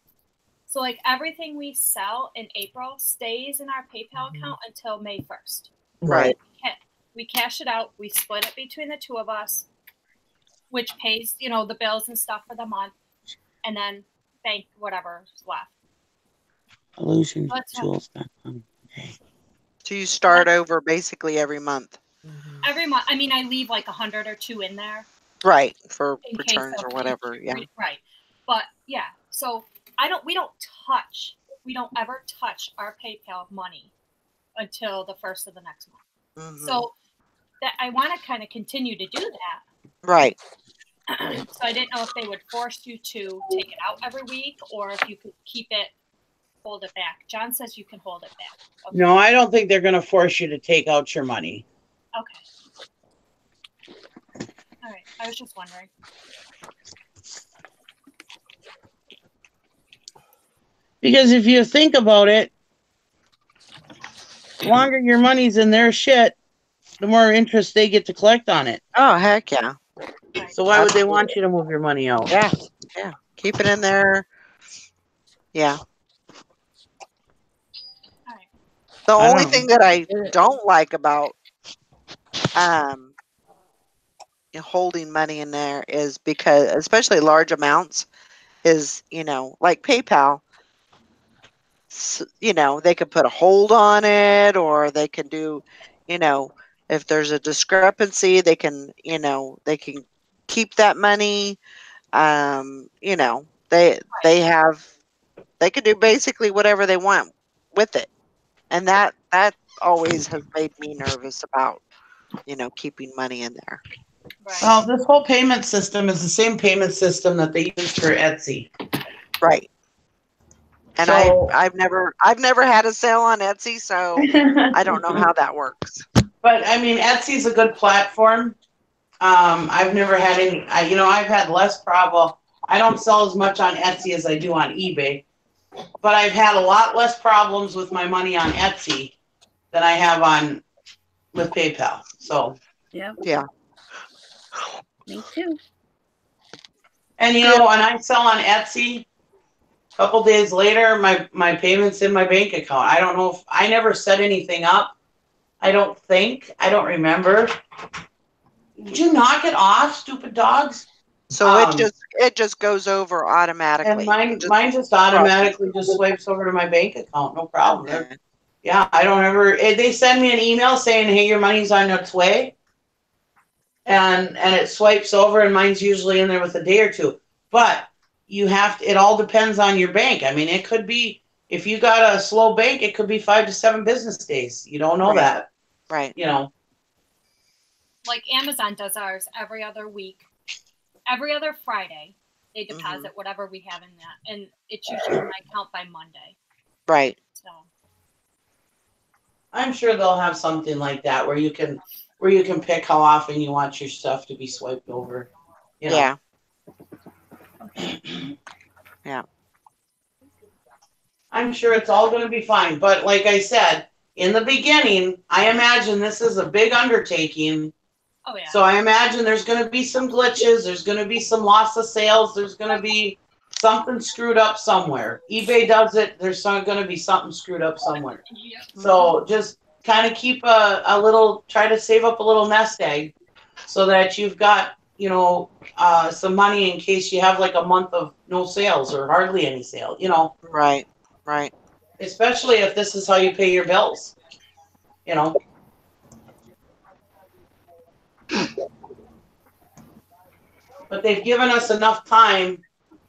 So like everything we sell in April stays in our PayPal account until May 1st. Right. We cash it out. We split it between the two of us, which pays, the bills and stuff for the month, and then bank whatever's left. IllusionJewels.com. Okay. So you start over basically every month. Every month. I mean, I leave like 100 or 2 in there. Right, for returns or whatever. Yeah. Right. But yeah, so we don't ever touch our PayPal money until the first of the next month. Mm-hmm. So that I want to kind of continue to do that. Right. So I didn't know if they would force you to take it out every week or if you could keep it hold it back. John says you can hold it back. Okay. No, I don't think they're going to force you to take out your money. Okay. All right. I was just wondering. Because if you think about it, the longer your money's in their shit, the more interest they get to collect on it. Oh, heck yeah. So why would they want you to move your money out? Yeah. Yeah. Keep it in there. Yeah. The I only don't thing know. that I don't like about holding money in there is because, especially large amounts, is, like PayPal, they could put a hold on it, or they can do, if there's a discrepancy, they can keep that money. They could do basically whatever they want with it. And that always has made me nervous about, keeping money in there. Well, this whole payment system is the same payment system that they use for Etsy. Right. And So- I've never had a sale on Etsy, so I don't know how that works. But I mean, Etsy's a good platform. I've never had any. I've had less problem. I don't sell as much on Etsy as I do on eBay, but I've had a lot less problems with my money on Etsy than I have with PayPal. So Yeah. Yeah. Me too. And when I sell on Etsy, a couple days later, my payment's in my bank account. I don't know if I never set anything up. I don't remember. Did you knock it off, stupid dogs? So it just goes over automatically. And mine just automatically just swipes over to my bank account. No problem. Okay. Yeah, I don't ever. They send me an email saying, "Hey, your money's on its way," and it swipes over, and mine's usually in there with a day or two. But it all depends on your bank. I mean, it could be, if you got a slow bank, it could be 5 to 7 business days. You don't know that. Right. Like Amazon does ours every other week. Every other Friday, they deposit whatever we have in that. And it's usually in my account by Monday. Right. So I'm sure they'll have something like that where you can pick how often you want your stuff to be swiped over. Yeah. Yeah. I'm sure it's all going to be fine. But like I said, in the beginning, I imagine this is a big undertaking. Oh, yeah. So I imagine there's going to be some glitches. There's going to be some loss of sales. There's going to be something screwed up somewhere. eBay does it. There's going to be something screwed up somewhere. So just kind of keep try to save up a little nest egg so that you've got, some money in case you have like a month of no sales or hardly any sale, Right. Right. Especially if this is how you pay your bills, But they've given us enough time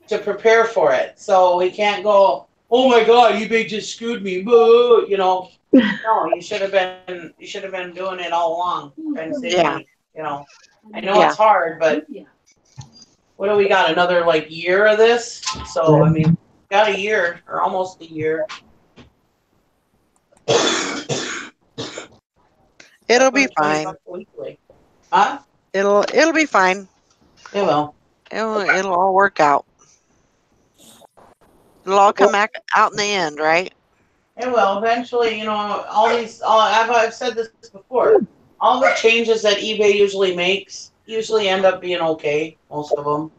to prepare for it. So we can't go, "Oh my God, eBay just screwed me." Boo, No, you should have been doing it all along, trying to save money, I know it's hard, but what do we got? Another year of this? So I mean, got a year or almost a year. It'll be fine. Huh? It'll be fine. It will. It'll all work out. It'll all come back out in the end, right? It will eventually. I've said this before. All the changes that eBay usually makes usually end up being okay. Most of them.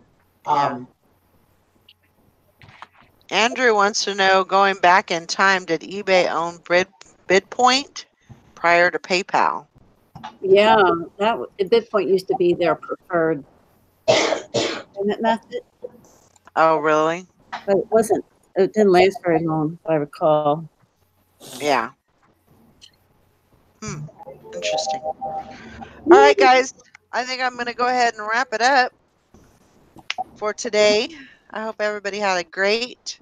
Andrew wants to know, going back in time, did eBay own BidPoint prior to PayPal? Yeah, BidPoint used to be their preferred payment method. Oh, really? But it didn't last very long, if I recall. Yeah. Interesting. All right, guys. I think I'm going to go ahead and wrap it up for today. I hope everybody had a great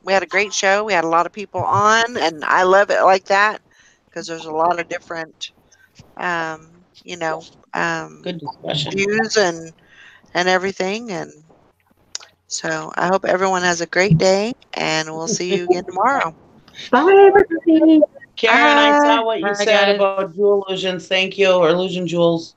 we had a great show. We had a lot of people on, and I love it like that because there's a lot of different good discussion, views and everything. And So I hope everyone has a great day, and we'll see you again tomorrow. Bye, everybody. Karen, I saw what you Bye, said guys. about jewel illusions. Thank you, or illusion jewels.